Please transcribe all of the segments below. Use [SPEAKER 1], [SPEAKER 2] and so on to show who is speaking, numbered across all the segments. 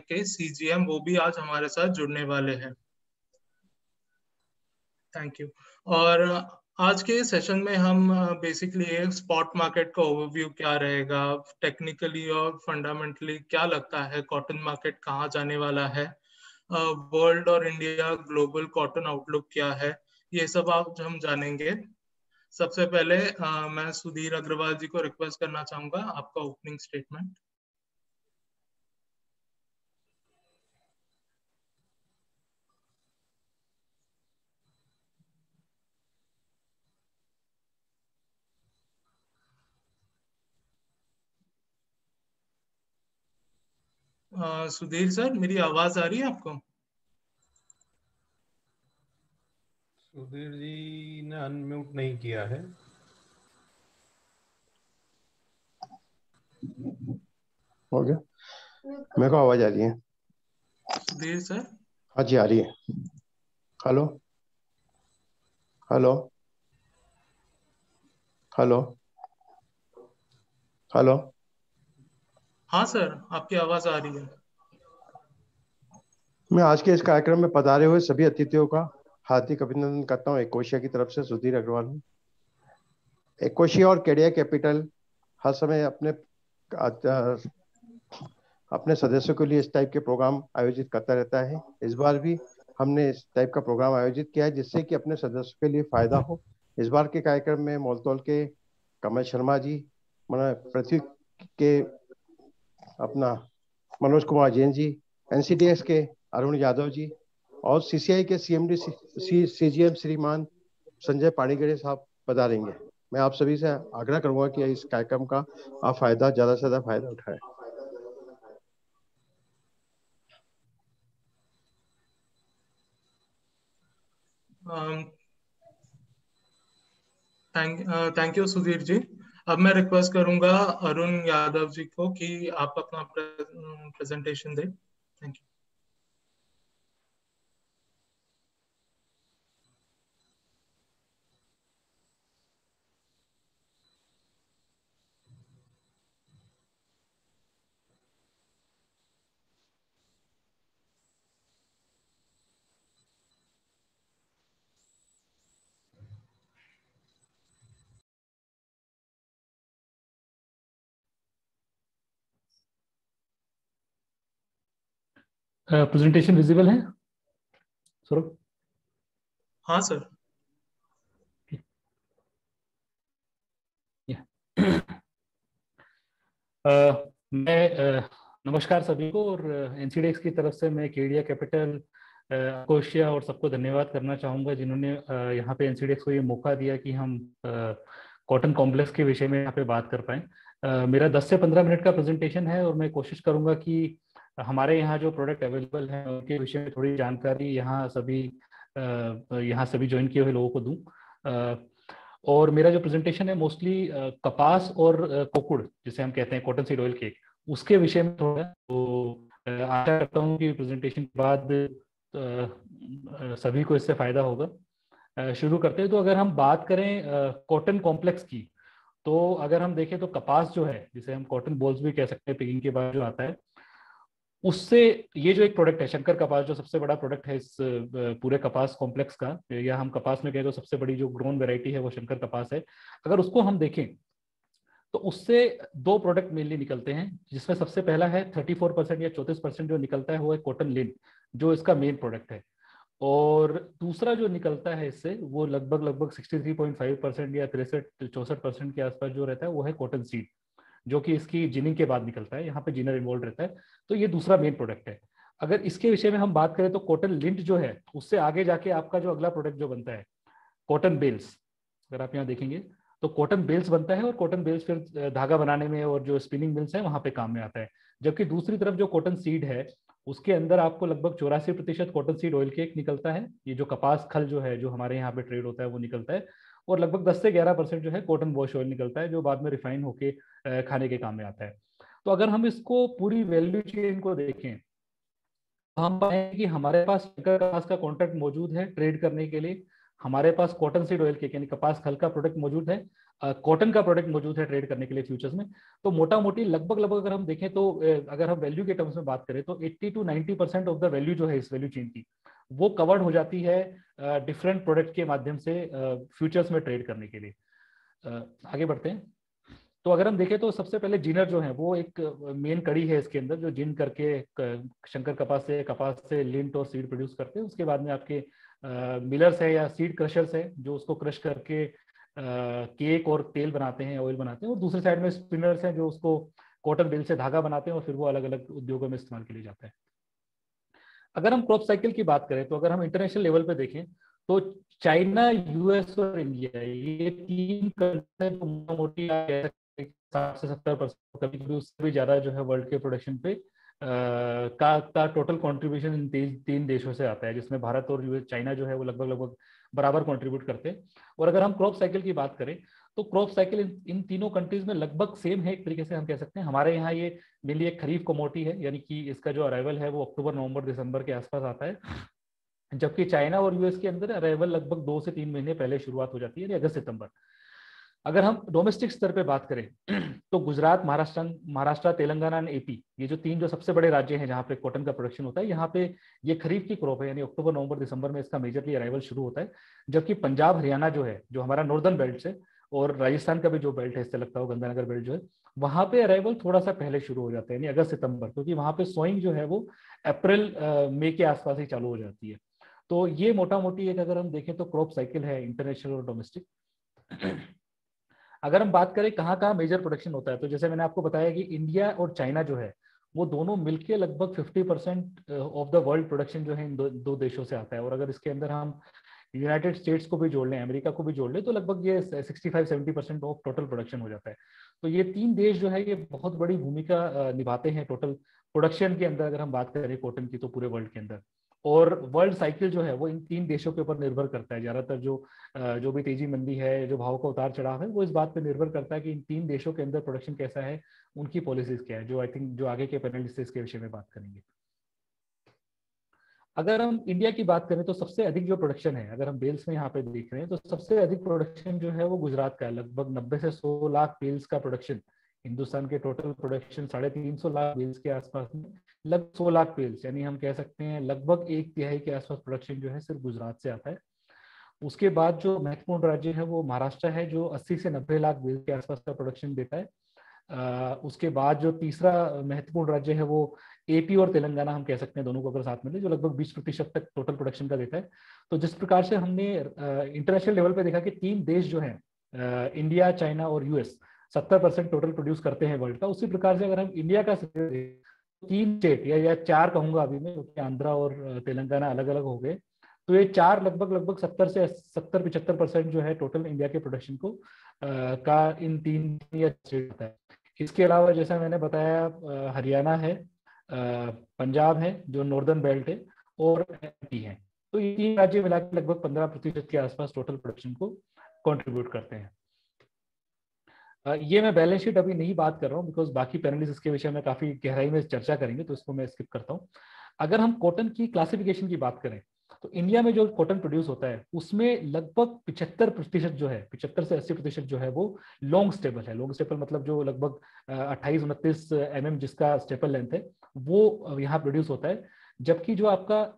[SPEAKER 1] के सीजीएम, वो भी आज हमारे साथ जुड़ने वाले हैं। Thank you. और आज के सेशन में हम बेसिकली स्पॉट मार्केट का ओवरव्यू क्या रहेगा, टेक्निकली और फंडामेंटली क्या लगता है कॉटन मार्केट कहाँ जाने वाला है, वर्ल्ड और इंडिया ग्लोबल कॉटन आउटलुक क्या है, ये सब आज हम जानेंगे। सबसे पहले मैं सुधीर अग्रवाल जी को रिक्वेस्ट करना चाहूंगा आपका ओपनिंग स्टेटमेंट। सुधीर सर, मेरी आवाज आ रही है आपको?
[SPEAKER 2] सुधीर जी ने अनम्यूट नहीं किया है।
[SPEAKER 3] हो गया? मेरे को आवाज आ रही है।
[SPEAKER 1] सुधीर सर?
[SPEAKER 3] हाँ जी, आ रही है। Hello hello hello hello.
[SPEAKER 1] हाँ सर, आपकी आवाज आ रही है।
[SPEAKER 3] मैं आज के इस कार्यक्रम में पधारे हुए सभी अतिथियों का हार्दिक अभिनंदन करता हूँ। एकोशिया की तरफ से सुधीर अग्रवाल हूँ। एकोशिया और केडिया कैपिटल हर समय अपने सदस्यों के लिए इस टाइप के प्रोग्राम आयोजित करता रहता है। इस बार भी हमने इस टाइप का प्रोग्राम आयोजित किया है जिससे कि अपने सदस्यों के लिए फायदा हो। इस बार के कार्यक्रम में मोलतोल के कमल शर्मा जी, पृथ्वी के अपना मनोज कुमार जैन जी, एनसीडीएस के अरुण यादव जी और सीसीआई के सीएमडी सीजीएम श्रीमान संजय पाणीगढ़े साहब पधारेंगे। मैं आप सभी से आग्रह करूंगा कि इस कार्यक्रम का आप फायदा ज्यादा से ज्यादा फायदा उठाएं।
[SPEAKER 1] Thank you Sudhir ji. अब मैं रिक्वेस्ट करूंगा अरुण यादव जी को कि आप अपना प्रेजेंटेशन दें। Thank you.
[SPEAKER 4] प्रेजेंटेशन विजिबल है सौरभ?
[SPEAKER 1] हाँ सर।
[SPEAKER 4] मैं नमस्कार सभी को, और एनसीडीएक्स की तरफ से मैं केडिया कैपिटल, कोशिया और सबको धन्यवाद करना चाहूँगा जिन्होंने यहाँ पे एनसीडीएक्स को ये मौका दिया कि हम कॉटन कॉम्प्लेक्स के विषय में यहाँ पे बात कर पाएँ। मेरा 10 से 15 मिनट का प्रेजेंटेशन है और मैं कोशिश करूँगा कि हमारे यहाँ जो प्रोडक्ट अवेलेबल हैं उनके विषय में थोड़ी जानकारी यहाँ सभी ज्वाइन किए हुए लोगों को दूँ। और मेरा जो प्रेजेंटेशन है मोस्टली कपास और कोकुड़, जिसे हम कहते हैं कॉटन सीड ऑयल केक, उसके विषय में थोड़ा। तो आशा करता हूँ कि प्रेजेंटेशन के बाद सभी को इससे फायदा होगा। शुरू करते हैं। तो अगर हम बात करें कॉटन कॉम्प्लेक्स की, तो अगर हम देखें तो कपास जो है, जिसे हम कॉटन बॉल्स भी कह सकते हैं, पिकिंग के बाद जो आता है, उससे ये जो एक प्रोडक्ट है शंकर कपास, जो सबसे बड़ा प्रोडक्ट है इस पूरे कपास कॉम्प्लेक्स का, या हम कपास में कहें तो सबसे बड़ी जो ग्रोन वैरायटी है वो शंकर कपास है। अगर उसको हम देखें तो उससे दो प्रोडक्ट मेनली निकलते हैं, जिसमें सबसे पहला है 34% या 34% जो निकलता है वो है कॉटन लिन, जो इसका मेन प्रोडक्ट है। और दूसरा जो निकलता है इससे वो लगभग 63.5% या 63-64% के आसपास जो रहता है वो है कॉटन सीड, जो कि इसकी जिनिंग के बाद निकलता है। यहाँ पे जिनर इन्वॉल्व रहता है, तो ये दूसरा मेन प्रोडक्ट है। अगर इसके विषय में हम बात करें तो कॉटन लिंट जो है, उससे आगे जाके आपका जो अगला प्रोडक्ट जो बनता है कॉटन बेल्स, अगर आप यहाँ देखेंगे तो कॉटन बेल्स बनता है, और कॉटन बेल्स फिर धागा बनाने में और जो स्पिनिंग मिल्स है वहां पे काम में आता है। जबकि दूसरी तरफ जो कॉटन सीड है, उसके अंदर आपको लगभग 84% कॉटन सीड ऑयल केक निकलता है। ये जो कपास खल जो है, जो हमारे यहाँ पे ट्रेड होता है, वो निकलता है। और लगभग 10 से 11% जो है कॉटन वॉश ऑयल निकलता है, जो बाद में रिफाइन होके खाने के काम में आता है। तो अगर हम इसको पूरी वैल्यू चेन को देखें तो हम पाएंगे कि हमारे पास कपास का कॉन्ट्रैक्ट मौजूद है ट्रेड करने के लिए, हमारे पास कॉटन सीड ऑयल केक यानी कपास खल का प्रोडक्ट मौजूद है, कॉटन का प्रोडक्ट मौजूद है ट्रेड करने के लिए फ्यूचर्स में। तो मोटा मोटी लगभग अगर हम देखें तो अगर हम वैल्यू के टर्म्स में बात करें तो 80 to 90% ऑफ द वैल्यू जो है इस वैल्यू चेन की, वो कवर्ड हो जाती है डिफरेंट प्रोडक्ट के माध्यम से फ्यूचर्स में ट्रेड करने के लिए। आगे बढ़ते हैं। तो अगर हम देखें तो सबसे पहले जिनर जो है वो एक मेन कड़ी है इसके अंदर, जो जिन करके शंकर कपास से लिंट और सीड प्रोड्यूस करते हैं। उसके बाद में आपके मिलर्स है या सीड क्रशर्स है जो उसको क्रश करके केक और तेल बनाते हैं, ऑयल बनाते हैं। और दूसरी साइड में स्पिनर्स हैं जो उसको कॉटन बिल से धागा बनाते हैं और फिर वो अलग अलग उद्योगों में इस्तेमाल के लिए जाता है। अगर हम क्रॉप साइकिल की बात करें तो अगर हम इंटरनेशनल लेवल पे देखें तो चाइना, यूएस और इंडिया, ये 3 कंट्री मोटी 60 से 70%, कभी कभी उससे भी ज्यादा जो है वर्ल्ड के प्रोडक्शन पे का टोटल कंट्रीब्यूशन इन 3 देशों से आता है, जिसमें भारत और यूएस, चाइना जो है वो लगभग बराबर कंट्रीब्यूट करते हैं। और अगर हम क्रॉप साइकिल की बात करें तो क्रॉप साइकिल इन तीनों कंट्रीज में लगभग सेम है, एक तरीके से हम कह सकते हैं। हमारे यहाँ ये मेनली एक खरीफ कमोडिटी है, यानी कि इसका जो अराइवल है वो अक्टूबर, नवंबर, दिसंबर के आसपास आता है, जबकि चाइना और यूएस के अंदर अराइवल लगभग 2 से 3 महीने पहले शुरुआत हो जाती है, अगस्त सितंबर। अगर हम डोमेस्टिक स्तर पे बात करें तो गुजरात, महाराष्ट्र, तेलंगाना एंड एपी, ये जो 3 जो सबसे बड़े राज्य हैं जहाँ पे कॉटन का प्रोडक्शन होता है, यहाँ पे ये खरीफ की क्रॉप है, यानी अक्टूबर, नवंबर, दिसंबर में इसका मेजरली अराइवल शुरू होता है। जबकि पंजाब, हरियाणा जो है, जो हमारा नॉर्दर्न बेल्ट है, और राजस्थान का भी जो बेल्ट है, इससे लगता हो गंगानगर बेल्ट जो है, वहां पे अराइवल थोड़ा सा पहले शुरू हो जाता है, यानी अगस्त सितंबर, क्योंकि वहां पे सोइंग जो है वो अप्रैल मई के आसपास ही चालू हो जाती है। तो ये मोटा मोटी एक अगर हम देखें तो क्रॉप साइकिल है इंटरनेशनल और डोमेस्टिक। अगर हम बात करें कहाँ मेजर प्रोडक्शन होता है, तो जैसे मैंने आपको बताया कि इंडिया और चाइना जो है वो दोनों मिलके लगभग 50% ऑफ द वर्ल्ड प्रोडक्शन जो है इन दो देशों से आता है। और अगर इसके अंदर हम यूनाइटेड स्टेट्स को भी जोड़ लें, अमेरिका को भी जोड़ लें, तो लगभग ये 65-70% ऑफ टोटल प्रोडक्शन हो जाता है। तो ये 3 देश जो है ये बहुत बड़ी भूमिका निभाते हैं टोटल प्रोडक्शन के अंदर, अगर हम बात करें कॉटन की तो पूरे वर्ल्ड के अंदर। और वर्ल्ड साइकिल जो है वो इन 3 देशों के ऊपर निर्भर करता है। ज्यादातर जो भी तेजी मंदी है, जो भाव का उतार चढ़ाव है, वो इस बात पे निर्भर करता है कि इन 3 देशों के अंदर प्रोडक्शन कैसा है, उनकी पॉलिसीज क्या है, जो आई थिंक जो आगे के पैनलिस्ट इसके विषय में बात करेंगे। अगर हम इंडिया की बात करें तो सबसे अधिक जो प्रोडक्शन है, अगर हम बेल्स में यहाँ पे देख रहे हैं, तो सबसे अधिक प्रोडक्शन जो है वो गुजरात का है। लगभग 90 से 100 लाख बेल्स का प्रोडक्शन, हिंदुस्तान के टोटल प्रोडक्शन 350 लाख बेल्स के आसपास में लगभग 100 लाख बेल्स, यानी हम कह सकते हैं लगभग 1/3 के आसपास प्रोडक्शन जो है सिर्फ गुजरात से आता है। उसके बाद जो महत्वपूर्ण राज्य है वो महाराष्ट्र है, जो 80 से 90 लाख बेल्स के आसपास का प्रोडक्शन देता है। उसके बाद जो तीसरा महत्वपूर्ण राज्य है वो एपी और तेलंगाना, हम कह सकते हैं दोनों को अगर साथ में ले, जो लगभग 20% तक टोटल प्रोडक्शन का देता है। तो जिस प्रकार से हमने इंटरनेशनल लेवल पे देखा कि 3 देश जो हैं, इंडिया, चाइना और यूएस, 70% टोटल प्रोड्यूस करते हैं वर्ल्ड का, उसी प्रकार से अगर हम इंडिया का 3 स्टेट या 4 कहूंगा अभी मैं, क्योंकि आंध्रा और तेलंगाना अलग अलग हो गए, तो ये 4 लगभग 70 से 70-75% जो है टोटल इंडिया के प्रोडक्शन को का इन 3 या स्टेट होता है। इसके अलावा जैसा मैंने बताया हरियाणा है, पंजाब है जो नॉर्दर्न बेल्ट है, और एमपी है। तो ये 3 राज्य मिलाकर लगभग 15% के आसपास टोटल प्रोडक्शन को कंट्रीब्यूट करते हैं। ये मैं बैलेंस शीट अभी नहीं बात कर रहा हूँ, बिकॉज बाकी पैनलिस्ट इसके विषय में काफी गहराई में चर्चा करेंगे, तो इसको मैं स्किप करता हूँ। अगर हम कॉटन की क्लासिफिकेशन की बात करें तो इंडिया में जो कॉटन प्रोड्यूस होता है उसमें लगभग 75% जो है, 75 से 80% जो है वो लॉन्ग स्टेपल है। लॉन्ग स्टेपल मतलब जो लगभग 28-29 mm जिसका स्टेपल लेंथ है, वो यहाँ प्रोड्यूस होता है। जबकि जो आपका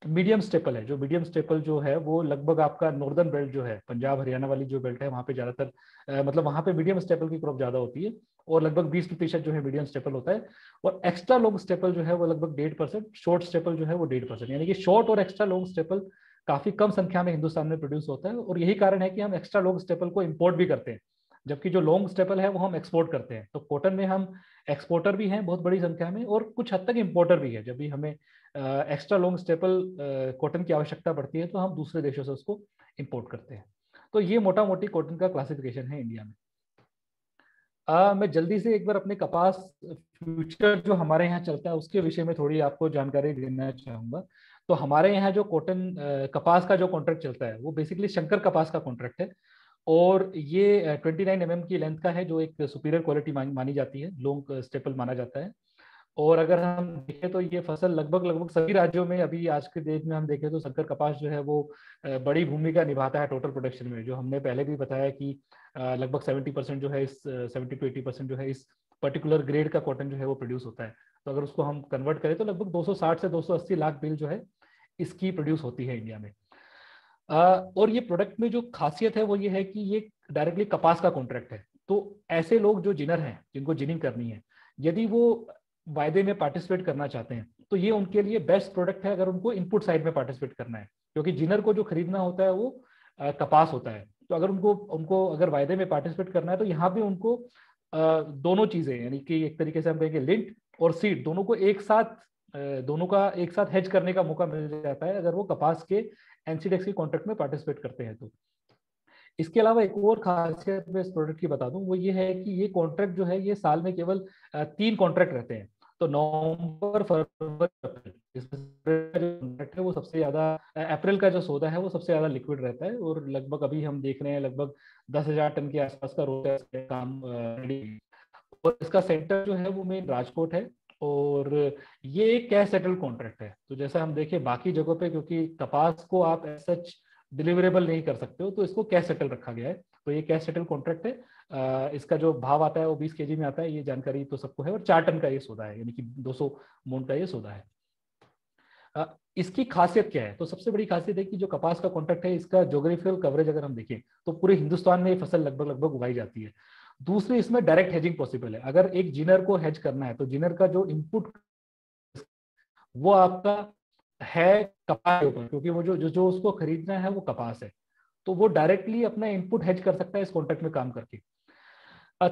[SPEAKER 4] मीडियम स्टेपल है, जो मीडियम स्टेपल जो है वो लगभग आपका नॉर्दर्न बेल्ट जो है, पंजाब हरियाणा वाली जो बेल्ट है, वहाँ पे ज्यादातर मतलब वहाँ पे मीडियम स्टेपल की क्रॉप ज्यादा होती है, और लगभग 20% जो है मीडियम स्टेपल होता है। और एक्स्ट्रा लॉन्ग स्टेपल जो है वो लगभग 1.5%, शॉर्ट स्टेपल जो है वो 1.5%, यानी कि शॉर्ट और एक्स्ट्रा लॉन्ग स्टेपल काफी कम संख्या में हिंदुस्तान में प्रोड्यूस होता है। और यही कारण है कि हम एक्स्ट्रा लॉन्ग स्टेपल को इम्पोर्ट भी करते हैं, जबकि जो लॉन्ग स्टेपल है वो हम एक्सपोर्ट करते हैं। तो कॉटन में हम एक्सपोर्टर भी हैं बहुत बड़ी संख्या में, और कुछ हद तक इम्पोर्टर भी है। जब भी हमें एक्स्ट्रा लॉन्ग स्टेपल कॉटन की आवश्यकता पड़ती है तो हम दूसरे देशों से उसको इम्पोर्ट करते हैं। तो ये मोटा मोटी कॉटन का क्लासिफिकेशन है इंडिया में। मैं जल्दी से एक बार अपने कपास फ्यूचर जो हमारे यहाँ चलता है उसके विषय में थोड़ी आपको जानकारी देना चाहूंगा। तो हमारे यहाँ जो कॉटन कपास का जो कॉन्ट्रैक्ट चलता है वो बेसिकली शंकर कपास का कॉन्ट्रैक्ट है, और ये 29 mm की लेंथ का है, जो एक सुपीरियर क्वालिटी मानी जाती है, लॉन्ग स्टेपल माना जाता है। और अगर हम देखें तो ये फसल लगभग सभी राज्यों में अभी आज के डेट में हम देखें तो संकर कपास जो है वो बड़ी भूमिका निभाता है टोटल प्रोडक्शन में। जो हमने पहले भी बताया कि लगभग 70% जो है इस 70 to 80% जो है इस पर्टिकुलर ग्रेड का कॉटन जो है वो प्रोड्यूस होता है। तो अगर उसको हम कन्वर्ट करें तो लगभग 260 से 280 लाख बेल जो है इसकी प्रोड्यूस होती है इंडिया में। और ये प्रोडक्ट में जो खासियत है वो ये है कि ये डायरेक्टली कपास का कॉन्ट्रैक्ट है। तो ऐसे लोग जो जिनर हैं, जिनको जिनिंग करनी है, यदि वो वायदे में पार्टिसिपेट करना चाहते हैं तो ये उनके लिए बेस्ट प्रोडक्ट है अगर उनको इनपुट साइड में पार्टिसिपेट करना है, क्योंकि जिनर को जो खरीदना होता है वो कपास होता है। तो अगर उनको अगर वायदे में पार्टिसिपेट करना है तो यहाँ पे उनको दोनों चीजें, यानी कि एक तरीके से हम कहेंगे लिंट और सीड, दोनों को दोनों का एक साथ हेज करने का मौका मिल जाता है अगर वो कपास के एनसीडेक्स के कॉन्ट्रैक्ट में पार्टिसिपेट करते हैं। तो इसके अलावा एक और खासियत मैं इस प्रोडक्ट की बता दूं, वो ये है कि ये कॉन्ट्रैक्ट जो है ये साल में केवल 3 कॉन्ट्रैक्ट रहते हैं। तो नवंबर, फरवरी, अप्रैल, इसमें जो कॉन्ट्रैक्ट है वो सबसे ज्यादा, अप्रैल का जो सौदा है वो सबसे ज्यादा लिक्विड रहता है और लगभग अभी हम देख रहे हैं लगभग 10,000 टन के आसपास का रोटा काम रेडी है। और इसका सेंटर जो है वो मेन राजकोट है और ये एक कैश सेटल कॉन्ट्रैक्ट है। तो जैसा हम देखें बाकी जगहों पे, क्योंकि कपास को आप एज सच डिलीवरेबल नहीं कर सकते हो तो इसको कैश सेटल रखा गया है। तो ये कैश सेटल कॉन्ट्रैक्ट है। इसका जो भाव आता है वो 20 kg में आता है, ये जानकारी तो सबको है। और 4 टन का ये सौदा है, यानी कि 200 मून का ये सौदा है। इसकी खासियत क्या है? तो सबसे बड़ी खासियत है कि जो कपास का कॉन्ट्रैक्ट है इसका ज्योग्राफिकल कवरेज अगर हम देखें तो पूरे हिंदुस्तान में ये फसल लगभग उगाई जाती है। दूसरी, इसमें डायरेक्ट हेजिंग पॉसिबल है। अगर एक जिनर को हेज करना है तो जिनर का जो इनपुट वो आपका है कपास के ऊपर, क्योंकि वो जो उसको खरीदना है वो कपास है, तो वो डायरेक्टली अपना इनपुट हेज कर सकता है इस कॉन्ट्रैक्ट में काम करके।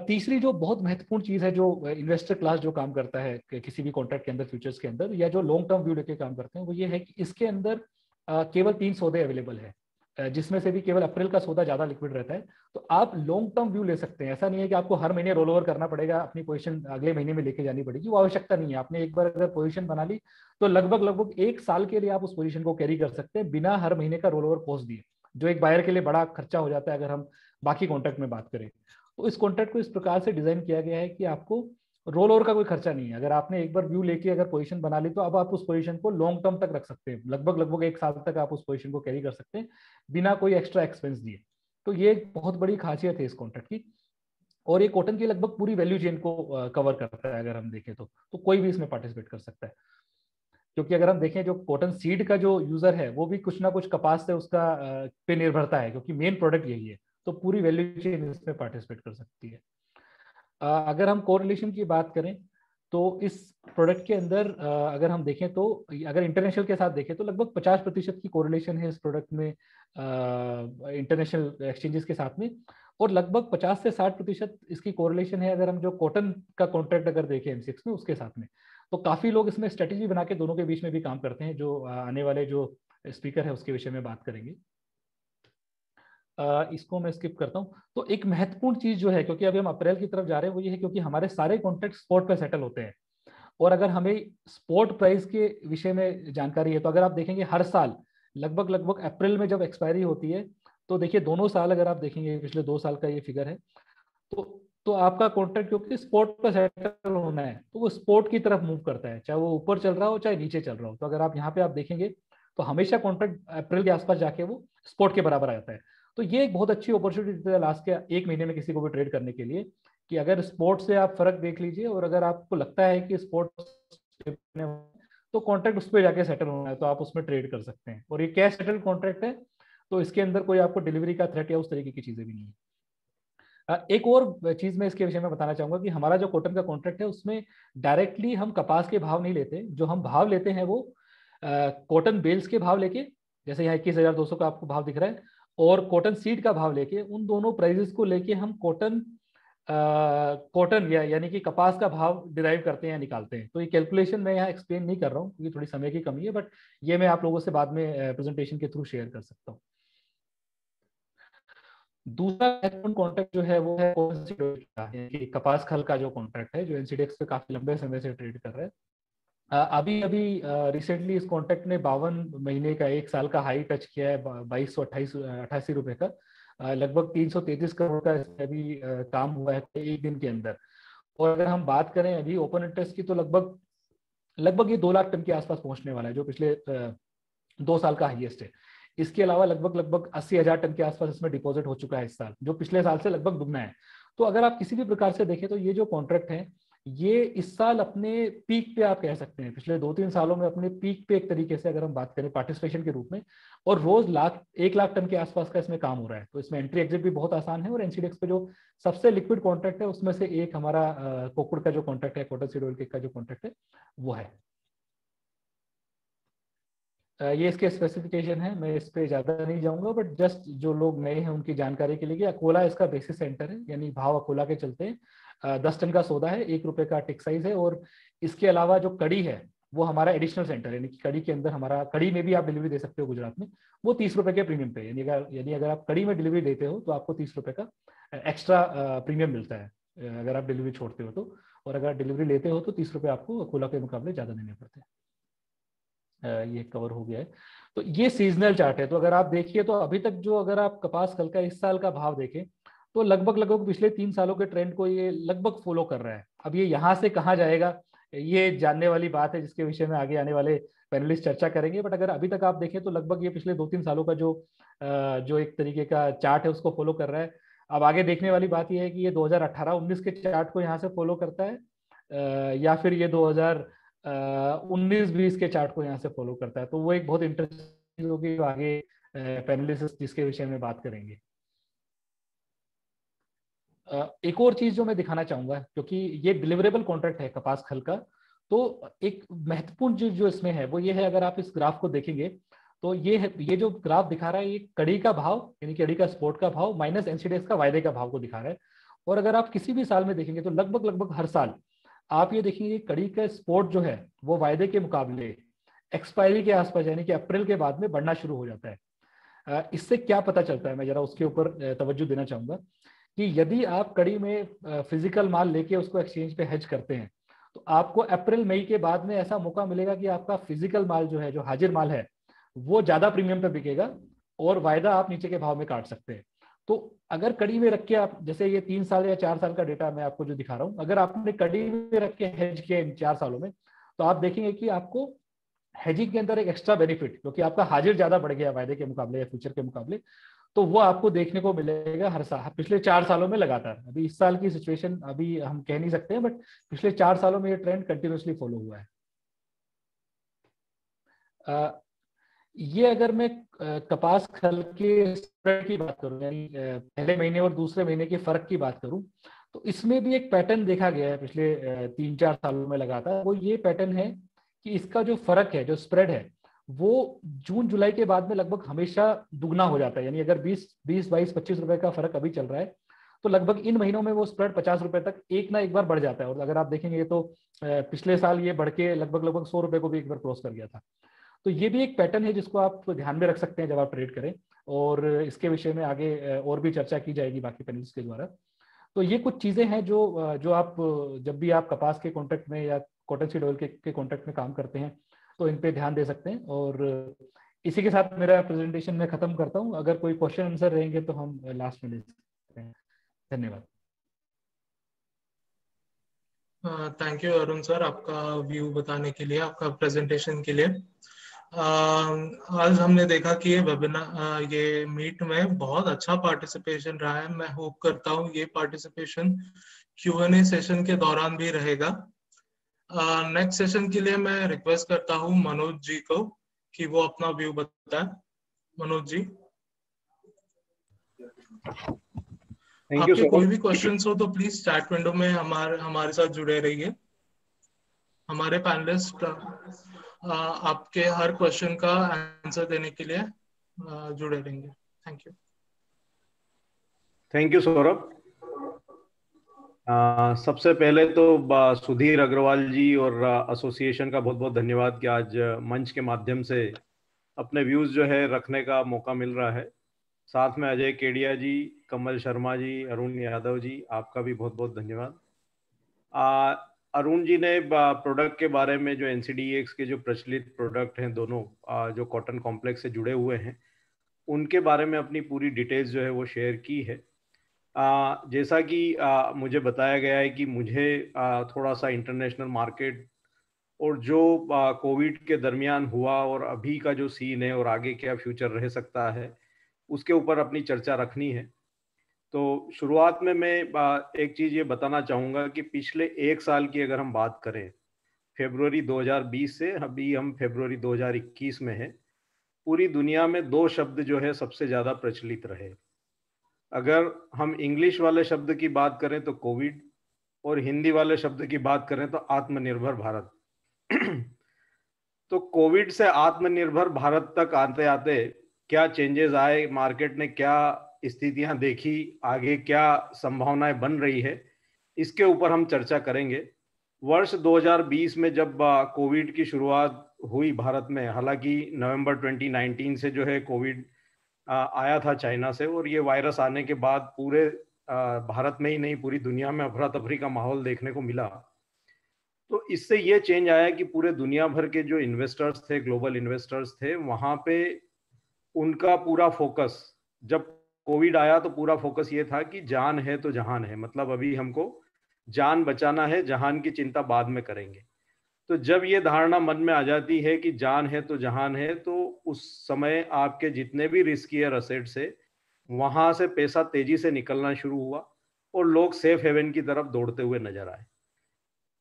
[SPEAKER 4] तीसरी जो बहुत महत्वपूर्ण चीज है, जो इन्वेस्टर क्लास जो काम करता है किसी भी कॉन्ट्रैक्ट के अंदर, फ्यूचर्स के अंदर, या जो लॉन्ग टर्म व्यू लेके काम करते हैं, वो ये है कि इसके अंदर केवल 3 सौदे अवेलेबल है, जिसमें से भी केवल अप्रैल का सौदा ज्यादा लिक्विड रहता है। तो आप लॉन्ग टर्म व्यू ले सकते हैं। ऐसा नहीं है कि आपको हर महीने रोल ओवर करना पड़ेगा, अपनी पोजीशन अगले महीने में लेके जानी पड़ेगी, वो आवश्यकता नहीं है। आपने एक बार अगर पोजीशन बना ली तो लगभग 1 साल के लिए आप उस पोजीशन को कैरी कर सकते हैं बिना हर महीने का रोल ओवर कॉस्ट दिए, जो एक बायर के लिए बड़ा खर्चा हो जाता है अगर हम बाकी कॉन्ट्रैक्ट में बात करें। तो इस कॉन्ट्रैक्ट को इस प्रकार से डिजाइन किया गया है कि आपको रोल ओवर का कोई खर्चा नहीं है। अगर आपने एक बार व्यू लेके अगर पोजीशन बना ली तो अब आप उस पोजीशन को लॉन्ग टर्म तक रख सकते हैं, लगभग 1 साल तक आप उस पोजीशन को कैरी कर सकते हैं बिना कोई एक्स्ट्रा एक्सपेंस दिए। तो ये एक बहुत बड़ी खासियत है इस कॉन्ट्रैक्ट की। और ये कॉटन की लगभग पूरी वैल्यू चेन को कवर करता है। अगर हम देखें तो कोई भी इसमें पार्टिसिपेट कर सकता है, क्योंकि अगर हम देखें जो कॉटन सीड का जो यूजर है वो भी कुछ ना कुछ कपास से उसका पे निर्भरता है, क्योंकि मेन प्रोडक्ट यही है। तो पूरी वैल्यू चेन इसमें पार्टिसिपेट कर सकती है। अगर हम कोरिलेशन की बात करें तो इस प्रोडक्ट के अंदर अगर हम देखें तो अगर इंटरनेशनल के साथ देखें तो लगभग 50% की कोरिलेशन है इस प्रोडक्ट में इंटरनेशनल एक्सचेंजेस के साथ में, और लगभग 50 से 60% इसकी कोरिलेशन है अगर हम जो कॉटन का कॉन्ट्रैक्ट अगर देखें एमसीएक्स में उसके साथ में। तो काफी लोग इसमें स्ट्रेटेजी बना के दोनों के बीच में भी काम करते हैं, जो आने वाले जो स्पीकर है उसके विषय में बात करेंगे। इसको मैं स्किप करता हूं। तो एक महत्वपूर्ण चीज जो है, क्योंकि अभी हम अप्रैल की तरफ जा रहे हैं, वो ये है क्योंकि हमारे सारे कॉन्ट्रैक्ट स्पॉट पे सेटल होते हैं। और अगर हमें स्पॉट प्राइस के विषय में जानकारी है तो अगर आप देखेंगे हर साल लगभग अप्रैल में जब एक्सपायरी होती है तो देखिए दोनों साल अगर आप देखेंगे पिछले 2 साल का ये फिगर है, तो आपका कॉन्ट्रैक्ट क्योंकि स्पॉट पर सेटल होना है तो वो स्पॉट की तरफ मूव करता है, चाहे वो ऊपर चल रहा हो चाहे नीचे चल रहा हो। तो अगर आप यहाँ पे आप देखेंगे तो हमेशा कॉन्ट्रैक्ट अप्रैल के आसपास जाके वो स्पॉट के बराबर आ जाता है। तो ये एक बहुत अच्छी अपॉर्चुनिटी है लास्ट के 1 महीने में किसी को भी ट्रेड करने के लिए, कि अगर स्पॉट से आप फर्क देख लीजिए और अगर आपको लगता है कि स्पॉट तो कॉन्ट्रैक्ट उस पर जाके सेटल होना है तो आप उसमें ट्रेड कर सकते हैं। और ये कैश सेटल कॉन्ट्रैक्ट है तो इसके अंदर कोई आपको डिलीवरी का थ्रेट या उस तरीके की चीजें भी नहीं है। एक और चीज मैं इसके विषय में बताना चाहूंगा कि हमारा जो कॉटन का कॉन्ट्रैक्ट है उसमें डायरेक्टली हम कपास के भाव नहीं लेते। जो हम भाव लेते हैं वो कॉटन बेल्स के भाव लेके, जैसे यहाँ 21,200 का आपको भाव दिख रहा है, और कॉटन सीड का भाव लेके, उन दोनों प्राइजेस को लेके हम कॉटन यानी कि कपास का भाव डिराइव करते हैं या निकालते हैं। तो ये कैलकुलेशन मैं यहाँ एक्सप्लेन नहीं कर रहा हूँ क्योंकि थोड़ी समय की कमी है, बट ये मैं आप लोगों से बाद में प्रेजेंटेशन के थ्रू शेयर कर सकता हूँ। दूसरा महत्वपूर्ण कॉन्ट्रैक्ट जो है वो है कि कपास खल का जो कॉन्ट्रैक्ट है, जो एनसीडीएक्स पे काफी लंबे समय से ट्रेड कर रहा है। अभी रिसेंटली इस कॉन्ट्रैक्ट ने 52 महीने का 1 साल का हाई टच किया है, 2288 रुपए का। लगभग 333 करोड़ का अभी काम हुआ है 1 दिन के अंदर। और अगर हम बात करें अभी ओपन इंटरेस्ट की तो लगभग लगभग ये 2 लाख टन के आसपास पहुंचने वाला है, जो पिछले 2 साल का हाईएस्ट है। इसके अलावा लगभग 80,000 टन के आसपास इसमें डिपॉजिट हो चुका है इस साल, जो पिछले साल से लगभग दुगना है। तो अगर आप किसी भी प्रकार से देखें तो ये जो कॉन्ट्रैक्ट है ये इस साल अपने पीक पे आप कह सकते हैं, पिछले 2-3 सालों में अपने पीक पे एक तरीके से अगर हम बात करें पार्टिसिपेशन के रूप में, और रोज 1 लाख टन के आसपास का इसमें काम हो रहा है। तो इसमें एंट्री एग्जिट भी बहुत आसान है, और एनसीडीएक्स पे जो सबसे लिक्विड कॉन्ट्रैक्ट है उसमें से एक हमारा कोकुड़ का जो कॉन्ट्रैक्ट है, कॉटन सीड ऑयल का जो कॉन्ट्रैक्ट है वो है। ये इसके स्पेसिफिकेशन है, मैं इस पे ज्यादा नहीं जाऊंगा, बट जस्ट जो लोग नए हैं उनकी जानकारी के लिए कि अकोला इसका बेसिस सेंटर है, यानी भाव अकोला के चलते हैं। 10 टन का सौदा है, 1 रुपए का टिक साइज है। और इसके अलावा जो कड़ी है वो हमारा एडिशनल सेंटर है, यानी कि कड़ी के अंदर हमारा, कड़ी में भी आप डिलीवरी दे सकते हो गुजरात में, वो 30 रुपए के प्रीमियम पे, यानी अगर आप कड़ी में डिलीवरी देते हो तो आपको 30 रुपए का एक्स्ट्रा प्रीमियम मिलता है अगर आप डिलीवरी छोड़ते हो तो, और अगर डिलीवरी लेते हो तो 30 रुपए आपको अकोला के मुकाबले ज्यादा देने पड़ते हैं। ये कवर हो गया है। तो ये सीजनल चार्ट है। तो अगर आप देखिए तो अभी तक जो, अगर आप कपास कल का इस साल का भाव देखें तो लगभग पिछले 3 सालों के ट्रेंड को ये लगभग फॉलो कर रहा है। अब ये यहाँ से कहाँ जाएगा ये जानने वाली बात है, जिसके विषय में आगे आने वाले पैनलिस्ट चर्चा करेंगे। बट अगर अभी तक आप देखें तो लगभग ये पिछले 2-3 सालों का जो एक तरीके का चार्ट है उसको फॉलो कर रहा है। अब आगे देखने वाली बात यह है कि ये 2018-19 के चार्ट को यहाँ से फॉलो करता है या फिर ये 2019-20 के चार्ट को यहाँ से फॉलो करता है। तो वो एक बहुत इंटरेस्टिंग होगी, आगे पैनलिस्ट जिसके विषय में बात करेंगे। एक और चीज जो मैं दिखाना चाहूंगा, क्योंकि ये डिलीवरेबल कॉन्ट्रैक्ट है कपास खल का, तो एक महत्वपूर्ण चीज जो इसमें है वो ये है, अगर आप इस ग्राफ को देखेंगे तो ये जो ग्राफ दिखा रहा है ये कड़ी का भाव, यानी कड़ी का स्पोर्ट का भाव माइनस एनसीडीएक्स का वायदे का भाव को दिखा रहा है। और अगर आप किसी भी साल में देखेंगे तो लगभग हर साल आप ये देखेंगे कड़ी का स्पोर्ट जो है वो वायदे के मुकाबले एक्सपायरी के आसपास, यानी कि अप्रैल के बाद में बढ़ना शुरू हो जाता है। इससे क्या पता चलता है, मैं जरा उसके ऊपर तवज्जो देना चाहूंगा कि यदि आप कड़ी में फिजिकल माल लेके उसको एक्सचेंज पे हेज करते हैं तो आपको अप्रैल मई के बाद में ऐसा मौका मिलेगा कि आपका फिजिकल माल जो है, जो हाजिर माल है, वो ज्यादा प्रीमियम पे बिकेगा और वायदा आप नीचे के भाव में काट सकते हैं। तो अगर कड़ी में रख के आप, जैसे ये 3 साल या 4 साल का डेटा मैं आपको जो दिखा रहा हूं, अगर आपने कड़ी में रख के हेज किया इन 4 सालों में तो आप देखेंगे कि आपको हेजिंग के अंदर एक एक्स्ट्रा बेनिफिट, क्योंकि आपका हाजिर ज्यादा बढ़ गया वायदे के मुकाबले या फ्यूचर के मुकाबले, तो वो आपको देखने को मिलेगा हर साल, पिछले 4 सालों में लगातार। अभी इस साल की सिचुएशन अभी हम कह नहीं सकते हैं, बट पिछले 4 सालों में ये ट्रेंड कंटिन्यूसली फॉलो हुआ है। ये अगर मैं कपास खल के स्प्रेड की बात करूं, यानी पहले महीने और दूसरे महीने के फर्क की बात करूं, तो इसमें भी एक पैटर्न देखा गया है पिछले 3-4 सालों में लगातार। वो ये पैटर्न है कि इसका जो फर्क है, जो स्प्रेड है, वो जून जुलाई के बाद में लगभग हमेशा दुगना हो जाता है। यानी अगर 20-22-25 रुपए का फर्क अभी चल रहा है तो लगभग इन महीनों में वो स्प्रेड 50 रुपए तक एक ना एक बार बढ़ जाता है। और अगर आप देखेंगे तो पिछले साल ये बढ़ के लगभग 100 रुपए को भी एक बार क्रॉस कर गया था। तो ये भी एक पैटर्न है जिसको आप ध्यान में रख सकते हैं जब आप ट्रेड करें, और इसके विषय में आगे और भी चर्चा की जाएगी बाकी पैनलिस्ट के द्वारा। तो ये कुछ चीजें हैं जो आप जब भी आप कपास के कॉन्ट्रैक्ट में या कॉटन सीड ऑयल के कॉन्ट्रैक्ट में काम करते हैं तो इन पे ध्यान दे सकते हैं। और इसी के साथ मेरा प्रेजेंटेशन मैं खत्म करता हूं। अगर कोई क्वेश्चन आंसर रहेंगे तो हम लास्ट में ले सकते हैं। धन्यवाद।
[SPEAKER 1] थैंक यू अरुण सर, आपका व्यू बताने के लिए, आपका प्रेजेंटेशन के लिए। आज हमने देखा कि ये वेबिनार, ये मीट में बहुत अच्छा पार्टिसिपेशन रहा है। मैं होप करता हूँ ये पार्टिसिपेशन Q&A सेशन के दौरान भी रहेगा। नेक्स्ट सेशन के लिए मैं रिक्वेस्ट करता हूँ मनोज जी को कि वो अपना व्यू बताएं। मनोज जी, आपके कोई भी क्वेश्चंस हो तो प्लीज चैट विंडो में हमारे साथ जुड़े रहिए। हमारे पैनलिस्ट आपके हर क्वेश्चन का आंसर देने के लिए जुड़े रहेंगे। Thank you.
[SPEAKER 2] Thank you Saurabh. सबसे पहले तो सुधीर अग्रवाल जी और एसोसिएशन का बहुत बहुत धन्यवाद कि आज मंच के माध्यम से अपने व्यूज जो है रखने का मौका मिल रहा है। साथ में अजय केडिया जी, कमल शर्मा जी, अरुण यादव जी, आपका भी बहुत बहुत धन्यवाद। अरुण जी ने प्रोडक्ट के बारे में, जो एनसीडीएक्स के जो प्रचलित प्रोडक्ट हैं दोनों जो कॉटन कॉम्प्लेक्स से जुड़े हुए हैं, उनके बारे में अपनी पूरी डिटेल्स जो है वो शेयर की है। जैसा कि मुझे बताया गया है कि मुझे थोड़ा सा इंटरनेशनल मार्केट और जो कोविड के दरमियान हुआ और अभी का जो सीन है और आगे क्या फ्यूचर रह सकता है, उसके ऊपर अपनी चर्चा रखनी है। तो शुरुआत में मैं एक चीज़ ये बताना चाहूँगा कि पिछले एक साल की अगर हम बात करें, फरवरी 2020 से अभी हम फरवरी 2021 में हैं, पूरी दुनिया में दो शब्द जो है सबसे ज़्यादा प्रचलित रहे। अगर हम इंग्लिश वाले शब्द की बात करें तो कोविड, और हिंदी वाले शब्द की बात करें तो आत्मनिर्भर भारत। तो कोविड से आत्मनिर्भर भारत तक आते आते क्या चेंजेस आए, मार्केट ने क्या स्थितियां देखी, आगे क्या संभावनाएं बन रही है, इसके ऊपर हम चर्चा करेंगे। वर्ष 2020 में जब कोविड की शुरुआत हुई भारत में, हालांकि नवंबर 2019 से जो है कोविड आया था चाइना से, और ये वायरस आने के बाद पूरे भारत में ही नहीं पूरी दुनिया में अफरा तफरी का माहौल देखने को मिला। तो इससे ये चेंज आया कि पूरे दुनिया भर के जो इन्वेस्टर्स थे, ग्लोबल इन्वेस्टर्स थे, वहां पे उनका पूरा फोकस, जब कोविड आया तो पूरा फोकस ये था कि जान है तो जहान है, मतलब अभी हमको जान बचाना है, जहान की चिंता बाद में करेंगे। तो जब ये धारणा मन में आ जाती है कि जान है तो जहान है, तो उस समय आपके जितने भी रिस्कियर असेट्स है वहां से पैसा तेजी से निकलना शुरू हुआ और लोग सेफ हेवन की तरफ दौड़ते हुए नजर आए।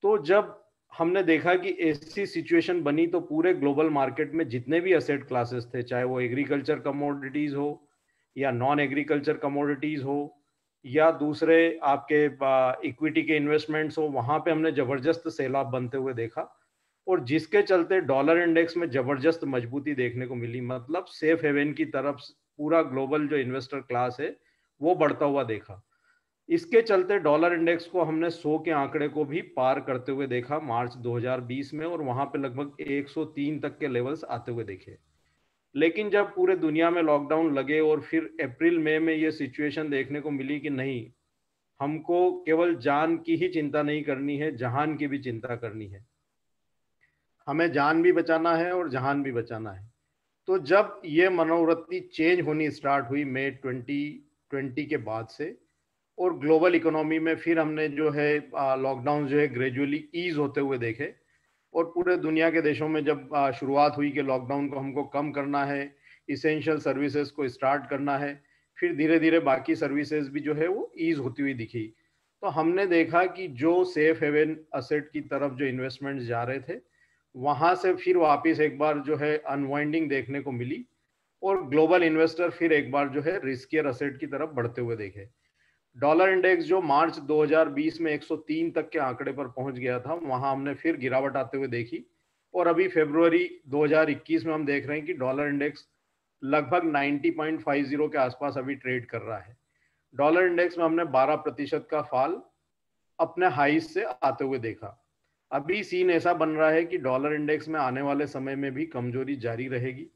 [SPEAKER 2] तो जब हमने देखा कि ऐसी सिचुएशन बनी, तो पूरे ग्लोबल मार्केट में जितने भी असेट क्लासेस थे, चाहे वो एग्रीकल्चर कमोडिटीज हो या नॉन एग्रीकल्चर कमोडिटीज हो या दूसरे आपके इक्विटी के इन्वेस्टमेंट्स हो, वहां पे हमने जबरदस्त सैलाब बनते हुए देखा, और जिसके चलते डॉलर इंडेक्स में जबरदस्त मजबूती देखने को मिली। मतलब सेफ हेवन की तरफ पूरा ग्लोबल जो इन्वेस्टर क्लास है वो बढ़ता हुआ देखा। इसके चलते डॉलर इंडेक्स को हमने 100 के आंकड़े को भी पार करते हुए देखा मार्च 2020 में, और वहां पे लगभग 103 तक के लेवल्स आते हुए देखे। लेकिन जब पूरे दुनिया में लॉकडाउन लगे और फिर अप्रैल मई में ये सिचुएशन देखने को मिली कि नहीं, हमको केवल जान की ही चिंता नहीं करनी है, जहान की भी चिंता करनी है, हमें जान भी बचाना है और जहान भी बचाना है। तो जब ये मनोवृत्ति चेंज होनी स्टार्ट हुई मई 2020 के बाद से, और ग्लोबल इकोनॉमी में फिर हमने जो है लॉकडाउन जो है ग्रेजुअली ईज होते हुए देखे, और पूरे दुनिया के देशों में जब शुरुआत हुई कि लॉकडाउन को हमको कम करना है, इसेंशियल सर्विसेज को स्टार्ट करना है, फिर धीरे धीरे बाकी सर्विसेज भी जो है वो ईज होती हुई दिखी। तो हमने देखा कि जो सेफ हेवन असेट की तरफ जो इन्वेस्टमेंट जा रहे थे, वहां से फिर वापस एक बार जो है अनवाइंडिंग देखने को मिली, और ग्लोबल इन्वेस्टर फिर एक बार जो है रिस्कियर असेट की तरफ बढ़ते हुए देखे। डॉलर इंडेक्स जो मार्च 2020 में 103 तक के आंकड़े पर पहुंच गया था, वहां हमने फिर गिरावट आते हुए देखी, और अभी फरवरी 2021 में हम देख रहे हैं कि डॉलर इंडेक्स लगभग 90.50 के आसपास अभी ट्रेड कर रहा है। डॉलर इंडेक्स में हमने 12% का फॉल अपने हाईज से आते हुए देखा। अभी सीन ऐसा बन रहा है कि डॉलर इंडेक्स में आने वाले समय में भी कमजोरी जारी रहेगी।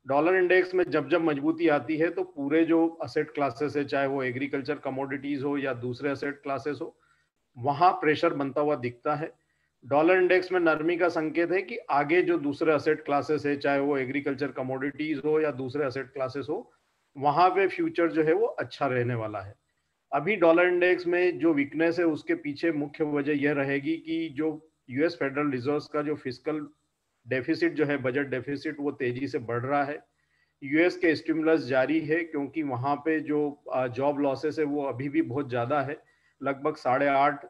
[SPEAKER 2] डॉलर इंडेक्स में जब जब मजबूती आती है तो पूरे जो असेट क्लासेस है, चाहे वो एग्रीकल्चर कमोडिटीज हो या दूसरे असेट क्लासेस हो, वहां प्रेशर बनता हुआ दिखता है। डॉलर इंडेक्स में नरमी का संकेत है कि आगे जो दूसरे असेट क्लासेस है, चाहे वो एग्रीकल्चर कमोडिटीज हो या दूसरे असेट क्लासेस हो, वहां पे फ्यूचर जो है वो अच्छा रहने वाला है। अभी डॉलर इंडेक्स में जो वीकनेस है उसके पीछे मुख्य वजह यह रहेगी कि जो यूएस फेडरल रिजर्व का जो फिस्कल डेफिसिट जो है, बजट डेफिसिट, वो तेजी से बढ़ रहा है। यूएस के स्टिमुलस जारी है, क्योंकि वहां पे जो जॉब लॉसेस है वो अभी भी बहुत ज्यादा है, लगभग 8.5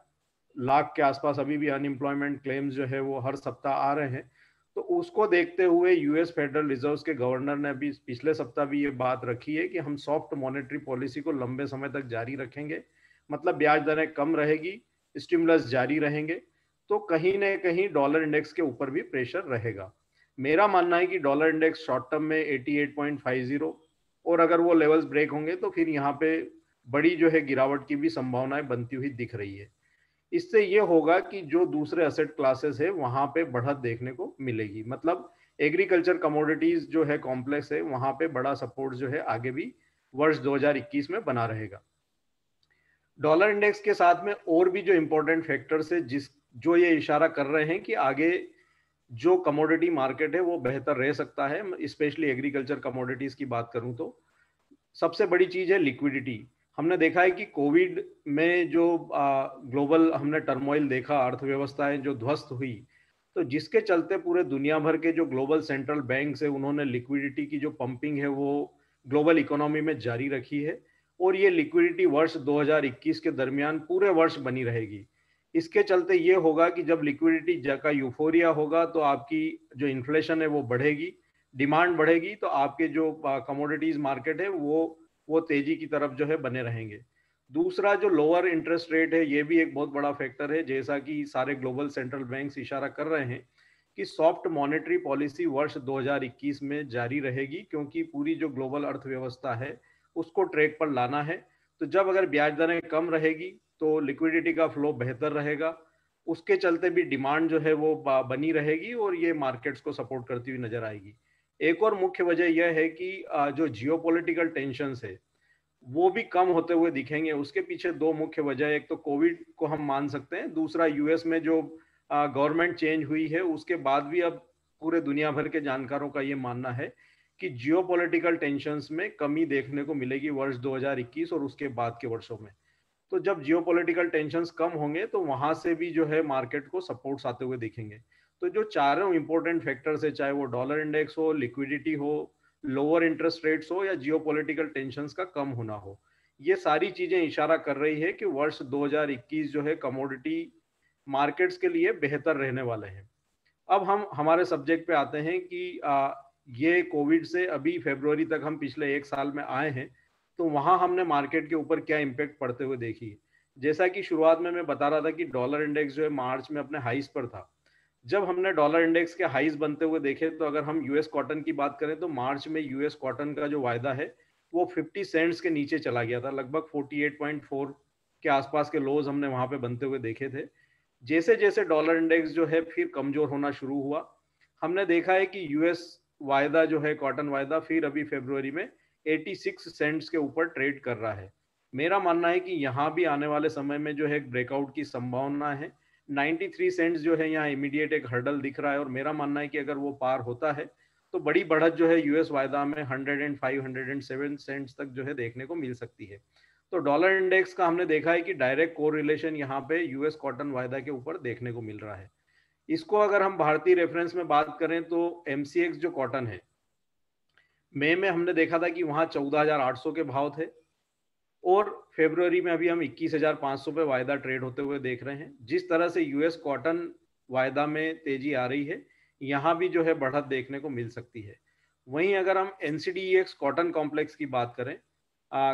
[SPEAKER 2] लाख के आसपास अभी भी अनएम्प्लॉयमेंट क्लेम्स जो है वो हर सप्ताह आ रहे हैं। तो उसको देखते हुए यूएस फेडरल रिजर्व के गवर्नर ने अभी पिछले सप्ताह भी ये बात रखी है कि हम सॉफ्ट मॉनेटरी पॉलिसी को लंबे समय तक जारी रखेंगे, मतलब ब्याज दरें कम रहेगी, स्टिमुलस जारी रहेंगे, तो कहीं ना कहीं डॉलर इंडेक्स के ऊपर भी प्रेशर रहेगा। मेरा मानना है कि डॉलर इंडेक्स शॉर्ट टर्म में 88.50, और अगर वो लेवल्स ब्रेक होंगे तो फिर यहाँ पे बड़ी जो है गिरावट की भी संभावनाएं बनती हुई दिख रही है। इससे ये होगा कि जो दूसरे असेट क्लासेस है वहां पे बढ़त देखने को मिलेगी, मतलब एग्रीकल्चर कमोडिटीज जो है कॉम्प्लेक्स है, वहां पे बड़ा सपोर्ट जो है आगे भी वर्ष 2021 में बना रहेगा। डॉलर इंडेक्स के साथ में और भी जो इंपॉर्टेंट फैक्टर्स है जो ये इशारा कर रहे हैं कि आगे जो कमोडिटी मार्केट है वो बेहतर रह सकता है। स्पेशली एग्रीकल्चर कमोडिटीज की बात करूं तो सबसे बड़ी चीज है लिक्विडिटी। हमने देखा है कि कोविड में जो ग्लोबल हमने टर्मोइल देखा, अर्थव्यवस्थाएं जो ध्वस्त हुई, तो जिसके चलते पूरे दुनिया भर के जो ग्लोबल सेंट्रल बैंक है उन्होंने लिक्विडिटी की जो पंपिंग है वो ग्लोबल इकोनॉमी में जारी रखी है, और ये लिक्विडिटी वर्ष 2021 के दरमियान पूरे वर्ष बनी रहेगी। इसके चलते ये होगा कि जब लिक्विडिटी का यूफोरिया होगा तो आपकी जो इन्फ्लेशन है वो बढ़ेगी, डिमांड बढ़ेगी, तो आपके जो कमोडिटीज मार्केट है वो तेजी की तरफ जो है बने रहेंगे। दूसरा जो लोअर इंटरेस्ट रेट है ये भी एक बहुत बड़ा फैक्टर है, जैसा कि सारे ग्लोबल सेंट्रल बैंक्स इशारा कर रहे हैं कि सॉफ्ट मॉनेटरी पॉलिसी वर्ष 2021 में जारी रहेगी, क्योंकि पूरी जो ग्लोबल अर्थव्यवस्था है उसको ट्रैक पर लाना है। तो जब अगर ब्याज दरें कम रहेगी तो लिक्विडिटी का फ्लो बेहतर रहेगा, उसके चलते भी डिमांड जो है वो बनी रहेगी और ये मार्केट्स को सपोर्ट करती हुई नजर आएगी। एक और मुख्य वजह यह है कि जो जियोपॉलिटिकल टेंशन्स है वो भी कम होते हुए दिखेंगे। उसके पीछे दो मुख्य वजह, एक तो कोविड को हम मान सकते हैं, दूसरा यूएस में जो गवर्नमेंट चेंज हुई है उसके बाद भी अब पूरे दुनिया भर के जानकारों का ये मानना है कि जियोपॉलिटिकल टेंशन्स में कमी देखने को मिलेगी वर्ष 2021 और उसके बाद के वर्षों में। तो जब जियोपॉलिटिकल टेंशन्स कम होंगे तो वहां से भी जो है मार्केट को सपोर्ट्स आते हुए दिखेंगे। तो जो चारों इंपॉर्टेंट फैक्टर्स है, चाहे वो डॉलर इंडेक्स हो, लिक्विडिटी हो, लोअर इंटरेस्ट रेट्स हो या जियोपॉलिटिकल टेंशन्स का कम होना हो, ये सारी चीजें इशारा कर रही है कि वर्ष 2021 जो है कमोडिटी मार्केट्स के लिए बेहतर रहने वाले हैं। अब हम हमारे सब्जेक्ट पे आते हैं कि ये कोविड से अभी फरवरी तक हम पिछले एक साल में आए हैं, तो वहां हमने मार्केट के ऊपर क्या इम्पैक्ट पड़ते हुए देखी। जैसा कि शुरुआत में मैं बता रहा था कि डॉलर इंडेक्स जो है मार्च में अपने हाईज पर था। जब हमने डॉलर इंडेक्स के हाईज बनते हुए देखे तो अगर हम यूएस कॉटन की बात करें तो मार्च में यूएस कॉटन का जो वायदा है वो 50 सेंट्स के नीचे चला गया था, लगभग 48.4 के आसपास के लोज हमने वहां पे बनते हुए देखे थे। जैसे जैसे डॉलर इंडेक्स जो है फिर कमजोर होना शुरू हुआ, हमने देखा है कि यूएस वायदा जो है कॉटन वायदा फिर अभी फरवरी में 86 सेंट्स के ऊपर ट्रेड कर रहा है। मेरा मानना है कि यहाँ भी आने वाले समय में जो है एक ब्रेकआउट की संभावना है। 93 सेंट्स जो है यहाँ इमीडिएट एक हर्डल दिख रहा है, और मेरा मानना है कि अगर वो पार होता है तो बड़ी बढ़त जो है यूएस वायदा में 105 107 सेंट्स तक जो है देखने को मिल सकती है। तो डॉलर इंडेक्स का हमने देखा है कि डायरेक्ट कोरिलेशन यहाँ पे यूएस कॉटन वायदा के ऊपर देखने को मिल रहा है। इसको अगर हम भारतीय रेफरेंस में बात करें तो एमसीएक्स जो कॉटन है, मई में हमने देखा था कि वहां 14,800 के भाव थे, और फरवरी में अभी हम 21,500 पे वायदा ट्रेड होते हुए देख रहे हैं। जिस तरह से यूएस कॉटन वायदा में तेजी आ रही है, यहाँ भी जो है बढ़त देखने को मिल सकती है। वहीं अगर हम एनसीडीएक्स कॉटन कॉम्प्लेक्स की बात करें,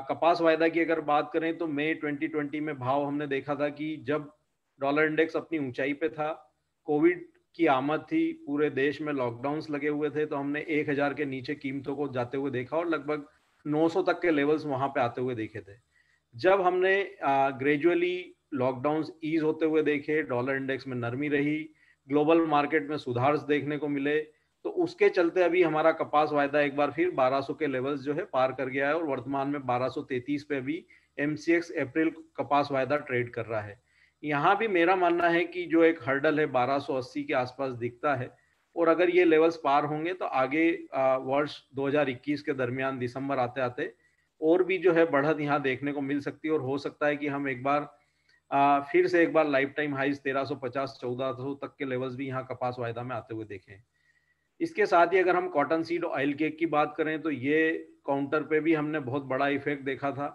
[SPEAKER 2] कपास वायदा की अगर बात करें तो मई 2020 में भाव हमने देखा था कि जब डॉलर इंडेक्स अपनी ऊंचाई पे था, कोविड की आमद थी, पूरे देश में लॉकडाउन्स लगे हुए थे, तो हमने 1,000 के नीचे कीमतों को जाते हुए देखा और लगभग 900 तक के लेवल्स वहां पे आते हुए देखे थे। जब हमने ग्रेजुअली लॉकडाउन ईज होते हुए देखे, डॉलर इंडेक्स में नरमी रही, ग्लोबल मार्केट में सुधार देखने को मिले, तो उसके चलते अभी हमारा कपास वायदा एक बार फिर 1200 के लेवल्स जो है पार कर गया है, और वर्तमान में 1233 पे भी एमसीएक्स अप्रैल कपास वायदा ट्रेड कर रहा है। यहाँ भी मेरा मानना है कि जो एक हर्डल है 1280 के आसपास दिखता है, और अगर ये लेवल्स पार होंगे तो आगे वर्ष 2021 के दरमियान दिसंबर आते आते और भी जो है बढ़त यहाँ देखने को मिल सकती है, और हो सकता है कि हम एक बार फिर से एक बार लाइफ टाइम हाइज 1350 1400 तक के लेवल्स भी यहाँ कपास वायदा में आते हुए देखें। इसके साथ ही अगर हम कॉटन सीड ऑयल केक की बात करें तो ये काउंटर पे भी हमने बहुत बड़ा इफेक्ट देखा था,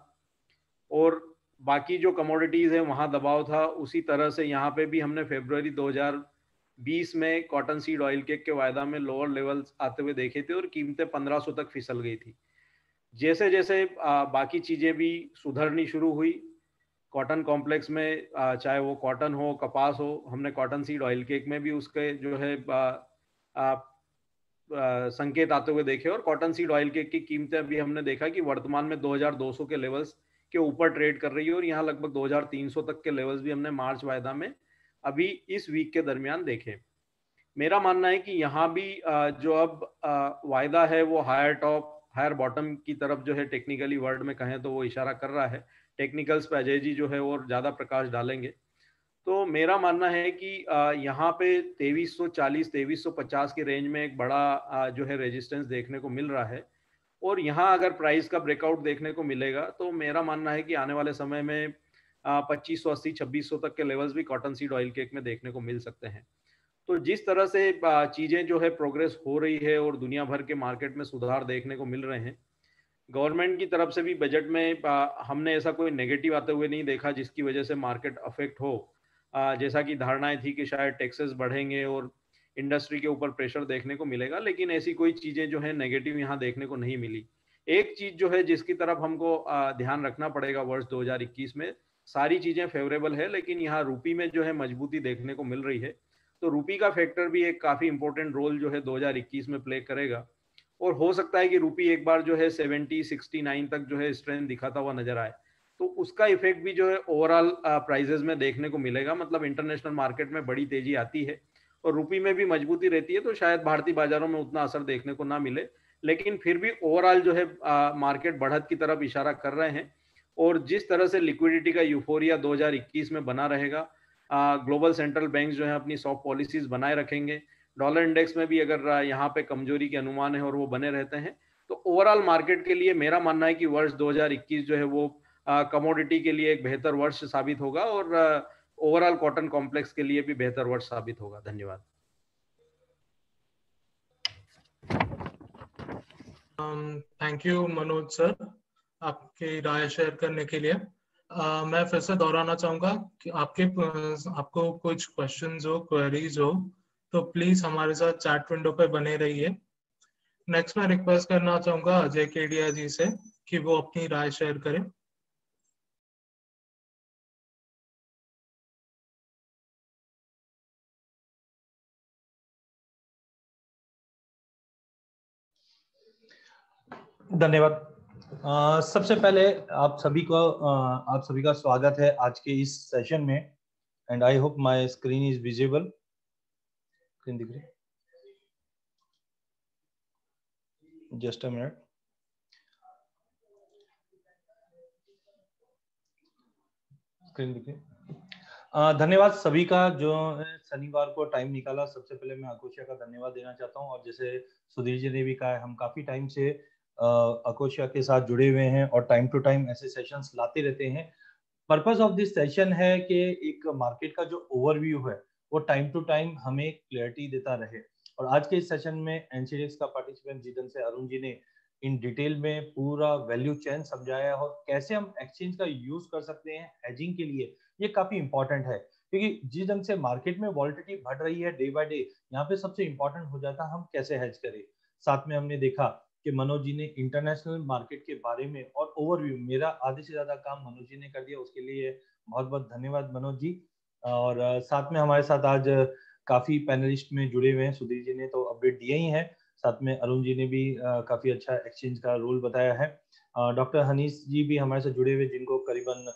[SPEAKER 2] और बाकी जो कमोडिटीज है वहां दबाव था। उसी तरह से यहाँ पे भी हमने फरवरी 2020 में कॉटन सीड ऑयल केक के वायदा में लोअर लेवल्स आते हुए देखे थे और कीमतें 1500 तक फिसल गई थी। जैसे जैसे बाकी चीजें भी सुधरनी शुरू हुई कॉटन कॉम्प्लेक्स में, चाहे वो कॉटन हो कपास हो, हमने कॉटन सीड ऑयल केक में भी उसके जो है संकेत आते हुए देखे, और कॉटन सीड ऑयल केक की कीमतें अभी हमने देखा कि वर्तमान में 2200 के लेवल्स के ऊपर ट्रेड कर रही है, और यहाँ लगभग 2300 तक के लेवल्स भी हमने मार्च वायदा में अभी इस वीक के दरमियान देखे। मेरा मानना है कि यहाँ भी जो अब वायदा है वो हायर टॉप हायर बॉटम की तरफ जो है टेक्निकली वर्ड में कहें तो वो इशारा कर रहा है। टेक्निकल्स पे अजय जी जो है और ज़्यादा प्रकाश डालेंगे। तो मेरा मानना है कि यहाँ पे 2340 2350 की रेंज में एक बड़ा जो है रेजिस्टेंस देखने को मिल रहा है, और यहाँ अगर प्राइस का ब्रेकआउट देखने को मिलेगा तो मेरा मानना है कि आने वाले समय में 2580 2600 तक के लेवल्स भी कॉटन सीड ऑयल केक में देखने को मिल सकते हैं। तो जिस तरह से चीजें जो है प्रोग्रेस हो रही है और दुनिया भर के मार्केट में सुधार देखने को मिल रहे हैं, गवर्नमेंट की तरफ से भी बजट में हमने ऐसा कोई नेगेटिव आते हुए नहीं देखा जिसकी वजह से मार्केट अफेक्ट हो। जैसा कि धारणाएं थी कि शायद टैक्सेस बढ़ेंगे और इंडस्ट्री के ऊपर प्रेशर देखने को मिलेगा, लेकिन ऐसी कोई चीजें जो है नेगेटिव यहाँ देखने को नहीं मिली। एक चीज जो है जिसकी तरफ हमको ध्यान रखना पड़ेगा वर्ष 2021 में, सारी चीजें फेवरेबल है लेकिन यहाँ रूपी में जो है मजबूती देखने को मिल रही है, तो रूपी का फैक्टर भी एक काफी इंपॉर्टेंट रोल जो है 2021 में प्ले करेगा। और हो सकता है कि रूपी एक बार जो है 70-69 तक जो है स्ट्रेंथ दिखाता हुआ नजर आए, तो उसका इफेक्ट भी जो है ओवरऑल प्राइजेस में देखने को मिलेगा। मतलब इंटरनेशनल मार्केट में बड़ी तेजी आती है और रूपी में भी मजबूती रहती है, तो शायद भारतीय बाजारों में उतना असर देखने को ना मिले, लेकिन फिर भी ओवरऑल जो है मार्केट बढ़त की तरफ इशारा कर रहे हैं। और जिस तरह से लिक्विडिटी का यूफोरिया 2021 में बना रहेगा, ग्लोबल सेंट्रल बैंक जो है अपनी सॉफ्ट पॉलिसीज बनाए रखेंगे, डॉलर इंडेक्स में भी अगर यहाँ पे कमजोरी के अनुमान है और वो बने रहते हैं, तो ओवरऑल मार्केट के लिए मेरा मानना है कि वर्ष 2021 जो है वो कमोडिटी के लिए एक बेहतर वर्ष साबित होगा और ओवरऑल कॉटन कॉम्प्लेक्स के लिए भी बेहतर वर्ष साबित होगा। धन्यवाद।
[SPEAKER 1] थैंक यू मनोज सर आपकी राय शेयर करने के लिए। मैं फिर से दोहराना चाहूंगा कि आपको कुछ क्वेश्चंस हो, क्वेरीज हो, तो प्लीज हमारे साथ चैट विंडो पे बने रहिए। नेक्स्ट मैं रिक्वेस्ट करना चाहूंगा अजय केडिया जी से कि वो अपनी राय शेयर करें।
[SPEAKER 5] धन्यवाद। सबसे पहले आप सभी का स्वागत है आज के इस सेशन में, and I hope my screen is visible. Screen दिख रही है? Just a minute. स्क्रीन दिख रही? धन्यवाद सभी का जो शनिवार को टाइम निकाला। सबसे पहले मैं अकोशिया का धन्यवाद देना चाहता हूं, और जैसे सुधीर जी ने भी कहा, हम काफी टाइम से अकोशिया के साथ जुड़े हुए हैं और टाइम टू टाइम ऐसे सेशंस लाते रहते हैं। पर्पस ऑफ दिस सेशन है कि एक मार्केट का जो ओवरव्यू है वो टाइम टू टाइम हमें क्लैरिटी देता रहे। और आज के इस सेशन में एनसीडीएक्स का पार्टिसिपेंट जीतन से अरुण जी ने इन डिटेल में पूरा वैल्यू चेन समझाया और कैसे हम एक्सचेंज का यूज कर सकते हैं हेजिंग के लिए। ये काफी इंपॉर्टेंट है, क्योंकि जिस ढंग से मार्केट में वॉलेटिलिटी बढ़ रही है डे बाय डे, यहाँ पे सबसे इंपॉर्टेंट हो जाता है हम कैसे हेज करें। साथ में हमने देखा कि मनोज जी ने इंटरनेशनल मार्केट के बारे में और ओवरव्यू, मेरा आधे से ज्यादा काम मनोज जी ने कर दिया, उसके लिए बहुत बहुत धन्यवाद मनोज जी। और साथ में हमारे साथ आज काफी पैनलिस्ट में जुड़े हुए हैं। सुधीर जी ने तो अपडेट दिया ही है, साथ में अरुण जी ने भी काफी अच्छा एक्सचेंज का रोल बताया है। डॉक्टर हनीश जी भी हमारे साथ जुड़े हुए, जिनको करीबन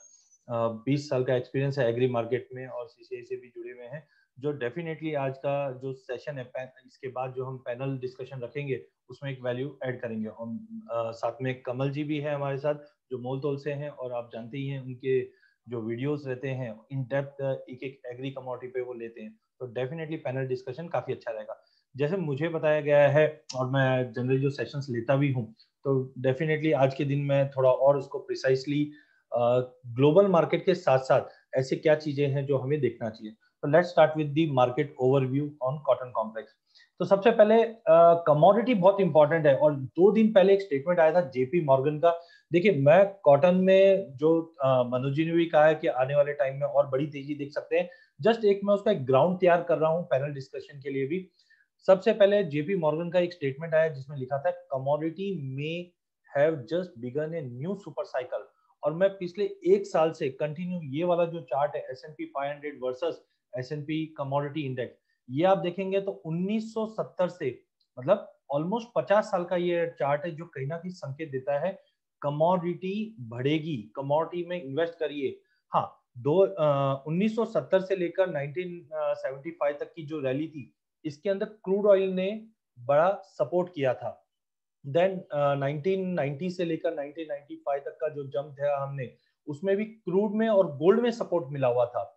[SPEAKER 5] 20 साल का एक्सपीरियंस है एग्री मार्केट में, और सीसीआई से भी जुड़े हुए हैं, जो डेफिनेटली आज का जो सेशन है, इसके बाद जो हम पैनल डिस्कशन रखेंगे उसमें एक वैल्यू ऐड करेंगे। और साथ में कमल जी भी है हमारे साथ, जो मोल तोल से हैं, और आप जानते ही हैं उनके जो वीडियोस रहते हैं इन डेप्थ एक एक एग्री कमोडिटी पे वो लेते हैं, तो डेफिनेटली पैनल डिस्कशन काफी अच्छा रहेगा। जैसे मुझे बताया गया है, और मैं जनरली जो सेशंस लेता भी हूँ, तो डेफिनेटली आज के दिन में थोड़ा और उसको प्रिसाइसली ग्लोबल मार्केट के साथ साथ ऐसे क्या चीजें हैं जो हमें देखना चाहिए। तो let's start with the market overview on cotton complex. तो सबसे पहले कमोडिटी बहुत इंपॉर्टेंट है, और 2 दिन पहले एक स्टेटमेंट आया था जेपी मॉर्गन का। देखिए, मैं कॉटन में जो मनोज जी ने भी कहा है कि आने वाले टाइम में और बड़ी तेजी देख सकते हैं, जस्ट एक मैं उसका एक ग्राउंड तैयार कर रहा हूँ पैनल डिस्कशन के लिए भी। सबसे पहले जेपी मॉर्गन का एक स्टेटमेंट आया जिसमें लिखा था कमोडिटी में have just begun a new super cycle. और मैं पिछले 1 साल से कंटिन्यू ये वाला जो चार्ट है S&P 500 versus S&P commodity index, ये आप देखेंगे तो 1970 से, मतलब ऑलमोस्ट 50 साल का ये चार्ट है, जो कहीं ना कहीं संकेत देता है कमोडिटी बढ़ेगी, कमोडिटी में इन्वेस्ट करिए। हाँ, 1970 से लेकर 1975 तक की जो रैली थी, इसके अंदर क्रूड ऑयल ने बड़ा सपोर्ट किया था। देन 1990 से लेकर 1995 तक का जो जंप था हमने, उसमें भी क्रूड में और गोल्ड में सपोर्ट मिला हुआ था।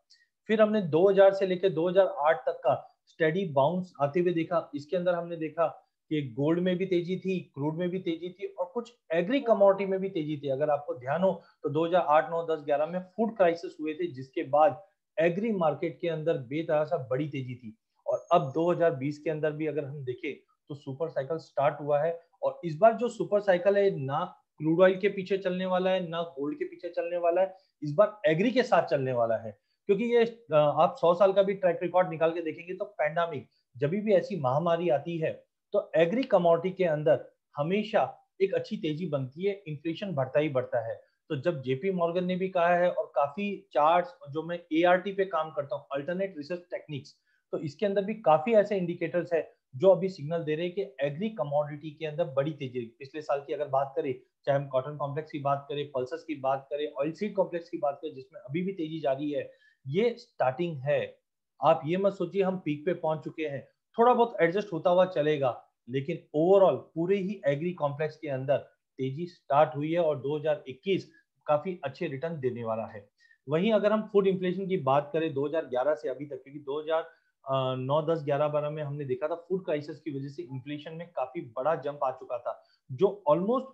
[SPEAKER 5] फिर हमने 2000 से लेकर 2008 तक का स्टेडी बाउंस आते हुए देखा। इसके अंदर हमने देखा कि गोल्ड में भी तेजी थी, क्रूड में भी तेजी थी, और कुछ एग्री कमोडिटी में भी तेजी थी। अगर आपको ध्यान हो तो 2008, 9, 10, 11 में फूड क्राइसिस हुए थे, जिसके बाद एग्री मार्केट के अंदर बेतहाशा बड़ी तेजी थी। और और अब 2020 के अंदर भी अगर हम देखें तो सुपर साइकिल स्टार्ट हुआ है। और इस बार जो सुपर साइकिल है ना क्रूड ऑयल के पीछे चलने वाला है ना गोल्ड के पीछे चलने वाला है, इस बार एग्री के साथ चलने वाला है। क्योंकि ये आप 100 साल का भी ट्रैक रिकॉर्ड निकाल के देखेंगे तो पैंडेमिक जब भी ऐसी महामारी आती है तो एग्री कमोडिटी के अंदर हमेशा एक अच्छी तेजी बनती है, इन्फ्लेशन बढ़ता ही बढ़ता है। तो जब जेपी मॉर्गन ने भी कहा है और काफी चार्ट्स जो मैं एआरटी पे काम करता हूँ, अल्टरनेट रिसर्च टेक्निक्स, तो इसके अंदर भी काफी ऐसे इंडिकेटर्स है जो अभी सिग्नल दे रहे हैं कि एग्री कमोडिटी के अंदर बड़ी तेजी। पिछले साल की अगर बात करें, चाहे हम कॉटन कॉम्प्लेक्स की बात करें, पल्सेस की बात करें, ऑयल सीड कॉम्प्लेक्स की बात करें जिसमें अभी भी तेजी जारी है, ये स्टार्टिंग है। आप ये मत सोचिए हम पीक पे पहुंच चुके हैं, थोड़ा बहुत एडजस्ट होता हुआ चलेगा, लेकिन ओवरऑल पूरे ही एग्री कॉम्प्लेक्स के अंदर तेजी स्टार्ट हुई है और 2021 काफी अच्छे रिटर्न देने वाला है। वहीं अगर हम फूड इन्फ्लेशन की बात करें 2011 से अभी तक, क्योंकि 2009, 10, 11, 12 में हमने देखा था फूड क्राइसिस की वजह से इन्फ्लेशन में काफी बड़ा जंप आ चुका था, जो ऑलमोस्ट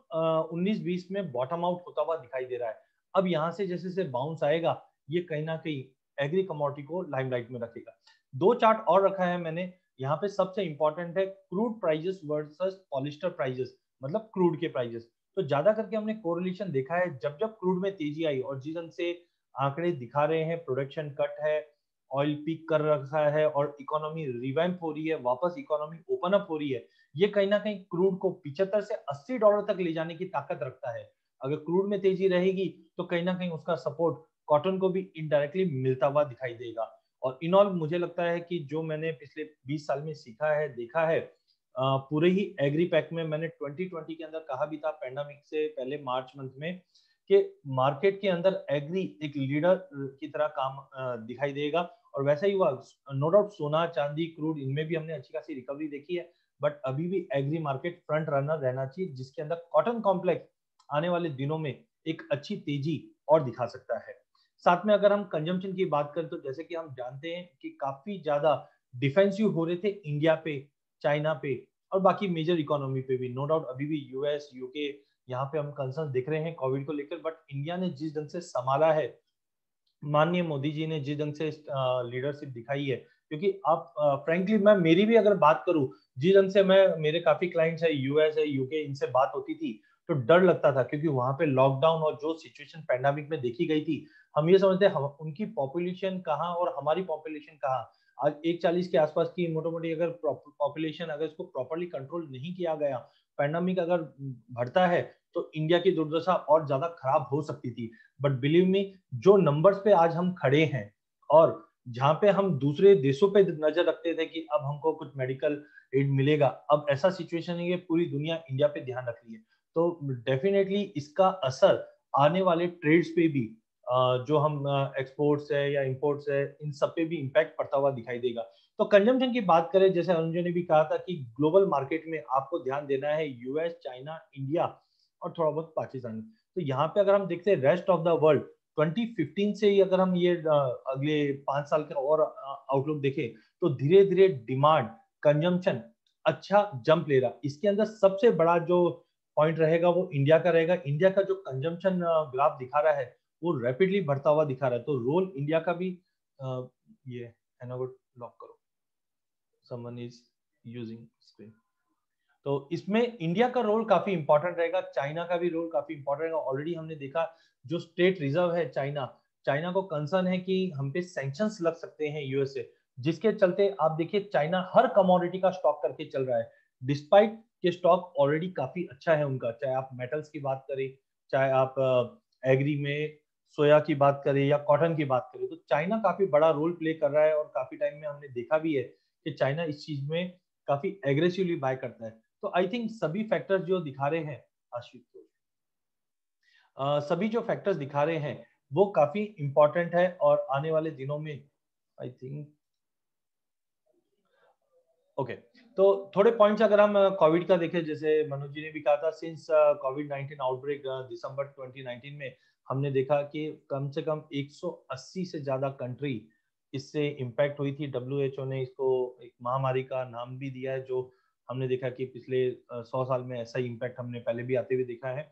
[SPEAKER 5] 19-20 में बॉटम आउट होता हुआ दिखाई दे रहा है। अब यहाँ से जैसे से बाउंस आएगा, ये कहीं ना कहीं एग्री कमोडिटी को लाइमलाइट में रखेगा। दो चार्ट और रखा है मैंने यहाँ पे, सबसे इंपॉर्टेंट है crude prices versus polyester prices, मतलब क्रूड के प्राइजेस। तो ज्यादा करके हमने कोरिलेशन देखा है, जब जब क्रूड में तेजी आई और जिस ढंग से आंकड़े दिखा रहे हैं, प्रोडक्शन कट है, ऑयल पीक कर रखा है और इकोनॉमी रिवैम्प हो रही है, वापस इकोनॉमी ओपन अप हो रही है, ये कहीं ना कहीं क्रूड को 75 से $80 तक ले जाने की ताकत रखता है। अगर क्रूड में तेजी रहेगी तो कहीं ना कहीं उसका सपोर्ट कॉटन को भी इनडायरेक्टली मिलता हुआ दिखाई देगा। और इन ऑल मुझे लगता है कि जो मैंने पिछले 20 साल में सीखा है, देखा है, पूरे ही एग्री पैक में मैंने 2020 के अंदर कहा भी था, पैंडेमिक से पहले मार्च मंथ में, कि मार्केट के अंदर एग्री एक लीडर की तरह काम दिखाई देगा। और वैसा ही हुआ। नो डाउट सोना, चांदी, क्रूड, इनमें भी हमने अच्छी खासी रिकवरी देखी है, बट अभी भी एग्री मार्केट फ्रंट रनर रहना चाहिए, जिसके अंदर कॉटन कॉम्प्लेक्स आने वाले दिनों में एक अच्छी तेजी और दिखा सकता है। साथ में अगर हम कंजम्पशन की बात करें तो जैसे कि हम जानते हैं कि काफी ज्यादा डिफेंसिव हो रहे थे इंडिया पे, चाइना पे और बाकी मेजर इकोनॉमी पे भी। नो डाउट अभी भी यूएस, यूके, यहाँ पे हम कंसर्न दिख रहे हैं कोविड को लेकर, बट इंडिया ने जिस ढंग से संभाला है, माननीय मोदी जी ने जिस ढंग से लीडरशिप दिखाई है, क्योंकि आप फ्रैंकली मैं मेरी भी अगर बात करूं, जिस ढंग से मैं, मेरे काफी क्लाइंट्स है यूएस है, यूके, इनसे बात होती थी तो डर लगता था, क्योंकि वहां पे लॉकडाउन और जो सिचुएशन पैंडेमिक में देखी गई थी, हम ये समझते हैं उनकी पॉपुलेशन कहाँ और हमारी पॉपुलेशन कहाँ। आज 140 के आसपास की मोटी अगर पॉपुलेशन, अगर इसको प्रॉपरली कंट्रोल नहीं किया गया, पैंडेमिक अगर बढ़ता है तो इंडिया की दुर्दशा और ज्यादा खराब हो सकती थी। बट बिलीव मी, जो नंबर्स पे आज हम खड़े हैं और जहां पे हम दूसरे देशों पे नजर रखते थे कि अब हमको कुछ मेडिकल एड मिलेगा, अब ऐसा सिचुएशन है कि पूरी दुनिया इंडिया पे ध्यान रख रही है। तो डेफिनेटली इसका असर आने वाले ट्रेड्स पे भी, जो हम एक्सपोर्ट्स है या इंपोर्ट्स है, इन सब पे भी इम्पैक्ट पड़ता हुआ दिखाई देगा। तो कंजम्पशन की बात करें, जैसे अनुज ने भी कहा था कि ग्लोबल मार्केट में आपको ध्यान देना है यूएस, चाइना, इंडिया और थोड़ा बहुत पाकिस्तान। तो यहाँ पे अगर हम देखते हैं रेस्ट ऑफ द वर्ल्ड, 2015 से ही अगर हम ये अगले 5 साल का और आउटलुक देखें तो धीरे धीरे डिमांड, कंजम्पशन अच्छा जंप ले रहा। इसके अंदर सबसे बड़ा जो पॉइंट रहेगा वो इंडिया का रहेगा। इंडिया का जो कंजम्पशन ग्राफ दिखा रहा है वो रैपिडली बढ़ता हुआ दिखा रहा है, तो रोल इंडिया का भी, ये एनागोट लॉक करो, समवन इज यूजिंग स्क्रीन। तो इसमें इंडिया का रोल काफी इंपॉर्टेंट रहेगा, चाइना का भी रोल काफी इंपॉर्टेंट रहेगा। ऑलरेडी हमने देखा जो स्टेट रिजर्व है चाइना को कंसर्न है कि हम पे सैंक्शंस लग सकते हैं यूएस से, जिसके चलते आप देखिए चाइना हर कमोडिटी का स्टॉक करके चल रहा है, डिस्पाइट के स्टॉक ऑलरेडी काफी अच्छा है उनका। चाहे आप मेटल्स की बात करें, चाहे आप एग्री में सोया की बात करें या कॉटन की बात करें, तो चाइना काफी बड़ा रोल प्ले कर रहा है। और काफी टाइम में हमने देखा भी है कि चाइना इस चीज में काफी एग्रेसिवली बाय करता है। तो आई थिंक सभी फैक्टर्स जो दिखा रहे हैं, सभी जो फैक्टर्स दिखा रहे हैं वो काफी इंपॉर्टेंट है और आने वाले दिनों में आई थिंक ओके। तो थोड़े पॉइंट्स अगर हम कोविड का देखें, जैसे मनोज जी ने भी कहा था, सिंस कोविड-19 आउटब्रेक दिसंबर 2019 में हमने देखा कि कम से कम 180 से ज्यादा कंट्री इससे इम्पैक्ट हुई थी। WHO ने इसको एक महामारी का नाम भी दिया है, जो हमने देखा कि पिछले 100 साल में ऐसा ही इम्पैक्ट हमने पहले भी आते हुए देखा है।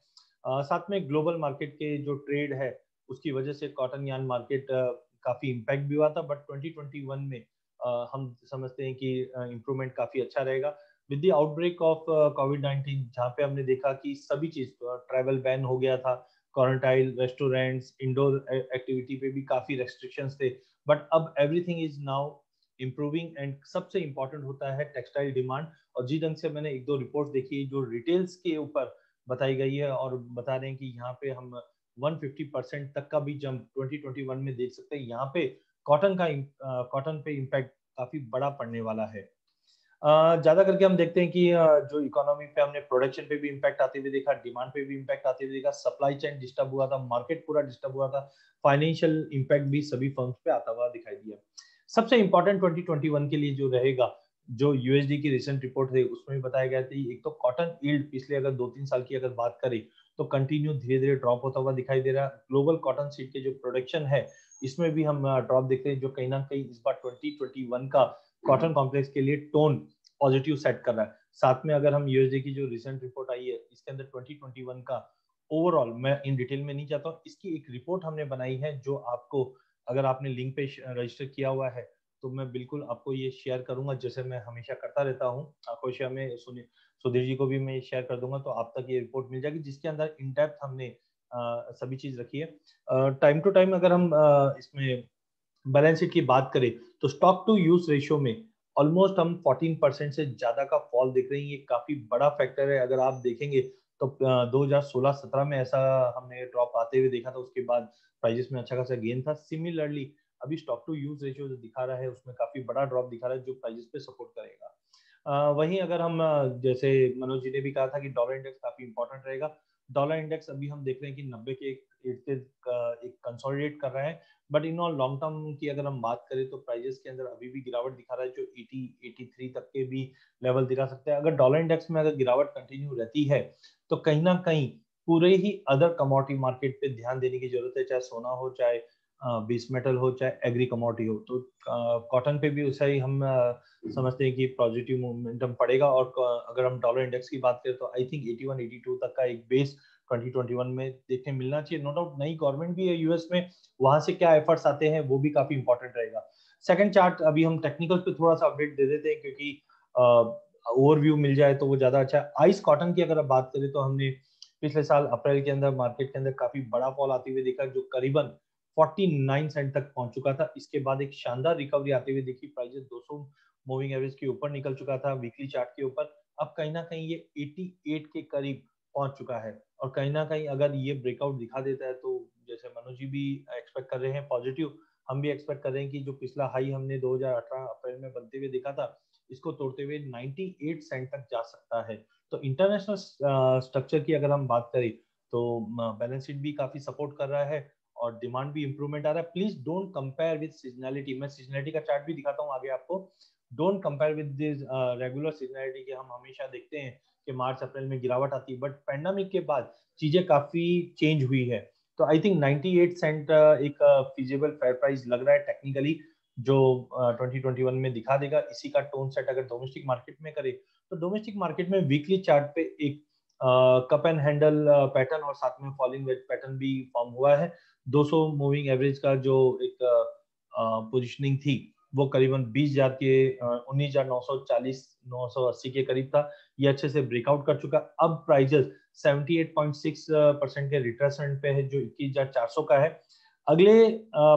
[SPEAKER 5] साथ में ग्लोबल मार्केट के जो ट्रेड है उसकी वजह से कॉटन यार्न मार्केट काफी इम्पैक्ट भी हुआ था, बट 2021 में हम समझते हैं कि इम्प्रूवमेंट काफी अच्छा रहेगा। विद द आउटब्रेक ऑफ कोविड-19, जहाँ पे हमने देखा कि सभी चीज, ट्रैवल बैन हो गया था, क्वारंटाइन, रेस्टोरेंट्स, इंडोर एक्टिविटी पे भी काफी रेस्ट्रिक्शंस थे, बट अब everything is now improving. And सबसे इंपॉर्टेंट होता है टेक्सटाइल डिमांड, और जी ढंग से मैंने एक दो रिपोर्ट देखी जो रिटेल्स के ऊपर बताई गई है और बता रहे हैं कि यहाँ पे हम 150% तक का भी जंप 2021 में देख सकते हैं। यहाँ पे कॉटन पे इम्पैक्ट काफी बड़ा पड़ने वाला है। ज्यादा करके हम देखते हैं कि जो इकोनॉमी पे हमने प्रोडक्शन पे भी इम्पैक्ट आते हुए देखा, डिमांड पे भी इम्पैक्ट आते हुए देखा, सप्लाई चेन डिस्टर्ब हुआ था, मार्केट पूरा डिस्टर्ब हुआ था, फाइनेंशियल इम्पैक्ट भी सभी फर्म्स पे आता हुआ दिखाई दिया। सबसे इंपॉर्टेंट 2021 के लिए जो रहेगा, जो यूएसडी की रिसेंट रिपोर्ट है उसमें भी बताया गया था, एक तो कॉटन यील्ड पिछले अगर 2-3 साल की अगर बात करें तो कंटिन्यू धीरे धीरे ड्रॉप होता हुआ दिखाई दे रहा है। ग्लोबल कॉटन सीड के जो प्रोडक्शन है इसमें भी हम ड्रॉप देखते हैं, जो कहीं ना कहीं इस बार 2021 का कॉटन कॉम्प्लेक्स के लिए टोन पॉजिटिव सेट कर रहा है। साथ में अगर हम यूएसडी की जो रिसेंट रिपोर्ट आई है इसके अंदर 2021 का ओवरऑल, मैं इन डिटेल में नहीं जाता हूँ, इसकी एक रिपोर्ट हमने बनाई है जो आपको, अगर आपने लिंक पे रजिस्टर किया हुआ है तो मैं बिल्कुल आपको ये शेयर करूंगा, जैसे मैं हमेशा करता रहता हूँ। आकोशिया में सुधीर जी को भी मैं शेयर कर दूंगा, तो आप तक ये रिपोर्ट मिल जाएगी जिसके अंदर इन डेप्थ हमने सभी चीज रखी है। टाइम टू टाइम अगर हम इसमें बैलेंस शीट की बात करें तो स्टॉक टू यूज रेशियो में ऑलमोस्ट हम 14% से ज्यादा का फॉल देख रहे हैं। ये काफी बड़ा फैक्टर है। अगर आप देखेंगे तो 2016-17 में ऐसा हमने ड्रॉप आते हुए देखा था, उसके बाद प्राइजेस में अच्छा खासा गेन था। सिमिलरली अभी स्टॉक टू यूज रेशियो जो दिखा रहा है उसमें काफी बड़ा ड्रॉप दिखा रहा है जो प्राइजेस पे सपोर्ट करेगा। वहीं अगर हम जैसे मनोज जी ने भी कहा था कि डॉलर इंडेक्स काफी इंपॉर्टेंट रहेगा। डॉलर इंडेक्स अभी हम देख रहे हैं कि 90 के एक कंसोलिडेट कर रहा है, but in all long term की अगर हम बात करें तो प्राइजेस के अंदर अभी भी गिरावट दिखा रहा है, जो 80-83 तक के भी लेवल दिखा सकते हैं। अगर डॉलर इंडेक्स में अगर गिरावट कंटिन्यू रहती है तो कहीं ना कहीं पूरे ही अदर कमोडिटी मार्केट पे ध्यान देने की जरूरत है, चाहे सोना हो, चाहे बेस मेटल हो, चाहे एग्री कमोडिटी हो। तो कॉटन पे भी उसे ही हम समझते हैं कि पॉजिटिव मोमेंटम पड़ेगा। और अगर हम डॉलर इंडेक्स की बात करें तो आई थिंक 81-82 तक का एक बेस 2021 में देखने मिलना चाहिए। नो डाउट नई गवर्नमेंट भी है यूएस में, वहां से क्या एफर्ट्स आते हैं वो भी काफी इंपॉर्टेंट रहेगा। सेकंड चार्ट अभी हम टेक्निकल पे थोड़ा सा अपडेट दे देते हैं क्योंकि ओवरव्यू मिल जाए तो वो ज्यादा अच्छा है। आइस कॉटन की अगर बात करें तो हमने पिछले साल अप्रैल के अंदर मार्केट के अंदर काफी बड़ा फॉल आते हुए देखा, जो करीबन 49 सेंट तक पहुंच चुका था। इसके बाद एक शानदार रिकवरी आते हुए देखी, प्राइजेस 200 मूविंग एवरेज के ऊपर निकल चुका था वीकली चार्ट के ऊपर। अब कहीं ना कहीं ये 88 के करीब पहुंच चुका है, और कहीं ना कहीं अगर ये ब्रेकआउट दिखा देता है तो जैसे मनोज जी भी एक्सपेक्ट कर रहे हैं पॉजिटिव, हम भी एक्सपेक्ट कर रहे हैं कि जो पिछला हाई हमने 2018 अप्रैल में बनते हुए देखा था इसको तोड़ते हुए 98 सेंट तक जा सकता है। तो इंटरनेशनल स्ट्रक्चर की अगर हम बात करें तो बैलेंस शीट भी काफी सपोर्ट कर रहा है और डिमांड भी इंप्रूवमेंट आ रहा है। Please don't compare with seasonality. मैं सीजनैलिटी का चार्ट भी दिखाता हूँ आगे आपको। Don't compare with this regular seasonality के हम हमेशा देखते हैं कि मार्च अप्रैल में गिरावट आती है, बट पैंडेमिक के बाद चीजें काफी चेंज हुई है। तो आई थिंक 98 सेंट एक फीजिबल फेयर प्राइस लग रहा है टेक्निकली, जो 2021 में दिखा देगा। इसी का टोन सेट अगर डोमेस्टिक मार्केट में करे तो डोमेस्टिक मार्केट में वीकली चार्ट पे एक कप एंड हैंडल पैटर्न और साथ में फॉलिंग वेज पैटर्न भी फॉर्म हुआ है। 200 मूविंग एवरेज का जो एक पोजीशनिंग थी वो करीबन 20,000 के 19,940-980 के करीब था। ये अच्छे से ब्रेकआउट कर चुका। अब प्राइजेस 78.6% के रिट्रेसमेंट पे है जो 21,400 का है। अगले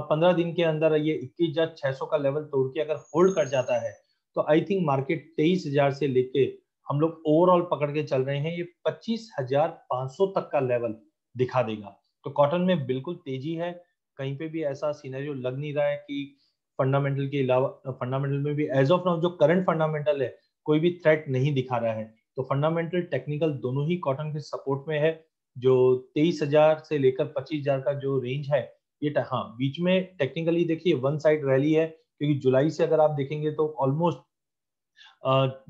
[SPEAKER 5] 15 दिन के अंदर ये 21,600 का लेवल तोड़ के अगर होल्ड कर जाता है तो आई थिंक मार्केट 23,000 से लेके हम लोग ओवरऑल पकड़ के चल रहे हैं, ये 25,500 तक का लेवल दिखा देगा। तो कॉटन में बिल्कुल तेजी है, कहीं पे भी ऐसा सिनेरियो लग नहीं रहा है कि फंडामेंटल के अलावा, फंडामेंटल में भी एज ऑफ नाउ जो करंट फंडामेंटल है कोई भी थ्रेट नहीं दिखा रहा है। तो फंडामेंटल टेक्निकल दोनों ही कॉटन के सपोर्ट में है। जो 23,000 से लेकर 25,000 का जो रेंज है ये हाँ बीच में टेक्निकली देखिए वन साइड रैली है, क्योंकि जुलाई से अगर आप देखेंगे तो ऑलमोस्ट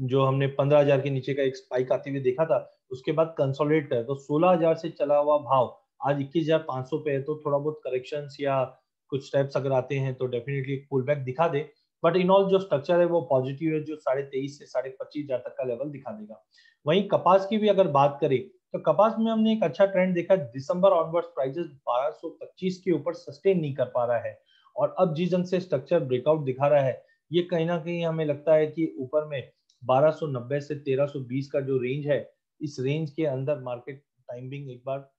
[SPEAKER 5] जो हमने 15,000 के नीचे का एक स्पाइक आते हुए देखा था उसके बाद कंसोलिडेट है। तो 16,000 से चला हुआ भाव आज 21,500 पे है। तो थोड़ा बहुत करेक्शंस या कुछ स्टेप्स अगर आते हैं तो डेफिनेटली पुल बैक दिखा दे, बट इन ऑल जो स्ट्रक्चर है वो पॉजिटिव है, जो 23,500 से 25,500 तक का लेवल दिखा देगा। वहीं कपास की भी अगर बात करें तो कपास में हमने एक अच्छा ट्रेंड देखा। दिसंबर ऑनवर्ड्स प्राइसेस 1225 के ऊपर सस्टेन नहीं कर पा रहा है, और अब जिस ढंग से स्ट्रक्चर ब्रेकआउट दिखा रहा है ये कहीं ना कहीं हमें लगता है कि ऊपर में 1290 से 1320 का जो रेंज है, इस रेंज के अंदर मार्केट टाइमिंग एक बार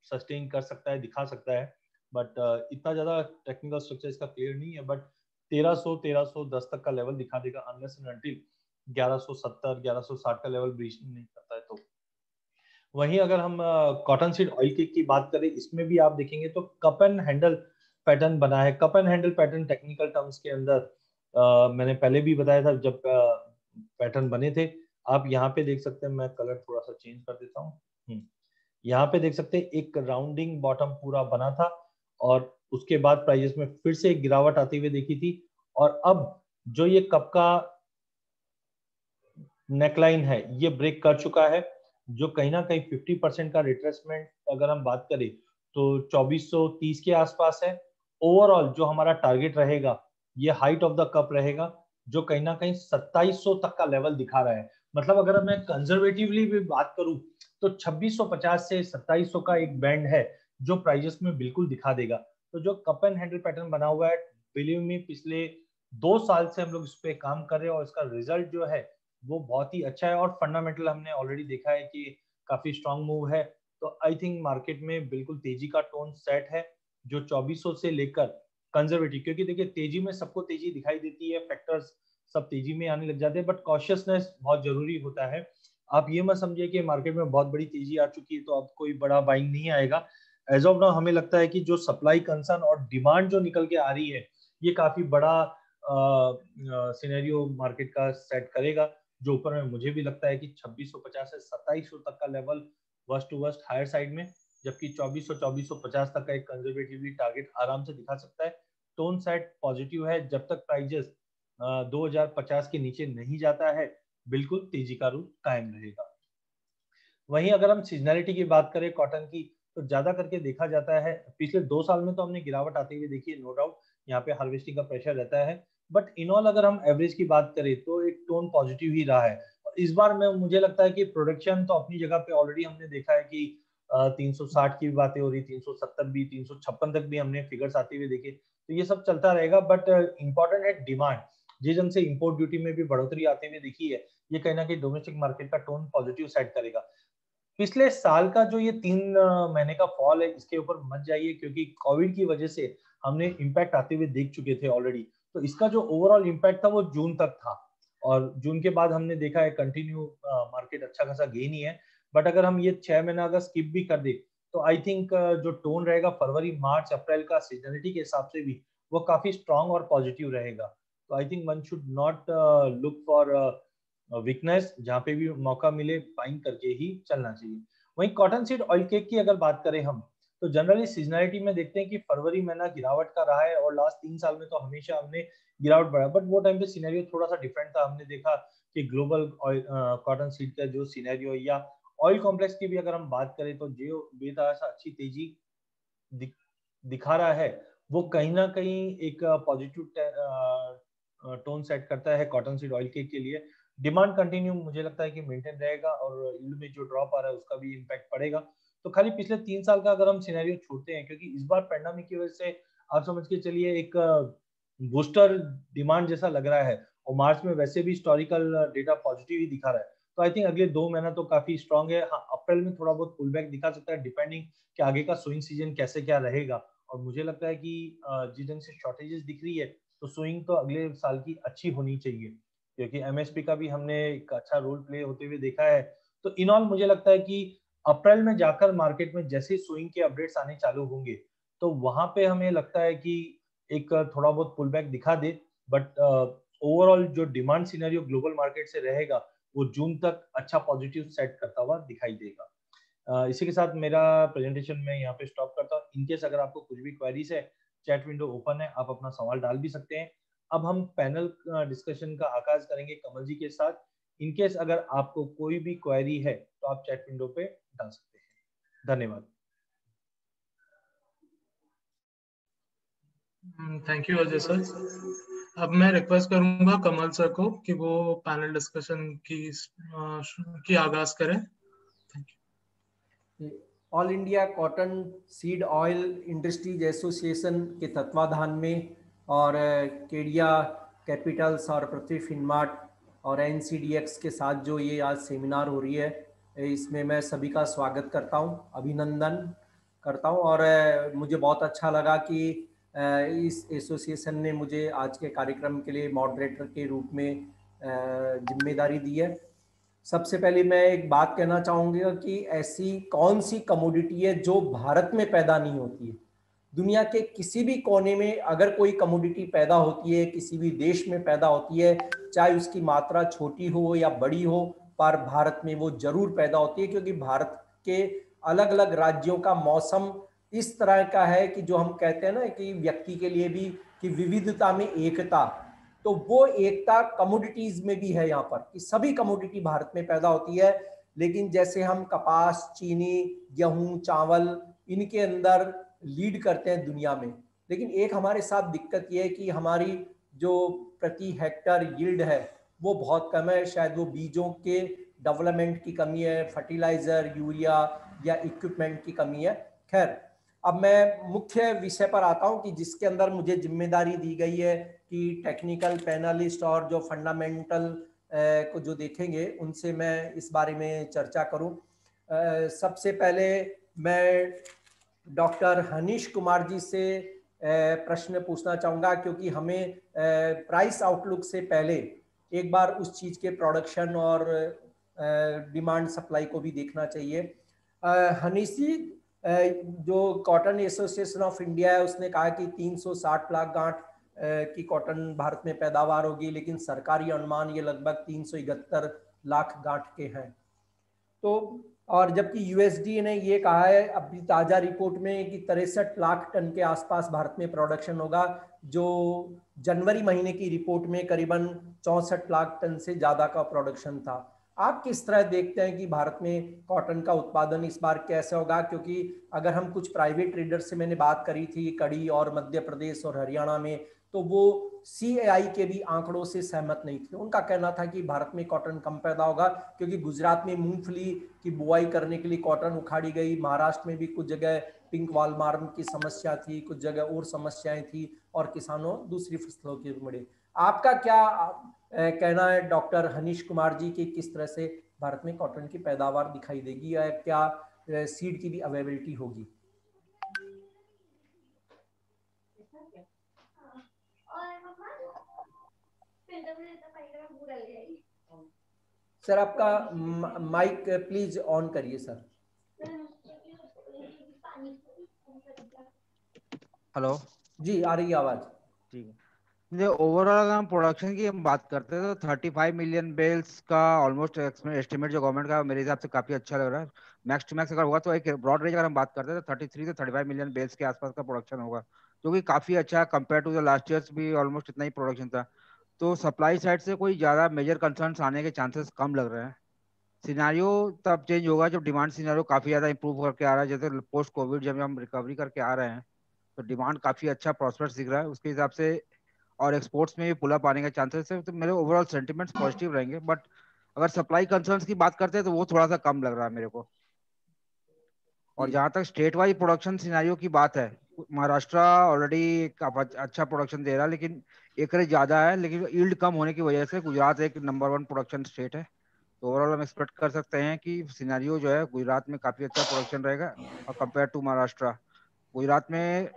[SPEAKER 5] सस्टेन कर सकता है, दिखा सकता है। बट इतना ज्यादा टेक्निकल स्ट्रक्चर इसका क्लियर नहीं है, बट 1310 तक का लेवल दिखा देगा अनलेस एंड अनटिल 1170 1160 का लेवल ब्रीच नहीं करता है। तो वहीं अगर हम कॉटन सीड ऑयल केक की बात करें, इसमें भी आप देखेंगे तो कप एंड हैंडल पैटर्न बना है। Cup and handle pattern technical terms के अंदर मैंने पहले भी बताया था जब पैटर्न बने थे। आप यहाँ पे देख सकते हैं, मैं कलर थोड़ा सा चेंज कर देता हूँ। यहाँ पे देख सकते हैं एक राउंडिंग बॉटम पूरा बना था और उसके बाद प्राइजेस में फिर से एक गिरावट आती हुई देखी थी। और अब जो ये कप का नेकलाइन है ये ब्रेक कर चुका है, जो कहीं ना कहीं 50% का रिट्रेसमेंट अगर हम बात करें तो 2430 के आसपास है। ओवरऑल जो हमारा टारगेट रहेगा ये हाइट ऑफ द कप रहेगा, जो कहीं ना कहीं 2700 तक का लेवल दिखा रहा है। मतलब अगर मैं कंजर्वेटिवली भी बात करूं तो 2650 से 2700 का एक बैंड है जो प्राइजेस में बिल्कुल दिखा देगा। तो जो कप एंड हैंडल पैटर्न बना हुआ है, बिलीव मी पिछले 2 साल से हम लोग इस पे काम कर रहे हैं और इसका रिजल्ट जो है वो बहुत ही अच्छा है। और फंडामेंटल हमने ऑलरेडी देखा है कि काफी स्ट्रांग मूव है। तो आई थिंक मार्केट में बिल्कुल तेजी का टोन सेट है, जो 2400 से लेकर कंजर्वेटिव, क्योंकि देखिए तेजी में सबको तेजी दिखाई देती है, फैक्टर्स सब तेजी में आने लग जाते हैं, बट कॉशियसनेस बहुत जरूरी होता है। आप ये मत समझिए कि मार्केट में बहुत बड़ी तेजी आ चुकी है तो अब कोई बड़ा बाइंग नहीं आएगा। एज ऑफ नाउ हमें लगता है कि जो सप्लाई कंसर्न और डिमांड जो निकल के आ रही है ये काफी बड़ा सिनेरियो मार्केट का सेट करेगा, जो ऊपर में मुझे भी लगता है कि 2650 से 2700 तक का level worst to worst higher side में, जबकि 2450 तक का एक कंजर्वेटिवली टारगेट आराम से दिखा सकता है। टोन सेट पॉजिटिव है, जब तक प्राइजेस 2050 के नीचे नहीं जाता है बिल्कुल तेजी का रूप कायम रहेगा। वहीं अगर हम सीजनैलिटी की बात करें कॉटन की, तो ज्यादा करके देखा जाता है पिछले 2 साल में तो हमने गिरावट आती हुई देखी है, नो डाउट यहाँ पे हार्वेस्टिंग का प्रेशर रहता है, बट इन ऑल अगर हम एवरेज की बात करें तो एक टोन पॉजिटिव ही रहा है। और इस बार में मुझे लगता है कि प्रोडक्शन तो अपनी जगह पे ऑलरेडी हमने देखा है कि 360 की भी बातें हो रही, 370 भी, 356 तक भी हमने फिगर्स आते हुए देखे, तो ये सब चलता रहेगा। बट इंपॉर्टेंट है डिमांड, जिस ढंग से इंपोर्ट ड्यूटी में भी बढ़ोतरी आते हुए देखी है, ये कहीं ना कहीं डोमेस्टिक मार्केट का टोन पॉजिटिव सेट करेगा। पिछले साल का जो ये 3 महीने का फॉल है इसके ऊपर मत जाइए, क्योंकि कोविड की वजह से हमने इम्पैक्ट आते हुए देख चुके थे ऑलरेडी। तो इसका जो ओवरऑल इम्पैक्ट था वो जून तक था, और जून के बाद हमने देखा है कंटिन्यू मार्केट अच्छा खासा गेन ही है। बट अगर हम ये 6 महीना अगर स्किप भी कर दे तो आई थिंक जो टोन रहेगा फरवरी मार्च अप्रैल का सीजनलिटी के हिसाब से भी वो काफी स्ट्रांग और पॉजिटिव रहेगा। तो I think one should not look for weakness, जहाँ पे भी मौका मिले बाइंग करके ही चलना चाहिए। वहीं कॉटन सीड ऑयल केक की अगर बात करें हम, तो जनरली सीजनलिटी में देखते हैं कि फरवरी महीना गिरावट का रहा है, और लास्ट 3 साल में तो हमेशा हमने गिरावट बढ़ा, बट वो टाइम पे सिनेरियो थोड़ा सा डिफरेंट था। हमने देखा कि ग्लोबल कॉटन सीड का जो सिनेरियो, या ऑयल कॉम्प्लेक्स की भी अगर हम बात करें तो जो बेतहाशा अच्छी तेजी दिखा रहा है, वो कहीं ना कहीं एक पॉजिटिव टोन सेट करता है कॉटन सीड ऑयल केक के लिए। डिमांड कंटिन्यू मुझे लगता है कि मेंटेन रहेगा, और यील्ड में जो ड्रॉप आ रहा है उसका भी इम्पैक्ट पड़ेगा। तो खाली पिछले 3 साल का अगर हम सिनेरियो छोड़ते हैं, क्योंकि इस बार पैंडेमिक की वजह से आप समझ के चलिए एक बूस्टर डिमांड जैसा लग रहा है, और मार्च में वैसे भी हिस्टोरिकल डेटा पॉजिटिव ही दिखा रहा है। तो आई थिंक अगले 2 महीना तो काफी स्ट्रांग है। हाँ, अप्रैल में थोड़ा बहुत पुल बैक दिखा सकता है, डिपेंडिंग कि आगे का सोइंग सीजन कैसे क्या रहेगा। और मुझे लगता है कि जिस ढंग से शॉर्टेजेस दिख रही है तो सोइंग तो अगले साल की अच्छी होनी चाहिए, क्योंकि एमएसपी का भी हमने एक अच्छा रोल प्ले होते हुए देखा है। तो इन ऑल मुझे लगता है कि अप्रैल में जाकर मार्केट में जैसे सोइंग के अपडेट्स आने चालू होंगे तो वहां पे हमें लगता है कि एक थोड़ा बहुत पुल बैक दिखा दे, बट ओवरऑल जो डिमांड सिनेरियो ग्लोबल मार्केट से रहेगा वो जून तक अच्छा पॉजिटिव सेट करता हुआ दिखाई देगा। इसी के साथ मेरा प्रेजेंटेशन में यहाँ पे स्टॉप करता हूँ। इनकेस अगर आपको कुछ भी क्वेरीज है, चैट विंडो ओपन है, आप अपना सवाल डाल भी सकते हैं। अब हम पैनल डिस्कशन का आगाज करेंगे कमल जी के साथ। इनकेस अगर आपको कोई भी क्वेरी है तो आप चैट विंडो पे डाल सकते हैं। धन्यवाद।
[SPEAKER 1] Thank you Ajay sir. अब मैं रिक्वेस्ट करूंगा कमल सर को कि वो पैनल डिस्कशन की आगाज करें। Thank you.
[SPEAKER 6] All India cotton seed oil industries association के तत्वाधान में और केडिया कैपिटल्स और पृथ्वी फिनमार्ट और NCDX के साथ जो ये आज सेमिनार हो रही है, इसमें मैं सभी का स्वागत करता हूं, अभिनंदन करता हूं। और मुझे बहुत अच्छा लगा कि इस एसोसिएशन ने मुझे आज के कार्यक्रम के लिए मॉडरेटर के रूप में जिम्मेदारी दी है। सबसे पहले मैं एक बात कहना चाहूँगा कि ऐसी कौन सी कमोडिटी है जो भारत में पैदा नहीं होती है। दुनिया के किसी भी कोने में अगर कोई कमोडिटी पैदा होती है, किसी भी देश में पैदा होती है, चाहे उसकी मात्रा छोटी हो या बड़ी हो, पर भारत में वो जरूर पैदा होती है, क्योंकि भारत के अलग अलग राज्यों का मौसम इस तरह का है कि जो हम कहते हैं ना कि व्यक्ति के लिए भी कि विविधता में एकता, तो वो एकता कमोडिटीज में भी है यहाँ पर कि सभी कमोडिटी भारत में पैदा होती है। लेकिन जैसे हम कपास, चीनी, गेहूं, चावल इनके अंदर लीड करते हैं दुनिया में, लेकिन एक हमारे साथ दिक्कत ये है कि हमारी जो प्रति हेक्टर यील्ड है वो बहुत कम है। शायद वो बीजों के डेवलपमेंट की कमी है, फर्टिलाइजर, यूरिया या इक्विपमेंट की कमी है। खैर, अब मैं मुख्य विषय पर आता हूं कि जिसके अंदर मुझे जिम्मेदारी दी गई है कि टेक्निकल पैनलिस्ट और जो फंडामेंटल को जो देखेंगे उनसे मैं इस बारे में चर्चा करूं। सबसे पहले मैं डॉक्टर हनीश कुमार जी से प्रश्न पूछना चाहूँगा, क्योंकि हमें प्राइस आउटलुक से पहले एक बार उस चीज़ के प्रोडक्शन और डिमांड सप्लाई को भी देखना चाहिए। हनीश जी, जो कॉटन एसोसिएशन ऑफ इंडिया है उसने कहा कि 360 लाख गांठ की कॉटन भारत में पैदावार होगी, लेकिन सरकारी अनुमान ये लगभग 371 लाख गांठ के हैं। तो और जबकि यूएसडी ने ये कहा है अभी ताज़ा रिपोर्ट में कि 63 लाख टन के आसपास भारत में प्रोडक्शन होगा, जो जनवरी महीने की रिपोर्ट में करीबन 64 लाख टन से ज़्यादा का प्रोडक्शन था। आप किस तरह देखते हैं कि भारत में कॉटन का उत्पादन इस बार कैसे होगा? क्योंकि अगर हम कुछ प्राइवेट ट्रेडर से मैंने बात करी थी कड़ी और मध्य प्रदेश और हरियाणा में, तो वो CAI के भी आंकड़ों से सहमत नहीं थे। उनका कहना था कि भारत में कॉटन कम पैदा होगा, क्योंकि गुजरात में मूंगफली की बुआई करने के लिए कॉटन उखाड़ी गई, महाराष्ट्र में भी कुछ जगह पिंक वॉलमार्म की समस्या थी, कुछ जगह और समस्याएं थी, और किसानों दूसरी फसलों के बढ़े। आपका क्या कहना है डॉक्टर हनीश कुमार जी की, किस तरह से भारत में कॉटन की पैदावार दिखाई देगी या क्या सीड की भी अवेलेबिलिटी होगी? सर आपका माइक प्लीज ऑन करिए सर।
[SPEAKER 7] हेलो
[SPEAKER 6] जी, आ रही है आवाज।
[SPEAKER 7] ठीक है। ओवरऑल अगर हम प्रोडक्शन की हम बात करते हैं तो 35 मिलियन बेल्स का ऑलमोस्ट एस्टिमेट जो गवर्नमेंट का मेरे हिसाब से काफी अच्छा लग रहा है। मैक्स टू मैक्स अगर होगा तो एक ब्रॉड रेंज अगर हम बात करते हैं तो 33 से 35 मिलियन बेल्स के आसपास का प्रोडक्शन होगा, जो कि काफी अच्छा है। Compare to the last years भी ऑलमोस्ट इतना ही प्रोडक्शन था। तो सप्लाई साइड से कोई ज्यादा मेजर कंसर्न्स आने के चांसेस कम लग रहे हैं। सिनारियो तब चेंज होगा जब डिमांड सिनारियो काफी ज्यादा इंप्रूव करके आ रहा है। जैसे पोस्ट कोविड जब हम रिकवरी करके आ रहे हैं तो डिमांड काफी अच्छा प्रॉस्पेक्ट्स दिख रहा है उसके हिसाब से, और एक्सपोर्ट्स में भी पुल अप आने के चांसेस है। तो मेरे ओवरऑल सेंटिमेंट्स पॉजिटिव रहेंगे। बट अगर सप्लाई कंसर्न्स की बात करते हैं तो वो थोड़ा सा कम लग रहा है मेरे को। और जहां तक स्टेट वाइज प्रोडक्शन सिनेरियो की बात है, महाराष्ट्र ऑलरेडी अच्छा प्रोडक्शन दे रहा है, लेकिन एकरेज ज्यादा है, लेकिन यील्ड कम होने की वजह से गुजरात एक नंबर 1 प्रोडक्शन स्टेट है। तो ओवरऑल हम एक्सपेक्ट कर सकते हैं कि सिनेरियो जो है गुजरात में काफी अच्छा प्रोडक्शन रहेगा और कंपेयर टू महाराष्ट्र। गुजरात में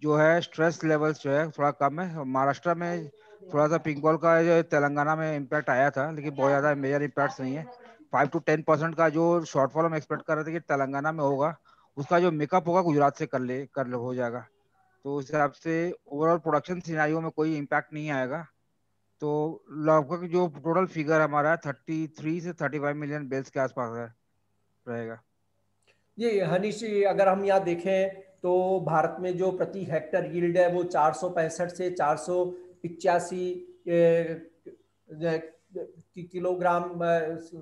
[SPEAKER 7] जो है स्ट्रेस लेवल्स जो है थोड़ा कम है। महाराष्ट्र में थोड़ा सा पिंक बॉल का जो तेलंगाना में इम्पैक्ट आया था, लेकिन बहुत ज्यादा मेजर इम्पैक्ट नहीं है। 5 to 10% का जो शॉर्टफॉल हम एक्सपेक्ट कर रहे थे कि तेलंगाना में होगा, उसका जो मेकअप होगा गुजरात से हो जाएगा। तो उस हिसाब से ओवरऑल प्रोडक्शन सिनेरियो में कोई इम्पैक्ट नहीं आएगा। तो लगभग जो टोटल फिगर हमारा 33 से 35 मिलियन बेल्स के आसपास रहेगा।
[SPEAKER 6] ये हनीश जी, अगर हम यहाँ देखें तो भारत में जो प्रति हेक्टर यील्ड है वो 465 से 485 किलोग्राम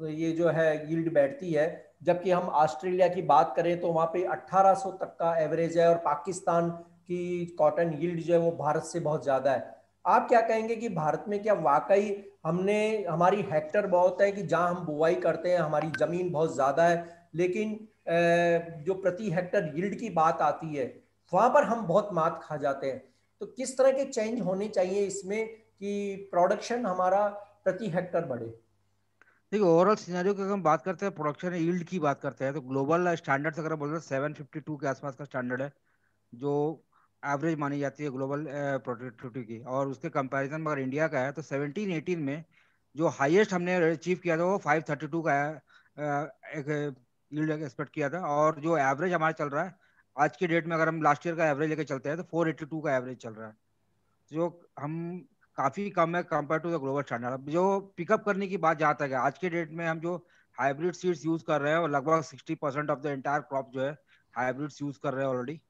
[SPEAKER 6] ये जो है यील्ड बैठती है। जबकि हम ऑस्ट्रेलिया की बात करें तो वहाँ पे 1800 तक का एवरेज है, और पाकिस्तान की कॉटन यील्ड जो है वो भारत से बहुत ज़्यादा है। आप क्या कहेंगे कि भारत में क्या वाकई हमारी हेक्टर बहुत है कि जहाँ हम बुआई करते हैं हमारी ज़मीन बहुत ज़्यादा है, लेकिन जो प्रति हेक्टर यील्ड की बात आती है वहां पर हम बहुत मात खा जाते हैं? तो किस तरह के चेंज होने चाहिए इसमें कि प्रोडक्शन हमारा प्रति हेक्टर बढ़े?
[SPEAKER 7] देखिए, ओवरऑल सिनेरियो की अगर हम बात करते हैं, प्रोडक्शन यील्ड की बात करते हैं, तो ग्लोबल स्टैंडर्ड अगर बोल रहे हैं 752 के आसपास का स्टैंडर्ड है, जो एवरेज मानी जाती है ग्लोबल प्रोडक्टिविटी की। और उसके कंपैरिजन में अगर इंडिया का है तो 17-18 में जो हाईएस्ट हमने अचीव किया था वो 532 का एक यील्ड एक्सपेक्ट किया था। और जो एवरेज हमारा चल रहा है आज के डेट में, अगर हम लास्ट ईयर का एवरेज लेके चलते हैं तो 482 का एवरेज चल रहा है, जो हम काफी कम है compare to the global standard. अब जो पिकअप करने की बात जहाँ तक है, आज के डेट में हम जो हाइब्रिड सीड्स यूज कर रहे हैं और लगभग 60% ऑफ द एंटायर क्रॉप जो है हाइब्रिड्स यूज कर रहे हैं ऑलरेडी।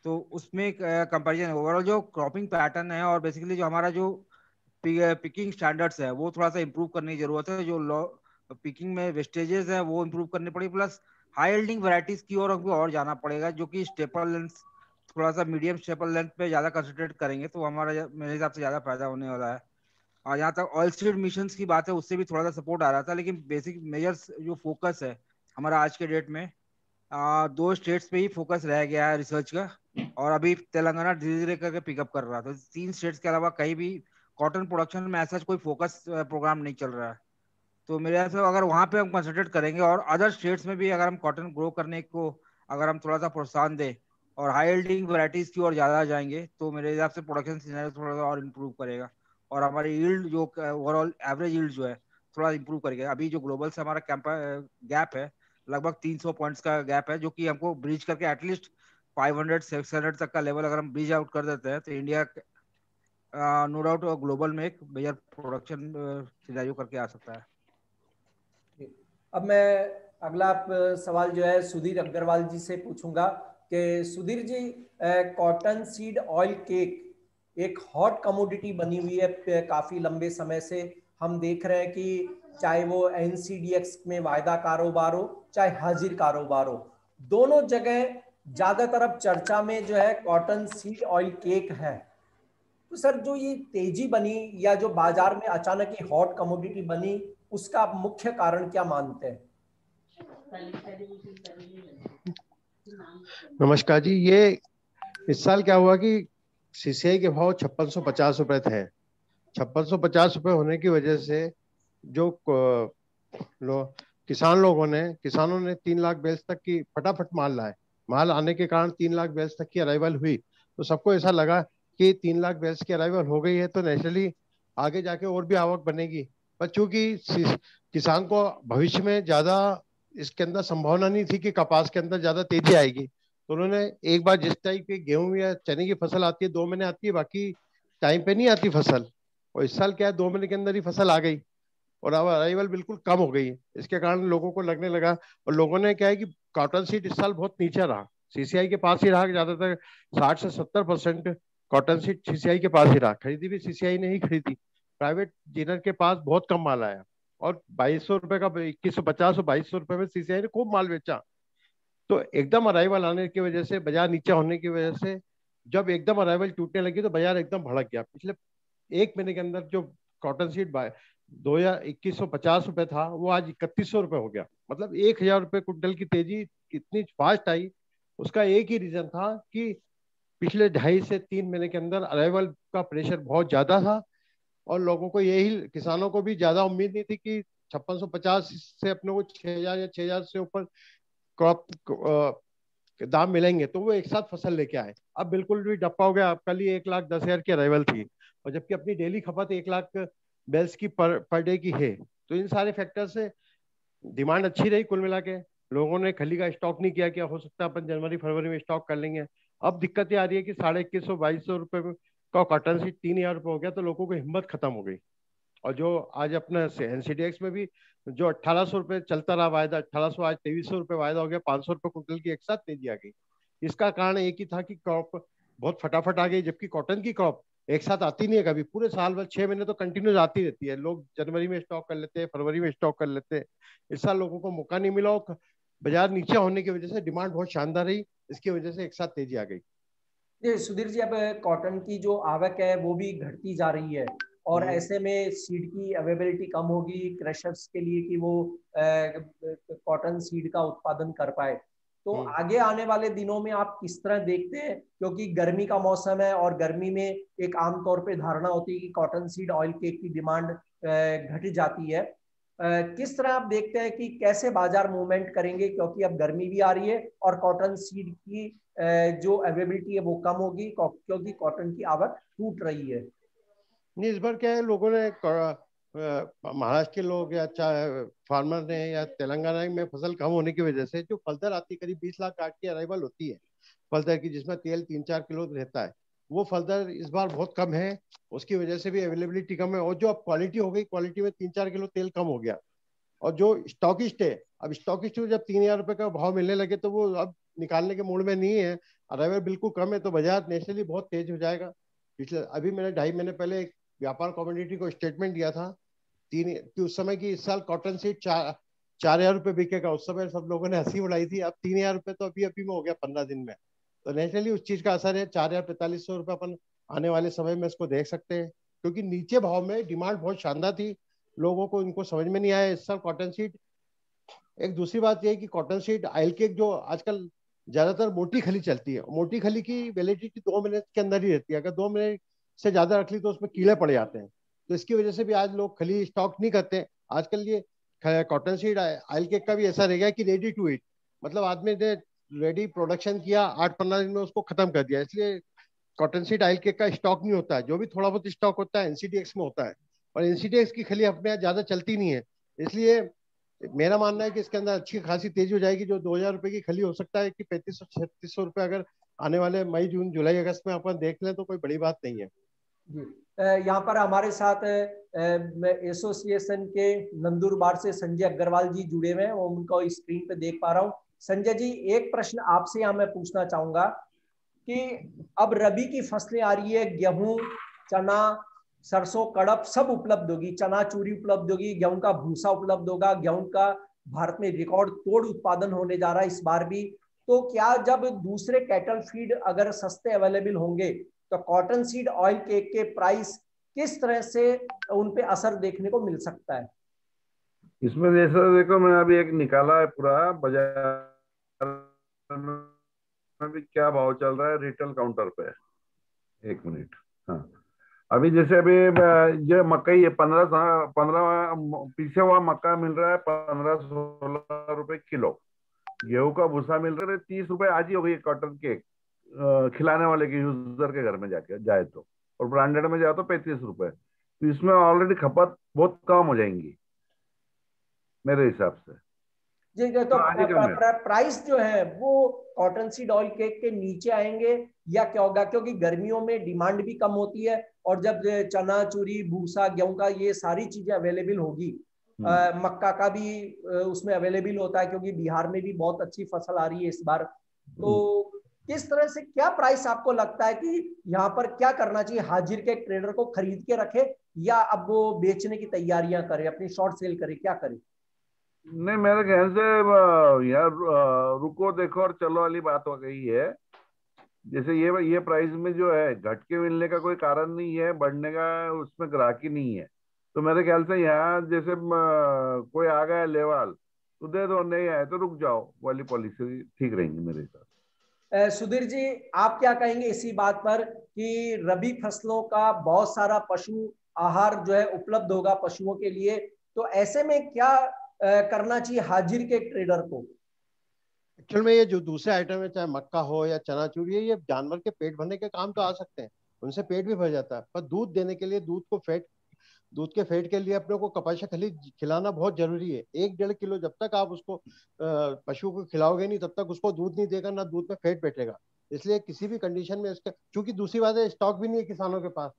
[SPEAKER 7] तो उसमें कंपैरिजन ओवरऑल जो क्रॉपिंग पैटर्न है और बेसिकली जो हमारा जो पिकिंग स्टैंडर्ड्स है वो थोड़ा सा इंप्रूव करने की जरूरत है। जो पिकिंग में वेस्टेजेस है वो इंप्रूव करने पड़ेगी, प्लस हाई यील्डिंग वैरायटीज की ओर हमको और जाना पड़ेगा, जो कि स्टेपल लेंथ, थोड़ा सा मीडियम स्टेपल लेंथ पे ज्यादा कंसंट्रेट करेंगे तो हमारा मेरे हिसाब से ज्यादा फायदा होने वाला है। और यहाँ तक ऑयल सीड मिशन की बात है, उससे भी थोड़ा सा सपोर्ट आ रहा था, लेकिन बेसिक मेजर्स जो फोकस है हमारा आज के डेट में 2 स्टेट्स पे ही फोकस रह गया है रिसर्च का। और अभी तेलंगाना धीरे धीरे करके पिकअप कर रहा था, तो 3 स्टेट्स के अलावा कहीं भी कॉटन प्रोडक्शन में ऐसा कोई फोकस प्रोग्राम नहीं चल रहा है। तो मेरे हिसाब से अगर वहां पे हम कंसंट्रेट करेंगे और अदर स्टेट्स में भी अगर हम कॉटन ग्रो करने को अगर हम थोड़ा सा प्रोत्साहन दें और हाई यील्डिंग वैरायटीज की ओर ज्यादा जाएंगे तो मेरे हिसाब से प्रोडक्शन सिनेरियो थोड़ा सा और इम्प्रूव करेगा और हमारी यील्ड जो ओवरऑल एवरेज यील्ड जो है थोड़ा इम्प्रूव करेगा। अभी जो ग्लोबल से हमारा गैप है लगभग 300 पॉइंट्स का गैप है, जो कि हमको ब्रिज करके एटलीस्ट 500-600 तक का लेवल अगर हम ब्रिज आउट कर देते हैं तो इंडिया नो डाउट ग्लोबल में एक मेजर प्रोडक्शन सिनेरियो करके आ सकता है।
[SPEAKER 6] अब मैं अगला सवाल जो है सुधीर अग्रवाल जी से पूछूंगा कि Sudhir ji, cotton seed oil cake एक हॉट कमोडिटी बनी हुई है काफी लंबे समय से। हम देख रहे हैं कि चाहे वो एनसीडीएक्स में वायदा कारोबार हो चाहे हाजिर कारोबार हो, दोनों जगह ज्यादातर अब चर्चा में जो है कॉटन सीड ऑयल केक है। तो सर, जो ये तेजी बनी या जो बाजार में अचानक ये हॉट कमोडिटी बनी, उसका आप मुख्य कारण क्या मानते हैं?
[SPEAKER 3] नमस्कार जी। ये इस साल क्या हुआ कि सीसीआई के भाव 5650 रुपए थे। 5650 रुपए होने की वजह से जो किसानों ने 3 लाख बेल्स तक की फटाफट माल लाए। माल आने के कारण 3 लाख बेल्स तक की अराइवल हुई, तो सबको ऐसा लगा कि 3 लाख बेल्स की अराइवल हो गई है तो नेचुरली आगे जाके और भी आवक बनेगी। पर चूंकि किसान को भविष्य में ज्यादा इसके अंदर संभावना नहीं थी कि कपास के अंदर ज्यादा तेजी आएगी, तो उन्होंने एक बार जिस टाइप की गेहूं या चने की फसल आती है 2 महीने आती है, बाकी टाइम पे नहीं आती फसल। और इस साल क्या है, 2 महीने के अंदर ही फसल आ गई और अब अराइवल बिल्कुल कम हो गई है। इसके कारण लोगों को लगने लगा, और लोगों ने क्या है कि कॉटन सीड इस साल बहुत नीचे रहा, सीसीआई के पास ही रहा। ज्यादातर 60 से 70% कॉटन सीड सीसीआई के पास ही रहा। खरीदी भी सीसीआई ने ही खरीदी। प्राइवेट डीलर के पास बहुत कम माल आया और 2200 रुपए का 2150 और 2200 रुपए में सीसीआई ने खूब माल बेचा। तो एकदम अराइवल आने की वजह से, बाजार नीचे होने की वजह से, जब एकदम अराइवल टूटने लगी तो बाजार एकदम भड़क गया। पिछले 1 महीने के अंदर जो कॉटन सीड 2150 रुपए था वो आज 3100 रुपए हो गया। मतलब 1000 रुपए कुंटल की तेजी इतनी फास्ट आई। उसका एक ही रीजन था कि पिछले 2.5 से 3 महीने के अंदर अराइवल का प्रेशर बहुत ज्यादा था और लोगों को यही, किसानों को भी ज्यादा उम्मीद नहीं थी कि 5650 से अपने को 6000 या 6000 से ऊपर क्रॉप दाम मिलेंगे, तो वो एक साथ फसल लेके आए। अब बिल्कुल भी डप्पा हो गया। अब कल ही 1,10,000 की अराइवल थी और जबकि अपनी डेली खपत 1 लाख बेल्स की पर डे की है। तो इन सारे फैक्टर से डिमांड अच्छी रही। कुल मिला के लोगों ने खली का स्टॉक नहीं किया, क्या हो सकता है अपन जनवरी फरवरी में स्टॉक कर लेंगे। अब दिक्कत ये आ रही है कि 2150-2200 रुपए का कॉटन सीड 3000 रुपए हो गया, तो लोगों की हिम्मत खत्म हो गई। और जो आज अपना एनसीडीएक्स में भी जो 1800 रुपए चलता रहा वायदा, 1800 आज 2300 रुपए वायदा हो गया, 500 रुपए कुंटल की एक साथ तेजी आ गई। इसका कारण एक ही था कि क्रॉप बहुत फटाफट आ गई, जबकि कॉटन की क्रॉप एक साथ आती नहीं है कभी। पूरे साल भर 6 महीने तो कंटिन्यूस आती रहती है। लोग जनवरी में स्टॉक कर लेते हैं, फरवरी में स्टॉक कर लेते हैं। इस साल लोगों को मौका नहीं मिला और बाजार नीचे होने की वजह से डिमांड बहुत शानदार रही, इसकी वजह से एक साथ तेजी आ गई।
[SPEAKER 6] सुधीर जी, अब कॉटन की जो आवक है वो भी घटती जा रही है और ऐसे में सीड की अवेलेबिलिटी कम होगी क्रशर्स के लिए कि वो कॉटन सीड का उत्पादन कर पाए। तो आगे आने वाले दिनों में आप किस तरह देखते हैं, क्योंकि गर्मी का मौसम है और गर्मी में एक आमतौर पे धारणा होती है कि कॉटन सीड ऑयल केक की डिमांड घट जाती है। किस तरह आप देखते हैं कि कैसे बाजार मूवमेंट करेंगे, क्योंकि अब गर्मी भी आ रही है और कॉटन सीड की जो अवेलेबिलिटी है वो कम होगी क्योंकि कॉटन की आवक टूट रही है।
[SPEAKER 3] नहीं, इस बार क्या है, लोगों ने महाराष्ट्र के लोग या फार्मर ने या तेलंगाना में फसल कम होने की वजह से जो फलदर आती, करीब 20 लाख काट की अराइवल होती है फलदर की, जिसमें तेल 3-4 किलो रहता है, वो फलदर इस बार बहुत कम है। उसकी वजह से भी अवेलेबिलिटी कम है, और जो अब क्वालिटी हो गई, क्वालिटी में 3-4 किलो तेल कम हो गया। और जो स्टॉकिस्ट है, अब स्टॉकिस्ट जब 3,000 रुपए का भाव मिलने लगे तो वो अब निकालने के मूड में नहीं है, अराइवल बिल्कुल कम है, तो बाजार नेचुरली बहुत तेज हो जाएगा। पिछले अभी मैंने 2.5 महीने पहले एक व्यापार कम्युनिटी को स्टेटमेंट दिया था कि उस समय की इस साल कॉटन सीड 4,000 रुपए बिकेगा। उस समय सब लोगों ने हंसी उड़ाई थी। अब 3,000 रुपए तो अभी अभी में हो गया 15 दिन में। तो नेचुरली उस चीज का असर है। 4,000-4,500 रुपए अपन आने वाले समय में इसको देख सकते हैं, क्योंकि नीचे भाव में डिमांड बहुत शानदार थी, लोगों को इनको समझ में नहीं आया इस साल कॉटन सीड। एक दूसरी बात यह है कि कॉटन सीड ऑयल केक जो आजकल ज्यादातर मोटी खली चलती है, मोटी खली की वैलिडिटी 2 महीने के अंदर ही रहती है। अगर 2 महीने से ज्यादा रख ली तो उसमें कीड़े पड़ जाते हैं, तो इसकी वजह से भी आज लोग खली स्टॉक नहीं करते। आजकल ये कॉटन सीड ऑयल केक का भी ऐसा रह गया कि रेडी टू ईट, मतलब आदमी ने रेडी प्रोडक्शन किया, 8-15 दिन में उसको खत्म कर दिया। इसलिए कॉटन सीड ऑयल केक का स्टॉक नहीं होता है। जो भी थोड़ा बहुत स्टॉक होता है एनसीडीएक्स में होता है, और एनसीडीएक्स की खली अपने यहाँ ज्यादा चलती नहीं है। इसलिए मेरा मानना है कि इसके अंदर अच्छी खासी तेजी हो जाएगी। जो 2,000 रुपए की खली हो सकता है कि 3,500-3,600 रुपए अगर आने वाले मई, जून, जुलाई, अगस्त में अपन देख लें तो कोई बड़ी बात नहीं है।
[SPEAKER 6] यहाँ पर हमारे साथ एसोसिएशन के नंदुरबार से संजय अग्रवाल जी जुड़े हुए हैं, वो उनको स्क्रीन पे देख पा रहा हूँ। संजय जी, एक प्रश्न आपसे यहाँ मैं पूछना चाहूंगा कि अब रबी की फसलें आ रही है, गेहूं, चना, सरसों, कड़प सब उपलब्ध होगी, चना चूरी उपलब्ध होगी, गेहूं का भूसा उपलब्ध होगा, गेहूं का भारत में रिकॉर्ड तोड़ उत्पादन होने जा रहा है इस बार भी। तो क्या जब दूसरे कैटल फीड अगर सस्ते अवेलेबल होंगे तो कॉटन सीड ऑयल केक के प्राइस किस तरह से उन पे असर देखने को मिल सकता है?
[SPEAKER 8] इसमें जैसा देखो, मैं अभी एक निकाला है पूरा बाजार में भी क्या भाव चल रहा है रिटेल काउंटर पे। 1 मिनट। हाँ, अभी जैसे अभी जो मकई है 15 पीछे हुआ मक्का मिल रहा है 15-16 रुपए किलो। गेहूं का भूसा मिल रहा है 30 रुपए आज ही हो गई कॉटन केक खिलाने वाले के यूजर के घर में जाके जाए तो, और ब्रांडेड में जाए तो 35 रुपए। तो इसमें ऑलरेडी खपत बहुत कम हो जाएंगी मेरे हिसाब से।
[SPEAKER 6] जी, तो प्राइस जो है वो कॉटन सीड ऑयल केक के नीचे आएंगे या क्या होगा? क्योंकि गर्मियों में डिमांड भी कम होती है, और जब चना चूरी, भूसा, गेहूं का ये सारी चीजें अवेलेबल होगी, मक्का का भी उसमें अवेलेबल होता है क्योंकि बिहार में भी बहुत अच्छी फसल आ रही है इस बार। तो किस तरह से क्या प्राइस आपको लगता है कि यहाँ पर क्या करना चाहिए? हाजिर के ट्रेडर को खरीद के रखे या अब वो बेचने की तैयारियां करे, अपनी शॉर्ट सेल करे, क्या करे?
[SPEAKER 8] नहीं, मेरे ख्याल से यार रुको देखो और चलो वाली बात हो गई है। जैसे ये प्राइस में जो है घट के मिलने का कोई कारण नहीं है, बढ़ने का उसमें ग्राहकी नहीं है। तो मेरे ख्याल से यहाँ जैसे कोई आ गया लेवल तो दे दो, नहीं आए तो रुक जाओ वाली पॉलिसी ठीक रहेंगी मेरे हिसाब।
[SPEAKER 6] सुधीर जी, आप क्या कहेंगे इसी बात पर कि रबी फसलों का बहुत सारा पशु आहार जो है उपलब्ध होगा पशुओं के लिए, तो ऐसे में क्या करना चाहिए हाजिर के ट्रेडर को?
[SPEAKER 3] एक्चुअल में ये जो दूसरे आइटम है, चाहे मक्का हो या चना चूरी है, ये जानवर के पेट भरने के काम तो आ सकते हैं, उनसे पेट भी भर जाता है। पर दूध देने के लिए, दूध के फैट के लिए अपने को कपासा खली खिलाना बहुत जरूरी है। 1-1.5 किलो जब तक आप उसको पशु को खिलाओगे नहीं, तब तक उसको दूध नहीं देगा, ना दूध में फैट बैठेगा। इसलिए किसी भी कंडीशन में इसका, क्योंकि दूसरी बात है स्टॉक भी नहीं है किसानों के पास।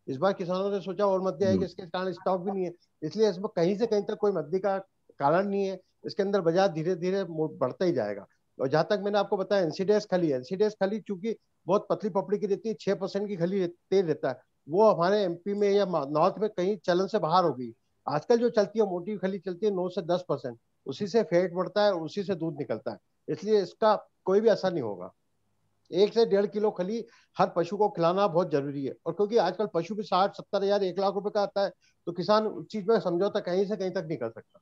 [SPEAKER 3] इस बार किसानों ने सोचा और मद्दी आएगी, इसके कारण स्टॉक भी नहीं है, इसलिए इसमें कहीं से कहीं तक कोई मद्दी का कारण नहीं है। इसके अंदर बाजार धीरे धीरे बढ़ता ही जाएगा। और जहां तक मैंने आपको बताया एनसीडीएक्स खली चूंकि बहुत पतली पपड़ी की रहती है, 6% की खली तेल रहता है, वो हमारे एमपी में या नॉर्थ में कहीं चलन से बाहर हो गई। आजकल जो चलती है मोटी खली चलती है 9 से 10%, उसी से फैट बढ़ता है और उसी से दूध निकलता है। इसलिए इसका कोई भी असर नहीं होगा। 1 से 1.5 किलो खली हर पशु को खिलाना बहुत जरूरी है। और क्योंकि आजकल पशु भी 60-70 हजार 1 लाख रुपए का आता है, तो किसान उस चीज में समझौता कहीं से कहीं तक नहीं कर सकता।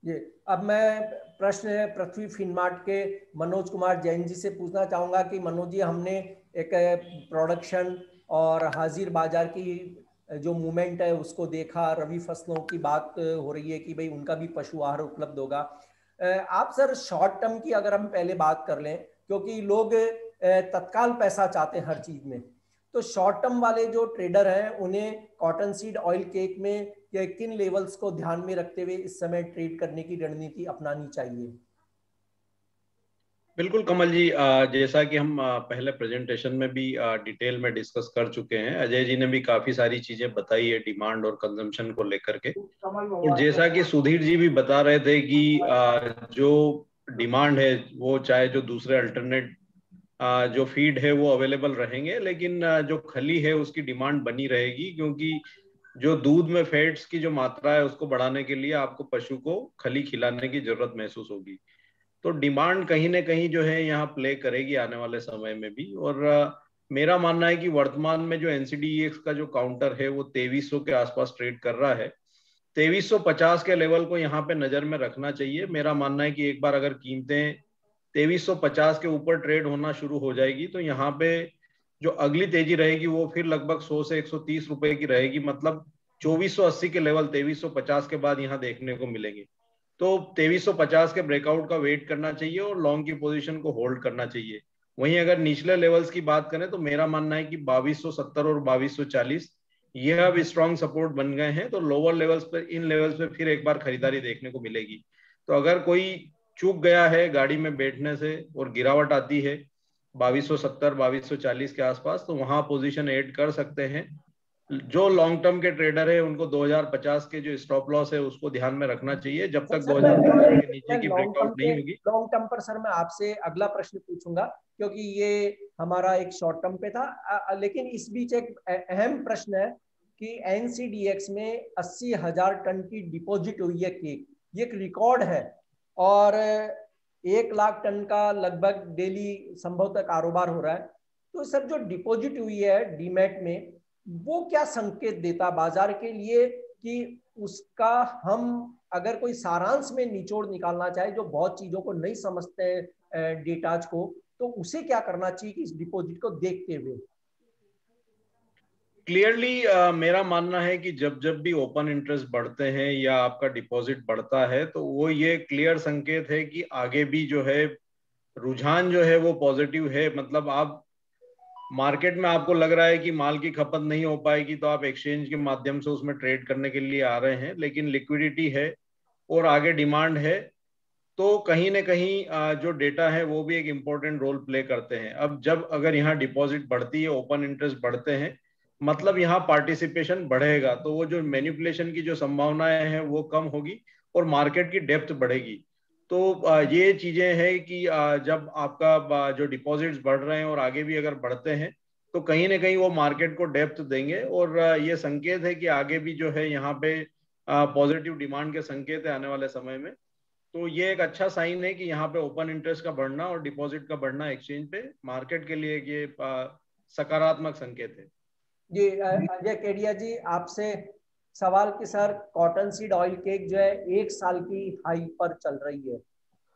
[SPEAKER 6] ये अब मैं प्रश्न पृथ्वी फिनमार्ट के मनोज कुमार जैन जी से पूछना चाहूँगा कि मनोज जी, हमने एक प्रोडक्शन और हाजिर बाजार की जो मूवमेंट है उसको देखा, रबी फसलों की बात हो रही है कि भाई उनका भी पशु आहार उपलब्ध होगा। आप सर शॉर्ट टर्म की अगर हम पहले बात कर लें, क्योंकि लोग तत्काल पैसा चाहते हैं हर चीज में, तो शॉर्ट टर्म वाले जो ट्रेडर हैं उन्हें कॉटन सीड ऑयल केक में किन लेवल्स को ध्यान में रखते हुए इस समय ट्रेड करने की रणनीति अपनानी चाहिए?
[SPEAKER 2] बिल्कुल कमल जी, जैसा कि हम पहले प्रेजेंटेशन में भी डिटेल में डिस्कस कर चुके हैं, अजय जी ने भी काफी सारी चीजें बताई है डिमांड और कंजम्पशन को लेकर के। और जैसा कि सुधीर जी भी बता रहे थे कि जो डिमांड है वो चाहे जो दूसरे अल्टरनेट जो फीड है वो अवेलेबल रहेंगे, लेकिन जो खली है उसकी डिमांड बनी रहेगी, क्योंकि जो दूध में फैट्स की जो मात्रा है उसको बढ़ाने के लिए आपको पशु को खली खिलाने की जरूरत महसूस होगी। तो डिमांड कहीं ना कहीं जो है यहाँ प्ले करेगी आने वाले समय में भी। और मेरा मानना है कि वर्तमान में जो एनसीडीएक्स का जो काउंटर है वो 2300 के आसपास ट्रेड कर रहा है। 2350 के लेवल को यहाँ पे नजर में रखना चाहिए। मेरा मानना है कि एक बार अगर कीमतें 2350 के ऊपर ट्रेड होना शुरू हो जाएगी तो यहाँ पे जो अगली तेजी रहेगी वो फिर लगभग 100 से 130 रुपए की रहेगी। मतलब 2480 के लेवल 2350 के बाद यहाँ देखने को मिलेंगे। तो 2350 के ब्रेकआउट का वेट करना चाहिए और लॉन्ग की पोजीशन को होल्ड करना चाहिए। वहीं अगर निचले लेवल्स की बात करें तो मेरा मानना है कि 2270 और 2240 ये अब स्ट्रॉन्ग सपोर्ट बन गए हैं। तो लोअर लेवल्स पर, इन लेवल्स पे फिर एक बार खरीदारी देखने को मिलेगी। तो अगर कोई चूक गया है गाड़ी में बैठने से और गिरावट आती है 2270 2240 के आसपास, तो वहां पोजीशन ऐड कर सकते हैं। जो लॉन्ग टर्म के ट्रेडर है उनको 2050 के जो स्टॉप लॉस है उसको ध्यान में रखना चाहिए जब तक 2050 के नीचे की ब्रेकआउट नहीं होगी।
[SPEAKER 6] लॉन्ग टर्म पर सर मैं आपसे अगला प्रश्न पूछूंगा, क्योंकि ये हमारा एक शॉर्ट टर्म पे था। लेकिन इस बीच एक अहम प्रश्न है कि एनसीडीएक्स में 80,000 टन की डिपॉजिट हुई है केक, ये एक रिकॉर्ड है, और 1 लाख टन का लगभग डेली संभवतः कारोबार हो रहा है। तो सर जो डिपॉजिट हुई है डीमैट में, वो क्या संकेत देता बाजार के लिए कि उसका, हम अगर कोई सारांश में निचोड़ निकालना चाहे जो बहुत चीजों को नहीं समझते हैं डेटाज को, तो उसे क्या करना चाहिए कि इस डिपॉजिट को देखते हुए?
[SPEAKER 2] क्लियरली मेरा मानना है कि जब जब भी ओपन इंटरेस्ट बढ़ते हैं या आपका डिपॉजिट बढ़ता है तो वो ये क्लियर संकेत है कि आगे भी जो है रुझान जो है वो पॉजिटिव है। मतलब आप मार्केट में आपको लग रहा है कि माल की खपत नहीं हो पाएगी तो आप एक्सचेंज के माध्यम से उसमें ट्रेड करने के लिए आ रहे हैं, लेकिन लिक्विडिटी है और आगे डिमांड है, तो कहीं ना कहीं जो डेटा है वो भी एक इम्पोर्टेंट रोल प्ले करते हैं। अब जब अगर यहाँ डिपॉजिट बढ़ती है, ओपन इंटरेस्ट बढ़ते हैं, मतलब यहाँ पार्टिसिपेशन बढ़ेगा, तो वो जो मैनिपुलेशन की जो संभावनाएं हैं वो कम होगी और मार्केट की डेप्थ बढ़ेगी। तो ये चीजें हैं कि जब आपका जो डिपॉजिट्स बढ़ रहे हैं और आगे भी अगर बढ़ते हैं तो कहीं ना कहीं वो मार्केट को डेप्थ देंगे और ये संकेत है कि आगे भी जो है यहाँ पे पॉजिटिव डिमांड के संकेत है आने वाले समय में। तो ये एक अच्छा साइन है कि यहाँ पे ओपन इंटरेस्ट का बढ़ना और डिपॉजिट का बढ़ना एक्सचेंज पे मार्केट के लिए ये सकारात्मक संकेत है।
[SPEAKER 6] जी अजय केडिया जी, आपसे सवाल कि sir cotton seed oil cake जो है 1 साल की हाई पर चल रही है,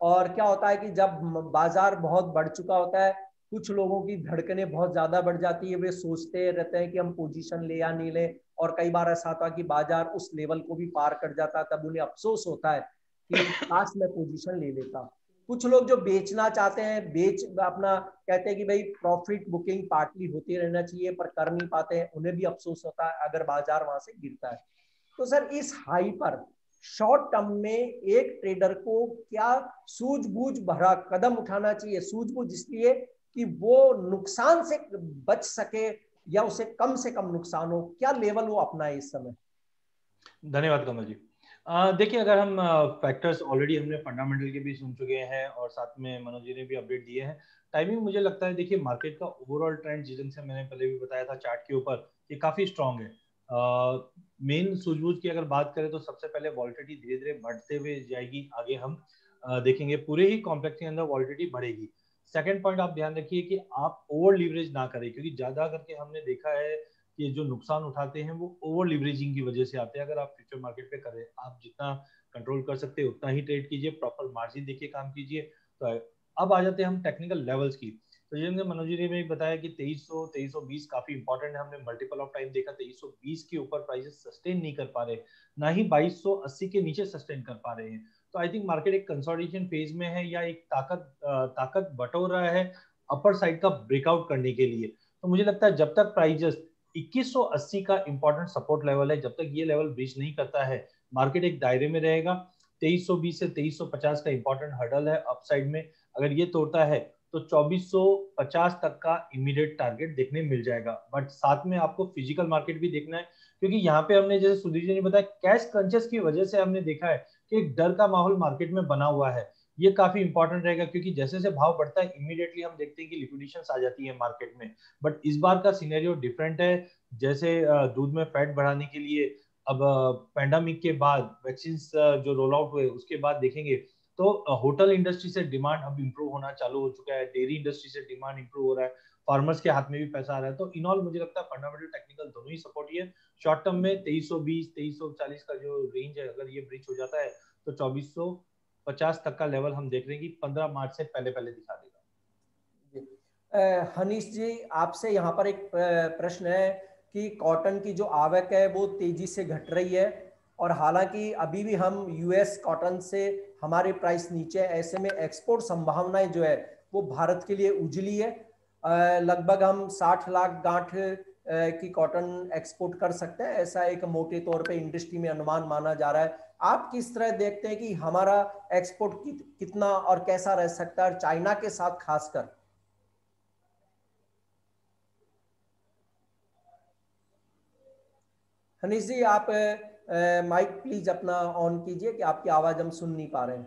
[SPEAKER 6] और क्या होता है कि जब बाजार बहुत बढ़ चुका होता है, कुछ लोगों की धड़कनें बहुत ज्यादा बढ़ जाती है, वे सोचते रहते हैं कि हम पोजीशन ले या नहीं ले, और कई बार ऐसा होता है कि बाजार उस लेवल को भी पार कर जाता है, तब उन्हें अफसोस होता है कि काश मैं पोजीशन ले लेता। कुछ लोग जो बेचना चाहते हैं, बेच अपना कहते हैं कि भाई प्रॉफिट बुकिंग पार्टली होती रहना चाहिए, पर कर नहीं पाते हैं, उन्हें भी अफसोस होता है अगर बाजार वहां से गिरता है। तो सर इस हाई पर शॉर्ट टर्म में एक ट्रेडर को क्या सूझबूझ भरा कदम उठाना चाहिए? सूझबूझ इसलिए कि वो नुकसान से बच सके या उसे कम से कम नुकसान हो, क्या लेवल वो अपनाए इस समय?
[SPEAKER 5] धन्यवाद कमल जी। देखिए, अगर हम फैक्टर्स ऑलरेडी हमने फंडामेंटल के भी सुन चुके हैं और साथ में मनोज जी ने भी अपडेट दिए हैं। टाइमिंग मुझे लगता है, देखिए मार्केट का ओवरऑल ट्रेंड जिस से मैंने पहले भी बताया था चार्ट के ऊपर, ये काफी स्ट्रांग है। मेन सूझबूझ की अगर बात करें तो सबसे पहले वॉलिटिलिटी धीरे धीरे बढ़ते हुए जाएगी। आगे हम देखेंगे पूरे ही कॉम्प्लेक्स के अंदर वॉलिटिलिटी बढ़ेगी। सेकंड पॉइंट आप ध्यान रखिए कि आप ओवर लीवरेज ना करें, क्योंकि ज्यादा करके हमने देखा है कि जो नुकसान उठाते हैं वो ओवर लिवरेजिंग की वजह से आते हैं। अगर आप फ्यूचर मार्केट पे करें, आप जितना कंट्रोल कर सकते हैं उतना ही ट्रेड कीजिए, प्रॉपर मार्जिन देखिए, काम कीजिए। तो अब आ जाते हैं हम टेक्निकल लेवल्स की। तो जैसे मनोज जी ने भी बताया कि 2300 2320 काफी इंपॉर्टेंट है। हमने मल्टीपल ऑफ टाइम देखा 2320 के ऊपर प्राइसेस सस्टेन नहीं कर पा रहे, ना ही 2280 के नीचे सस्टेन कर पा रहे हैं। तो आई थिंक मार्केट एक कंसोलिडेशन फेज में है, या एक ताकत बटोर रहा है अपर साइड का ब्रेकआउट करने के लिए। तो मुझे लगता है जब तक प्राइजेस 2180 का इंपॉर्टेंट सपोर्ट लेवल है, जब तक ये लेवल ब्रीच नहीं करता है, मार्केट एक दायरे में रहेगा। 2320 से 2350 का इंपॉर्टेंट हर्डल है अपसाइड में, अगर ये तोड़ता है तो 2450 तक का इमीडिएट टारगेट देखने मिल जाएगा। बट साथ में आपको फिजिकल मार्केट भी देखना है, क्योंकि यहाँ पे हमने जैसे सुधीर जी ने बताया कैश क्रंचेस की वजह से हमने देखा है कि एक डर का माहौल मार्केट में बना हुआ है। ये काफी इंपॉर्टेंट रहेगा, क्योंकि जैसे जैसे भाव बढ़ता है इमीडिएटली हम देखते हैं कि लिक्विडेशंस आ जाती है मार्केट में। बट इस बार का सिनेरियो डिफरेंट है। जैसे दूध में फैट बढ़ाने के लिए अब पैंडेमिक के बाद वैक्सीन जो रोल आउट हुए उसके बाद देखेंगे तो होटल इंडस्ट्री से डिमांड अब इंप्रूव होना चालू हो चुका है, डेयरी इंडस्ट्री से डिमांड इंप्रूव हो रहा है, फार्मर्स के हाथ में भी पैसा आ रहा है। तो इन ऑल मुझे लगता है फंडामेंटल टेक्निकल दोनों ही सपोर्ट ही है। शॉर्ट टर्म में 2320 2340 का जो रेंज है, अगर ये ब्रीच हो जाता है तो 2450 तक का लेवल हम देख रहे हैं कि 15 मार्च से पहले पहले दिखा देगा।
[SPEAKER 6] हनीश जी, आपसे यहाँ पर एक प्रश्न है कि कॉटन की जो आवक है वो तेजी से घट रही है, और हालांकि अभी भी हम यूएस कॉटन से हमारे प्राइस नीचे है, ऐसे में एक्सपोर्ट संभावनाएं जो है वो भारत के लिए उजली है। लगभग हम 60 लाख गांठ की कॉटन एक्सपोर्ट कर सकते हैं, ऐसा एक मोटे तौर पे इंडस्ट्री में अनुमान माना जा रहा है। आप किस तरह देखते हैं कि हमारा एक्सपोर्ट कितना और कैसा रह सकता है, चाइना के साथ खासकर? हनीश जी, आप माइक प्लीज अपना ऑन कीजिए कि आपकी आवाज हम सुन नहीं पा रहे हैं।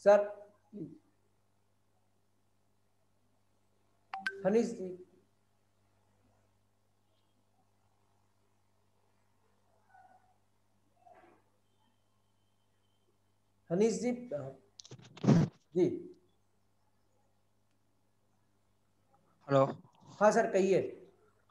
[SPEAKER 6] सर, हनीश जी, हनीश जी, जी
[SPEAKER 7] हेलो।
[SPEAKER 6] हाँ सर, कहिए।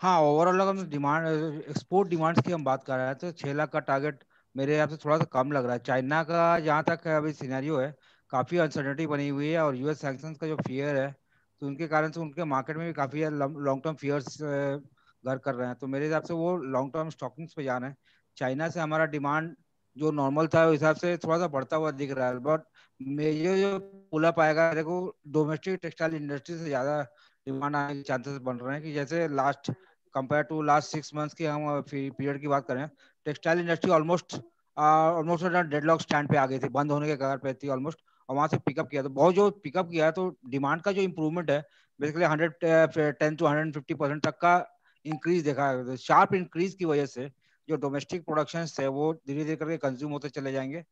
[SPEAKER 7] हाँ, ओवरऑल अगर हम डिमांड एक्सपोर्ट डिमांड्स की हम बात कर रहे हैं तो 6 लाख का टारगेट मेरे हिसाब से थोड़ा सा कम लग रहा है। चाइना का जहाँ तक अभी सिनेरियो है, काफ़ी अनसर्टेनिटी बनी हुई है, और यूएस सैंक्शंस का जो फियर है तो उनके कारण से उनके मार्केट में भी काफ़ी लॉन्ग टर्म फियर्स घर कर रहे हैं। तो मेरे हिसाब से वो लॉन्ग टर्म स्टॉकिंग्स पे जाना है। चाइना से हमारा डिमांड जो नॉर्मल था उस हिसाब से थोड़ा सा बढ़ता हुआ दिख रहा है, बट मेजर जो पुल अप आएगा, देखो डोमेस्टिक टेक्सटाइल इंडस्ट्री से ज़्यादा डिमांड आने के चांसेस बन रहे हैं। कि जैसे last compare to last 6 months की हम पीरियड की बात करें, textile industry almost deadlock stand पे आ गई थी, बंद होने के कगार पे थी ऑलमोस्ट, और वहां से पिकअप किया। तो बहुत जो पिकअप किया है, तो डिमांड का जो इम्प्रूवमेंट है बेसिकली 110 to 150% तक का इंक्रीज देखा है। शार्प इंक्रीज की वजह से जो डोमेस्टिक प्रोडक्शन है वो धीरे धीरे करके कंज्यूम होते चले जाएंगे,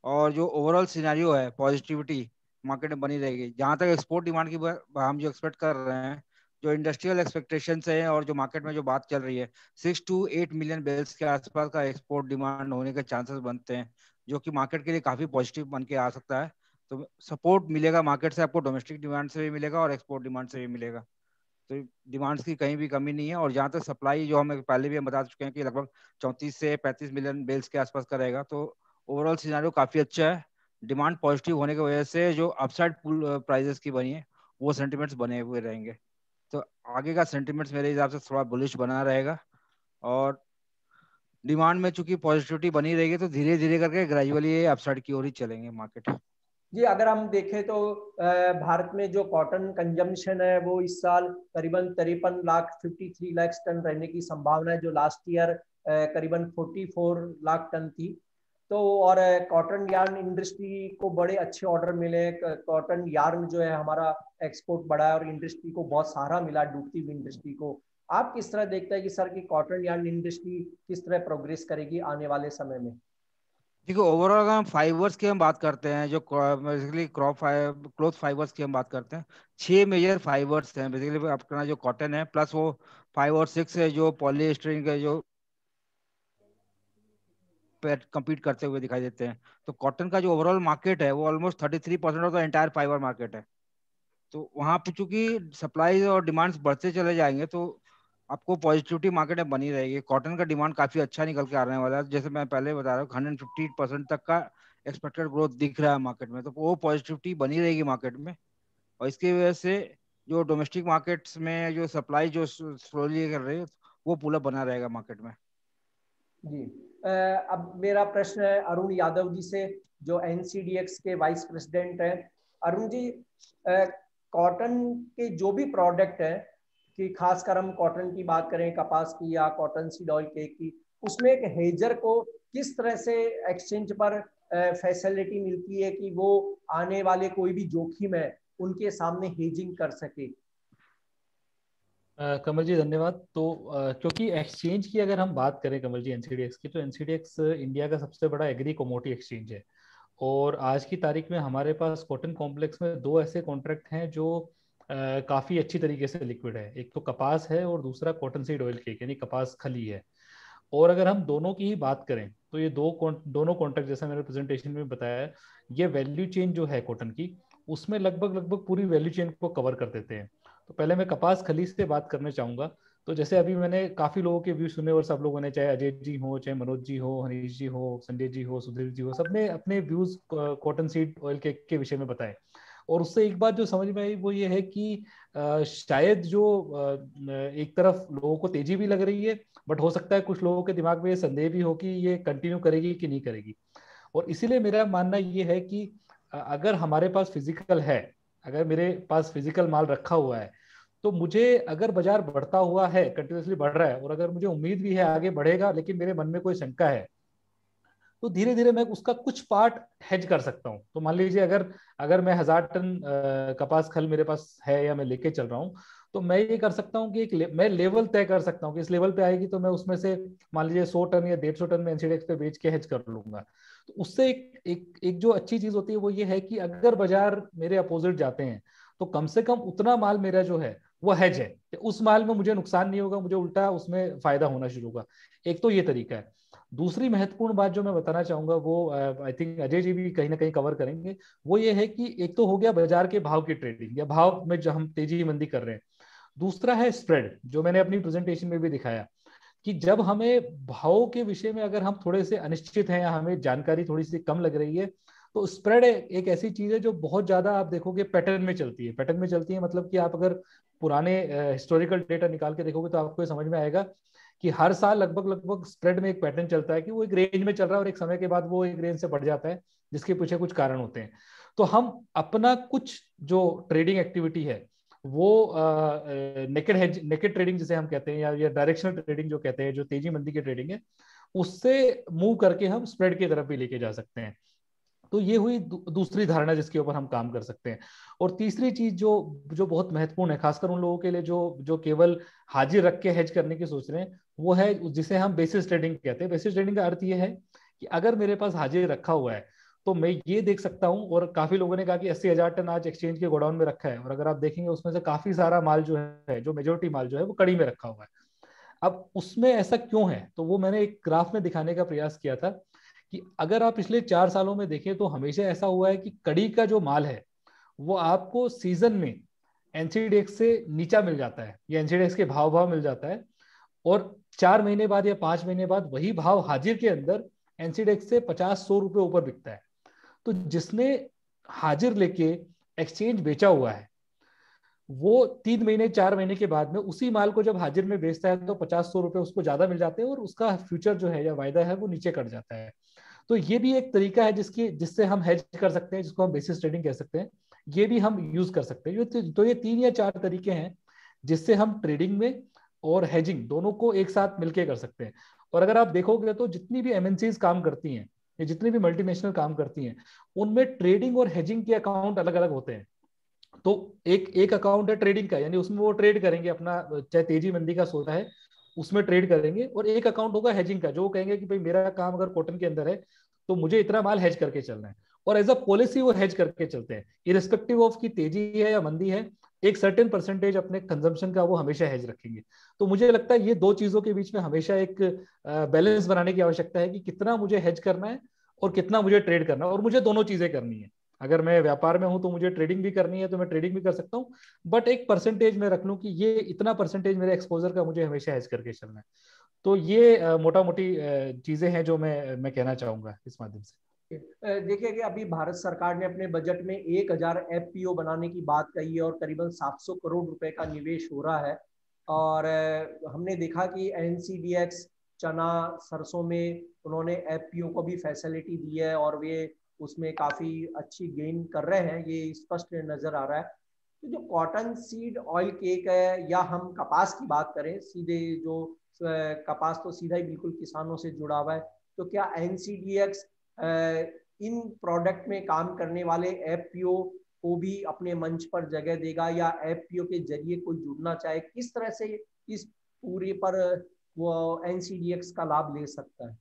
[SPEAKER 7] और जो ओवरऑल सिनेरियो है पॉजिटिविटी मार्केट में बनी रहेगी। जहां तक एक्सपोर्ट डिमांड की हम जो एक्सपेक्ट कर रहे हैं, जो इंडस्ट्रियल एक्सपेक्टेशंस है और जो मार्केट में जो बात चल रही है, 6 to 8 मिलियन बेल्स के आसपास का एक्सपोर्ट डिमांड होने के चांसेस बनते हैं, जो कि मार्केट के लिए काफी पॉजिटिव बन के आ सकता है। तो सपोर्ट मिलेगा मार्केट से, आपको डोमेस्टिक डिमांड से भी मिलेगा और एक्सपोर्ट डिमांड से भी मिलेगा। तो डिमांड्स की कहीं भी कमी नहीं है। और जहाँ तक सप्लाई, जो हमें पहले भी हम बता चुके हैं कि लगभग 34 से 35 मिलियन बेल्स के आसपास का रहेगा। तो ओवरऑल सिनेरियो काफी अच्छा है। डिमांड पॉजिटिव होने की वजह से जो अपसाइड प्राइजेस की बनी है वो सेंटिमेंट्स बने हुए रहेंगे। तो आगे का सेंटिमेंट्स मेरे हिसाब से थोड़ा बुलिश बना रहेगा, और डिमांड में चूंकि पॉजिटिविटी बनी रहेगी तो धीरे धीरे करके ग्रेजुअली अपसाइड की ओर ही चलेंगे मार्केट।
[SPEAKER 6] जी, अगर हम देखें तो भारत में जो कॉटन कंजम्पशन है वो इस साल करीबन 53 लाख 53 लाख टन रहने की संभावना है, जो लास्ट ईयर करीबन 44 लाख टन थी। तो और कॉटन यार्न इंडस्ट्री को बड़े अच्छे ऑर्डर मिले। कॉटन यार्न जो है हमारा एक्सपोर्ट बढ़ा है, और इंडस्ट्री को बहुत सहारा मिला, डूबती हुई इंडस्ट्री को। आप किस तरह देखते हैं कि सर की कॉटन यार्न इंडस्ट्री किस तरह प्रोग्रेस करेगी आने वाले समय में?
[SPEAKER 7] देखो, ओवरऑल अगर हम फाइबर्स की हम बात करते हैं, जो बेसिकली क्लॉथ फाइबर्स की हम बात करते हैं, 6 मेजर फाइबर्स हैं बेसिकली अपना जो कॉटन है, प्लस वो 5 और 6 है जो पॉलीस्टरीन के जो compete करते हुए दिखाई देते हैं। तो कॉटन का जो ओवरऑल मार्केट है वो almost 33% of the entire fibre market है। तो वहां पे चूंकि सप्लाई और डिमांड्स बढ़ते चले जाएंगे तो आपको पॉजिटिविटी मार्केट में बनी रहेगी। कॉटन का डिमांड काफी अच्छा निकल के आने वाला है, जैसे मैं पहले बता रहा हूँ 150% तक का एक्सपेक्टेड ग्रोथ दिख रहा है मार्केट में, तो वो पॉजिटिविटी बनी रहेगी मार्केट में। और इसकी वजह से जो डोमेस्टिक मार्केट्स में जो सप्लाई जो स्लोली कर रही है वो पुल बना रहेगा मार्केट में।
[SPEAKER 6] जी अब मेरा प्रश्न है अरुण यादव जी से, जो एनसीडीएक्स के वाइस प्रेसिडेंट हैं। अरुण जी, कॉटन के जो भी प्रोडक्ट है, कि खासकर हम कॉटन की बात करें, कपास की या कॉटन सीड ऑयल केक की, उसमें एक हेजर को किस तरह से एक्सचेंज पर फैसिलिटी मिलती है कि वो आने वाले कोई भी जोखिम है उनके सामने हेजिंग कर सके?
[SPEAKER 4] कमल जी धन्यवाद। तो क्योंकि एक्सचेंज की अगर हम बात करें कमल जी एनसीडीएक्स की, तो एनसीडीएक्स इंडिया का सबसे बड़ा एग्री कमोडिटी एक्सचेंज है। और आज की तारीख में हमारे पास कॉटन कॉम्प्लेक्स में दो ऐसे कॉन्ट्रैक्ट हैं जो काफ़ी अच्छी तरीके से लिक्विड है। एक तो कपास है और दूसरा कॉटन सीड ऑयल केक यानी कपास खली है। और अगर हम दोनों की ही बात करें तो ये दोनों कॉन्ट्रैक्ट, जैसा मैंने प्रेजेंटेशन में बताया, ये वैल्यू चेन जो है कॉटन की, उसमें लगभग लगभग पूरी वैल्यू चेन को कवर कर देते हैं। तो पहले मैं कपास खली से बात करना चाहूंगा। तो जैसे अभी मैंने काफी लोगों के व्यू सुने और सब लोगों ने, चाहे अजय जी हो, चाहे मनोज जी हो, हनीश जी हो, संजय जी हो, सुधीर जी हो, सबने अपने views cotton seed oil cake के विषय में बताए। और उससे एक बात जो समझ में आई वो ये है कि शायद जो एक तरफ लोगों को तेजी भी लग रही है, बट हो सकता है कुछ लोगों के दिमाग में ये संदेह भी हो कि ये कंटिन्यू करेगी कि नहीं करेगी। और इसीलिए मेरा मानना ये है कि अगर हमारे पास फिजिकल है, अगर मेरे पास फिजिकल माल रखा हुआ है, तो मुझे अगर बाजार बढ़ता हुआ है, कंटिन्यूसली बढ़ रहा है, और अगर मुझे उम्मीद भी है आगे बढ़ेगा, लेकिन मेरे मन में कोई शंका है, तो धीरे धीरे मैं उसका कुछ पार्ट हेज कर सकता हूँ। तो मान लीजिए अगर अगर मैं 1000 टन कपास खल मेरे पास है या मैं लेके चल रहा हूँ, तो मैं ये कर सकता हूँ कि मैं लेवल तय कर सकता हूँ कि इस लेवल पे आएगी तो मैं उसमें से मान लीजिए 100 टन या 150 टन में एनसीडीएक्स पे बेच के हेज कर लूंगा। तो उससे एक जो अच्छी चीज होती है वो ये है कि अगर बाजार मेरे अपोजिट जाते हैं तो कम से कम उतना माल मेरा जो है वो हेज है, उस माल में मुझे नुकसान नहीं होगा, मुझे उल्टा उसमें फायदा होना शुरू होगा। एक तो ये तरीका है। दूसरी महत्वपूर्ण बात जो मैं बताना चाहूंगा, वो आई थिंक अजय जी भी कहीं ना कहीं कवर करेंगे, वो ये है कि एक तो हो गया बाजार के भाव की ट्रेडिंग या भाव में जो हम तेजी मंदी कर रहे हैं। दूसरा है स्प्रेड, जो मैंने अपनी प्रेजेंटेशन में भी दिखाया कि जब हमें भाव के विषय में अगर हम थोड़े से अनिश्चित हैं या हमें जानकारी थोड़ी सी कम लग रही है, तो स्प्रेड एक ऐसी चीज है जो बहुत ज्यादा आप देखोगे पैटर्न में चलती है। पैटर्न में चलती है मतलब कि आप अगर पुराने हिस्टोरिकल डेटा निकाल के देखोगे तो आपको समझ में आएगा कि हर साल लगभग लगभग स्प्रेड में एक पैटर्न चलता है कि वो एक रेंज में चल रहा है और एक समय के बाद वो एक रेंज से बढ़ जाता है, जिसके पीछे कुछ कारण होते हैं। तो हम अपना कुछ जो ट्रेडिंग एक्टिविटी है वो नेकेड ट्रेडिंग जिसे हम कहते हैं या डायरेक्शनल ट्रेडिंग जो कहते हैं, जो तेजी मंदी की ट्रेडिंग है, उससे मूव करके हम स्प्रेड की तरफ भी लेके जा सकते हैं। तो ये हुई दूसरी धारणा जिसके ऊपर हम काम कर सकते हैं। और तीसरी चीज जो जो बहुत महत्वपूर्ण है, खासकर उन लोगों के लिए जो जो केवल हाजिर रख के हेज करने की सोच रहे हैं, वो है जिसे हम बेसिस ट्रेडिंग कहते हैं। बेसिस ट्रेडिंग का अर्थ ये है कि अगर मेरे पास हाजिर रखा हुआ है तो मैं ये देख सकता हूं, और काफी लोगों ने कहा कि 80,000 टन आज एक्सचेंज के गोडाउन में रखा है, और अगर आप देखेंगे उसमें से काफी सारा माल जो है, जो मेजोरिटी माल जो है वो कड़ी में रखा हुआ है। अब उसमें ऐसा क्यों है, तो वो मैंने एक ग्राफ में दिखाने का प्रयास किया था कि अगर आप पिछले 4 सालों में देखें तो हमेशा ऐसा हुआ है कि कड़ी का जो माल है वो आपको सीजन में एनसीडीएक्स से नीचा मिल जाता है या एनसीडीएक्स के भाव मिल जाता है, और 4 महीने बाद या 5 महीने बाद वही भाव हाजिर के अंदर एनसीडीएक्स से 50-100 रुपए ऊपर बिकता है। तो जिसने हाजिर लेके एक्सचेंज बेचा हुआ है वो 3 महीने 4 महीने के बाद में उसी माल को जब हाजिर में बेचता है तो 50-100 रुपए उसको ज्यादा मिल जाते हैं और उसका फ्यूचर जो है या वायदा है वो नीचे कट जाता है। तो ये भी एक तरीका है जिससे हम हेज कर सकते हैं, जिसको हम बेसिस ट्रेडिंग कह सकते हैं। ये भी हम यूज कर सकते हैं। तो ये 3 या 4 तरीके हैं जिससे हम ट्रेडिंग में और हेजिंग दोनों को एक साथ मिलकर कर सकते हैं। और अगर आप देखोगे तो जितनी भी एमएनसीज काम करती हैं या जितनी भी मल्टीनेशनल काम करती हैं, उनमें ट्रेडिंग और हेजिंग के अकाउंट अलग अलग होते हैं। तो एक अकाउंट है ट्रेडिंग का, यानी उसमें वो ट्रेड करेंगे अपना, चाहे तेजी मंदी का सौदा है उसमें ट्रेड करेंगे, और एक अकाउंट होगा हेजिंग का, जो वो कहेंगे कि भाई मेरा काम अगर कॉटन के अंदर है तो मुझे इतना माल हेज करके चलना है, और एज अ पॉलिसी वो हेज करके चलते हैं, इरिस्पेक्टिव ऑफ की तेजी है या मंदी है, एक सर्टेन परसेंटेज अपने कंजम्पशन का वो हमेशा हेज रखेंगे। तो मुझे लगता है ये दो चीजों के बीच में हमेशा एक बैलेंस बनाने की आवश्यकता है कि कितना मुझे हेज करना है और कितना मुझे ट्रेड करना है, और मुझे दोनों चीजें करनी है। अगर मैं व्यापार में हूं तो मुझे ट्रेडिंग भी करनी है तो मैं ट्रेडिंग भी कर सकता हूँ, बट एक परसेंटेज में रख लूं कि ये इतना परसेंटेज मेरे एक्सपोजर का मुझे हमेशा हेज करके चलना है। तो ये मोटा मोटी चीजें हैं जो मैं कहना चाहूंगा इस माध्यम से।
[SPEAKER 6] देखिए कि अभी भारत सरकार ने अपने बजट में 1000 एफपीओ बनाने की बात कही है और करीबन 700 करोड़ रुपए का निवेश हो रहा है। और हमने देखा कि एनसीडीएक्स चना सरसों में उन्होंने एफपीओ को भी फैसिलिटी दी है और वे उसमें काफी अच्छी गेन कर रहे हैं, ये स्पष्ट नजर आ रहा है। तो जो कॉटन सीड ऑयल केक है या हम कपास की बात करें सीधे, जो कपास तो सीधा ही बिल्कुल किसानों से जुड़ा हुआ है, तो क्या एनसीडीएक्स इन प्रोडक्ट में काम करने वाले एफपीओ को भी अपने मंच पर जगह देगा या एफपीओ के जरिए कोई जुड़ना चाहे, किस तरह से इस पूरे पर वो एनसीडीएक्स का लाभ ले सकता है?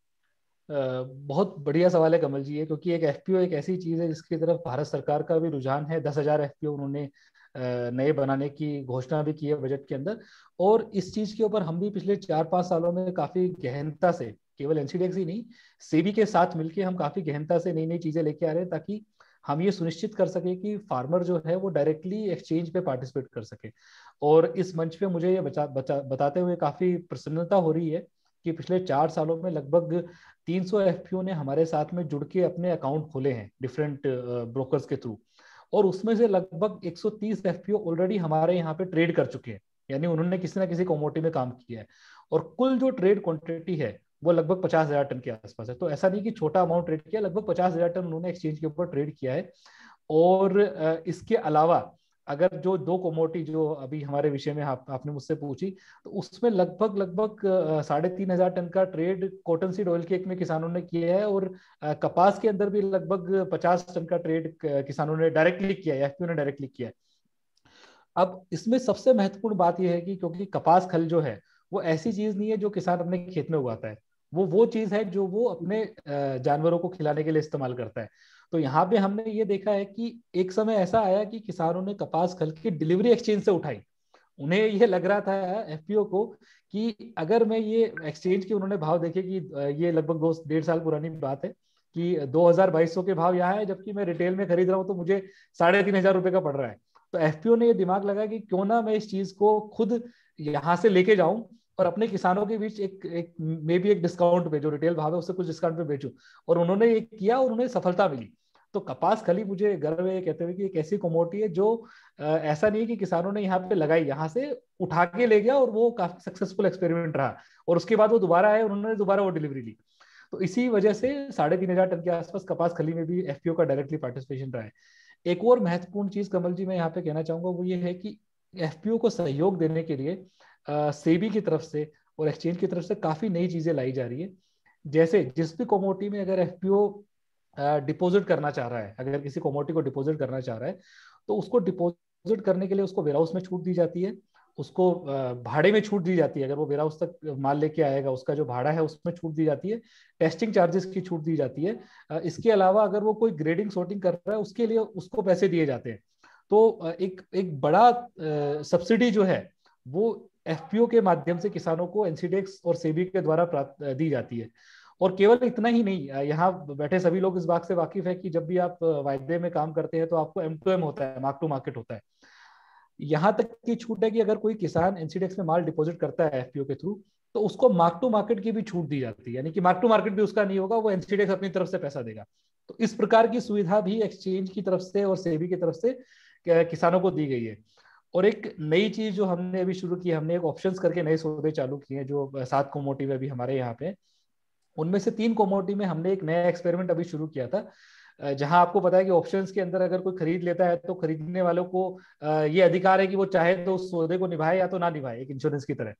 [SPEAKER 4] बहुत बढ़िया सवाल है कमल जी ये, क्योंकि एक एफपीओ एक ऐसी चीज है जिसकी तरफ भारत सरकार का भी रुझान है। 10,000 एफपीओ उन्होंने नए बनाने की घोषणा भी की है बजट के अंदर, और इस चीज के ऊपर हम भी पिछले 4-5 सालों में काफी गहनता से, केवल एनसीडीएक्स ही नहीं, सेबी के साथ मिलकर हम काफी गहनता से नई नई चीजें लेके आ रहे हैं, ताकि हम ये सुनिश्चित कर सके कि फार्मर जो है वो डायरेक्टली एक्सचेंज पे पार्टिसिपेट कर सके। और इस मंच पे मुझे ये बताते हुए काफी प्रसन्नता हो रही है कि पिछले 4 सालों में लगभग 300 एफपीओ ने हमारे साथ में जुड़ के अपने अकाउंट खोले हैं डिफरेंट ब्रोकर्स के थ्रू, और उसमें से लगभग 130 एफपीओ ऑलरेडी हमारे यहाँ पे ट्रेड कर चुके हैं, यानी उन्होंने किसी ना किसी कमोडिटी में काम किया है, और कुल जो ट्रेड क्वांटिटी है वो लगभग 50,000 टन के आसपास है। तो ऐसा नहीं कि छोटा अमाउंट ट्रेड किया, लगभग 50,000 टन उन्होंने एक्सचेंज के ऊपर ट्रेड किया है। और इसके अलावा अगर जो 2 कमोडिटी जो अभी हमारे विषय में आपने मुझसे पूछी, तो उसमें लगभग 3,500 टन का trade cotton seed oil cake में किसानों ने किया है, और कपास के अंदर भी लगभग 50 टन का ट्रेड किसानों ने डायरेक्टली किया है, एफपीओ ने डायरेक्टली किया है। अब इसमें सबसे महत्वपूर्ण बात यह है कि क्योंकि कपास खल जो है वो ऐसी चीज नहीं है जो किसान अपने खेत में उगाता है, वो चीज है जो वो अपने जानवरों को खिलाने के लिए इस्तेमाल करता है। तो यहाँ पे हमने ये देखा है कि एक समय ऐसा आया कि किसानों ने कपास खल की डिलीवरी एक्सचेंज से उठाई। उन्हें ये लग रहा था एफपीओ को कि अगर मैं ये एक्सचेंज के, उन्होंने भाव देखे कि ये लगभग 2-1.5 साल पुरानी बात है कि 2,200 के भाव यहाँ है, जबकि मैं रिटेल में खरीद रहा हूँ तो मुझे 3,500 रुपए का पड़ रहा है। तो एफपीओ ने ये दिमाग लगाया कि क्यों ना मैं इस चीज को खुद यहाँ से लेके जाऊं और अपने किसानों के बीच एक मे बी एक डिस्काउंट पे, जो रिटेल भाव है उससे कुछ डिस्काउंट पे बेचूं। और उन्होंने ये किया और उन्हें सफलता मिली। तो कपास खली मुझे गर्व है कहते हुए कि एक ऐसी कमोडिटी है जो ऐसा नहीं है कि किसानों ने यहाँ पे लगाई, यहाँ से उठा के ले गया, और वो काफी सक्सेसफुल एक्सपेरिमेंट रहा, और उसके बाद वो दोबारा आए और उन्होंने दोबारा वो डिलीवरी ली। तो इसी वजह से 3,500 टन के आसपास कपास खली में भी एफपीओ का डायरेक्टली पार्टिसिपेशन रहा है। एक और महत्वपूर्ण चीज कमल जी मैं यहाँ पे कहना चाहूंगा, वो ये है कि एफपीओ को सहयोग देने के लिए सेबी की तरफ से और एक्सचेंज की तरफ से काफी नई चीजें लाई जा रही है। जैसे जिस भी कमोडिटी में अगर एफपीओ डिपॉजिट करना चाह रहा है, अगर किसी कमोडिटी को डिपॉजिट करना चाह रहा है, तो उसको डिपॉजिट करने के लिए उसको वेयरहाउस में छूट दी जाती है, उसको भाड़े में छूट दी जाती है, अगर वो वेयरहाउस तक माल लेके आएगा उसका जो भाड़ा है उसमें छूट दी जाती है, टेस्टिंग चार्जेस की छूट दी जाती है। इसके अलावा अगर वो कोई ग्रेडिंग सॉर्टिंग कर रहा है उसके लिए उसको पैसे दिए जाते हैं। तो एक बड़ा सब्सिडी जो है वो एफपीओ के माध्यम से किसानों को एनसीडीएक्स और सेबी के द्वारा दी जाती है। और केवल इतना ही नहीं, यहाँ बैठे सभी लोग इस बात से वाकिफ है कि जब भी आप वायदे में काम करते हैं तो आपको M2M होता है, मार्क टू मार्केट होता है। यहाँ तक की छूट है कि अगर कोई किसान एनसीडीएक्स में माल डिपॉजिट करता है एफपीओ के थ्रू, तो उसको मार्क टू मार्केट की भी छूट दी जाती है, यानी कि मार्क टू मार्केट भी उसका नहीं होगा, वो एनसीडीएक्स अपनी तरफ से पैसा देगा। तो इस प्रकार की सुविधा भी एक्सचेंज की तरफ से और सेबी की तरफ से किसानों को दी गई है। और एक नई चीज जो हमने अभी शुरू की, हमने एक ऑप्शंस करके नए सौदे चालू किए हैं जो 7 कमोडिटी अभी हमारे यहाँ पे। उनमें से 3 कमोडिटी में हमने एक नया एक्सपेरिमेंट अभी शुरू किया था, जहां आपको पता है कि ऑप्शंस के अंदर अगर कोई खरीद लेता है तो खरीदने वालों को ये अधिकार है कि वो चाहे तो उस सौदे को निभाए या तो ना निभाए, एक इंश्योरेंस की तरह।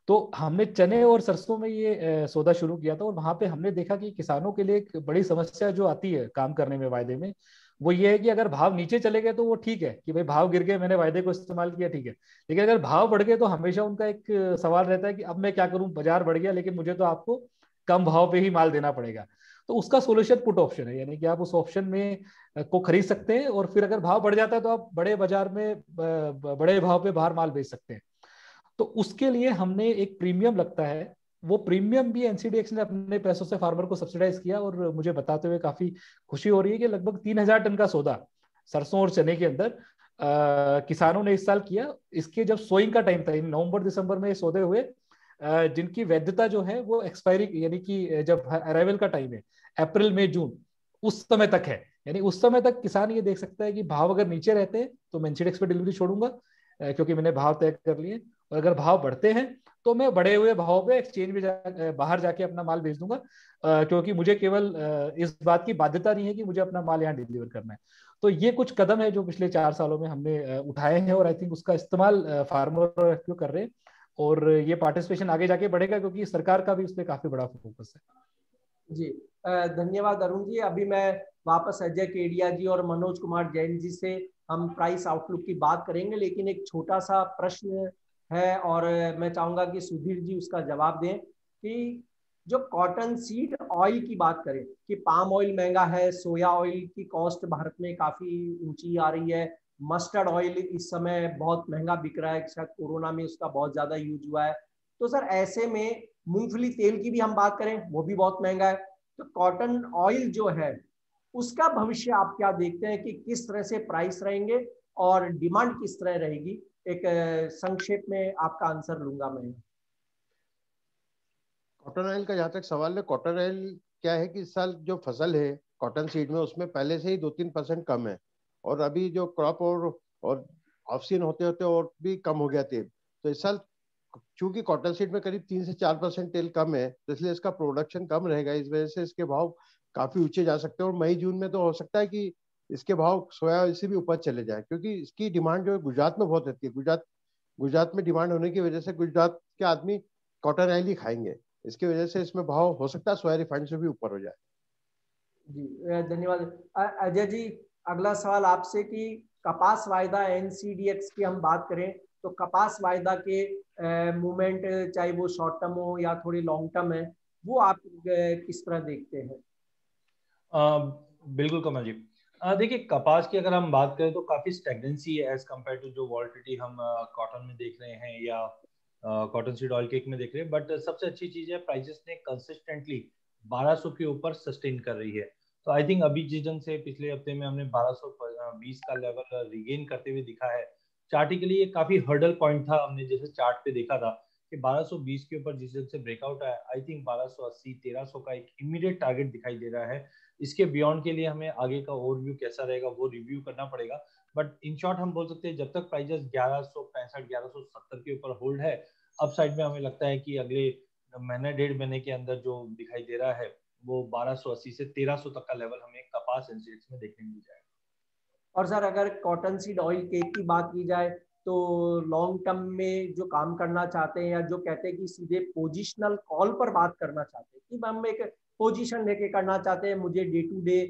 [SPEAKER 4] तो हमने चने और सरसों में ये सौदा शुरू किया था, और वहां पे हमने देखा कि किसानों के लिए एक बड़ी समस्या जो आती है काम करने में वायदे में, वो ये है कि अगर भाव नीचे चले गए तो वो ठीक है कि भाई भाव गिर गए, मैंने वायदे को इस्तेमाल किया, ठीक है। लेकिन अगर भाव बढ़ गए तो हमेशा उनका एक सवाल रहता है कि अब मैं क्या करूं, बाजार बढ़ गया लेकिन मुझे तो आपको कम भाव पे ही माल देना पड़ेगा। तो उसका सोल्यूशन पुट ऑप्शन है, यानी कि आप उस ऑप्शन में को खरीद सकते हैं, और फिर अगर भाव बढ़ जाता है तो आप बड़े बाजार में बड़े भाव पे बाहर माल बेच सकते हैं। तो उसके लिए हमने एक प्रीमियम लगता है वो प्रीमियम भी एनसीडीएक्स ने अपने पैसों से फार्मर को सब्सिडाइज किया, और मुझे बताते हुए काफी खुशी हो रही है कि लगभग 3,000 टन का सौदा सरसों और चने के अंदर किसानों ने इस साल किया। इसके जब सोइंग का टाइम था, नवंबर दिसंबर में ये सौदे हुए, जिनकी वैधता जो है वो एक्सपायरी, यानी कि जब अराइवल का टाइम है अप्रैल मई जून, उस समय तक है। यानी उस समय तक किसान ये देख सकता है कि भाव अगर नीचे रहते हैं तो मैं एनसीडीएक्स पे डिलीवरी छोड़ूंगा, क्योंकि मैंने भाव तय कर लिए, और अगर भाव बढ़ते हैं तो मैं बढ़े हुए भाव पे एक्सचेंज में बाहर जाके अपना माल बेच दूंगा, क्योंकि मुझे केवल इस बात की बाध्यता नहीं है कि मुझे अपना माल यहाँ डिलीवर करना है। तो ये कुछ कदम है जो पिछले 4 सालों में हमने उठाए हैं, और आई थिंक उसका इस्तेमाल फार्मर क्यों कर रहे हैं, और ये पार्टिसिपेशन आगे जाके बढ़ेगा क्योंकि सरकार का भी उस पर काफी बड़ा फोकस है।
[SPEAKER 6] जी धन्यवाद अरुण जी। अभी मैं वापस अजय केडिया जी और मनोज कुमार जैन जी से हम प्राइस आउटलुक की बात करेंगे, लेकिन एक छोटा सा प्रश्न है और मैं चाहूंगा कि सुधीर जी उसका जवाब दें कि जो कॉटन सीड ऑयल की बात करें कि पाम ऑयल महंगा है, सोया ऑयल की कॉस्ट भारत में काफी ऊंची आ रही है, मस्टर्ड ऑयल इस समय बहुत महंगा बिक रहा है, शायद कोरोना में उसका बहुत ज्यादा यूज हुआ है। तो सर ऐसे में मूंगफली तेल की भी हम बात करें वो भी बहुत महंगा है, तो कॉटन ऑयल जो है उसका भविष्य आप क्या देखते हैं कि किस तरह से प्राइस रहेंगे और डिमांड किस तरह रहेगी? एक संक्षेप में आपका आंसर लूंगा मैं।
[SPEAKER 3] कॉटन ऑयल का जहाँ तक सवाल है, कॉटन ऑयल क्या है कि इस साल जो फसल है कॉटन सीड में उसमें पहले से ही 2-3% कम है, और अभी जो क्रॉप और ऑफ सीजन होते होते और भी कम हो गया तेल। तो इस साल चूंकि कॉटन सीड में करीब 3 से 4% तेल कम है, तो इसलिए इसका प्रोडक्शन कम रहेगा, इस वजह से इसके भाव काफी ऊंचे जा सकते हैं, और मई जून में तो हो सकता है कि इसके भाव सोया ऑयल से भी ऊपर चले जाए, क्योंकि इसकी डिमांड जो है गुजरात में बहुत रहती है। गुजरात में डिमांड होने की वजह से गुजरात के आदमी कॉटन ऑयल ही खाएंगे, इसकी वजह से इसमें भाव हो सकता है सोया रिफाइंड से भी ऊपर हो जाए।
[SPEAKER 6] जी धन्यवाद अजय जी। अगला सवाल आपसे कि कपास वायदा एनसीडीएक्स की हम बात करें तो कपास वायदा के मूवमेंट, चाहे वो शॉर्ट टर्म हो या थोड़ी लॉन्ग टर्म है, वो आप किस तरह देखते हैं?
[SPEAKER 5] बिल्कुल कमल जी, देखिए कपास की अगर हम बात करें तो काफी स्टेगनेंसी है एज कम्पेयर टू जो वॉलिटिलिटी हम कॉटन में देख रहे हैं या कॉटन सीड ऑयल केक में देख रहे हैं। बट सबसे अच्छी चीज है प्राइसेस ने कंसिस्टेंटली 1200 के ऊपर सस्टेन कर रही है। तो आई थिंक अभी जिस ढंग से पिछले हफ्ते में हमने 1220 का लेवल रिगेन करते हुए दिखा है, चार्टिकली ये काफी हर्डल पॉइंट था। हमने जैसे चार्ट पे देखा था कि 1220 के ऊपर जिस ढंग से ब्रेकआउट आया, आई थिंक 1280 1300 का एक इमीडिएट टारगेट दिखाई दे रहा है। इसके बियॉन्ड के लिए हमें आगे का ओवरव्यू कैसा रहेगा वो रिव्यू करना पड़ेगा। बट इन शॉर्ट हम बोल सकते हैं जब तक प्राइजेस 1165 1170 के ऊपर होल्ड है, अप साइड में हमें लगता है कि अगले महीने 1.5 महीने के अंदर जो दिखाई दे रहा है वो 1280 से 1300 तक का लेवल हमें कपास एनसीडीएक्स में देखने मिल जाएगा।
[SPEAKER 6] और सर अगर कॉटन सीड ऑयल केक की बात की जाए तो लॉन्ग टर्म में जो काम करना चाहते हैं या जो कहते हैं कि सीधे पोजिशनल कॉल पर बात करना चाहते हैं कि हम एक पोजीशन लेके करना चाहते हैं, मुझे डे टू डे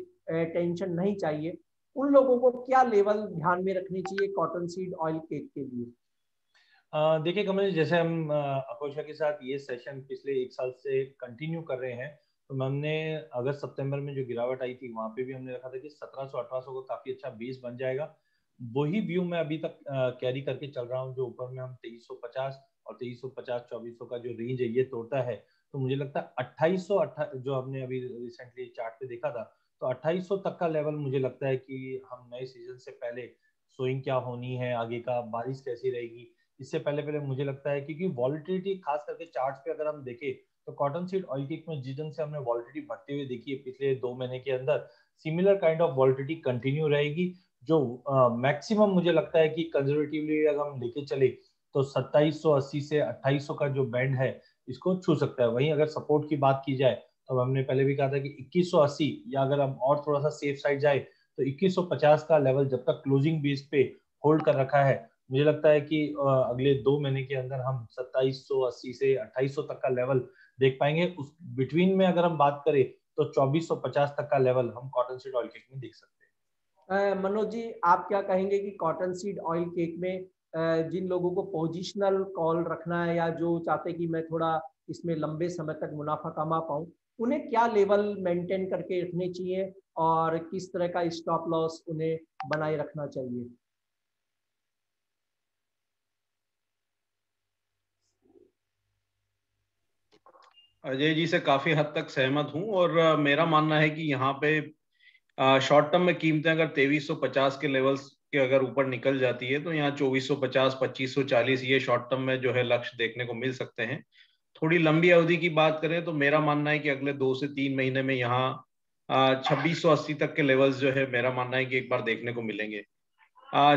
[SPEAKER 6] टेंशन नहीं चाहिए, उन लोगों को क्या लेवल ध्यान में रखनी चाहिए कॉटन सीड ऑयल केक के लिए?
[SPEAKER 5] देखिए कमल, जैसे हम अकोशा के साथ ये सेशन पिछले 1 साल से कंटिन्यू कर रहे हैं, तो हमने अगस्त सितंबर में जो गिरावट आई थी वहां पे भी हमने रखा था कि 1700-1800 को काफी अच्छा बेस बन जाएगा। वही व्यू मैं अभी तक कैरी करके चल रहा हूँ, जो ऊपर में हम 2350 और 2350-2400 का जो रेंज है ये तोड़ता है तो मुझे लगता है 2800 जो हमने अभी रिसेंटली चार्ट पे देखा था, तो 2800 तक का लेवल मुझे लगता है कि हम नए सीजन से पहले सोइंग क्या होनी है, आगे का बारिश कैसी रहेगी, इससे पहले पहले मुझे लगता है क्योंकि वॉलिटिलिटी खास करके चार्ट्स पे अगर हम देखें तो कॉटन सीड ऑयल केक में जिस ढंग से हमने वॉलिटिलिटी बढ़ते हुए देखी है पिछले 2 महीने के अंदर, similar kind of volatility continue रहेगी। जो मैक्सिमम मुझे लगता है कि कंजर्वेटिवली अगर हम लेके चले तो 2780 से 2800 का जो बैंड है इसको छू सकता है। वहीं अगर सपोर्ट की बात की जाए तो हमने पहले भी कहा था कि 2180 या अगर हम और थोड़ा सा सेफ साइड जाए तो 2150 का लेवल जब तक क्लोजिंग बेस पे होल्ड कर रखा है, मुझे लगता है कि अगले 2 महीने के अंदर हम 2780 से 2800 तक का लेवल देख पाएंगे। उस बिटवीन में अगर हम बात करें तो 2450 तक का लेवल हम कॉटन सीड ऑयल केक में देख सकते हैं।
[SPEAKER 6] मनोज जी, आप क्या कहेंगे कि कॉटन सीड ऑयल केक में जिन लोगों को पोजिशनल कॉल रखना है या जो चाहते हैं कि मैं थोड़ा इसमें लंबे समय तक मुनाफा कमा पाऊं, उन्हें क्या लेवल मेंटेन करके रखने चाहिए और किस तरह का स्टॉप लॉस उन्हें बनाए रखना चाहिए?
[SPEAKER 2] अजय जी से काफी हद तक सहमत हूं और मेरा मानना है कि यहाँ पे शॉर्ट टर्म में कीमतें अगर 2350 के लेवल्स के अगर ऊपर निकल जाती है तो यहाँ 2450 2540 ये शॉर्ट टर्म में जो है लक्ष्य देखने को मिल सकते हैं। थोड़ी लंबी अवधि की बात करें तो मेरा मानना है कि अगले 2 से 3 महीने में यहाँ 2680 तक के लेवल्स जो है मेरा मानना है कि एक बार देखने को मिलेंगे।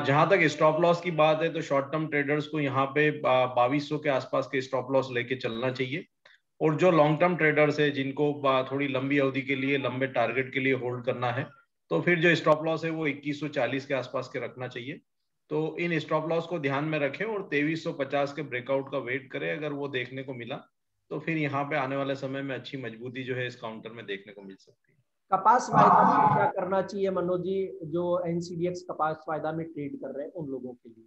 [SPEAKER 2] जहां तक स्टॉप लॉस की बात है तो शॉर्ट टर्म ट्रेडर्स को यहाँ पे 2200 के आसपास के स्टॉप लॉस लेके चलना चाहिए और जो लॉन्ग टर्म ट्रेडर्स है जिनको थोड़ी लंबी अवधि के लिए लंबे टारगेट के लिए होल्ड करना है तो फिर जो स्टॉप लॉस है वो 2140 के आसपास के रखना चाहिए। तो इन स्टॉप लॉस को ध्यान में रखें और 2350 के ब्रेकआउट का वेट करें। अगर वो देखने को मिला तो फिर यहाँ पे आने वाले समय में अच्छी मजबूती जो है इस काउंटर में देखने को मिल सकती है।
[SPEAKER 6] कपास वायदा में क्या करना चाहिए मनोज जी, जो एनसीडीएक्स कपास वायदा में ट्रेड कर रहे हैं उन लोगों के लिए?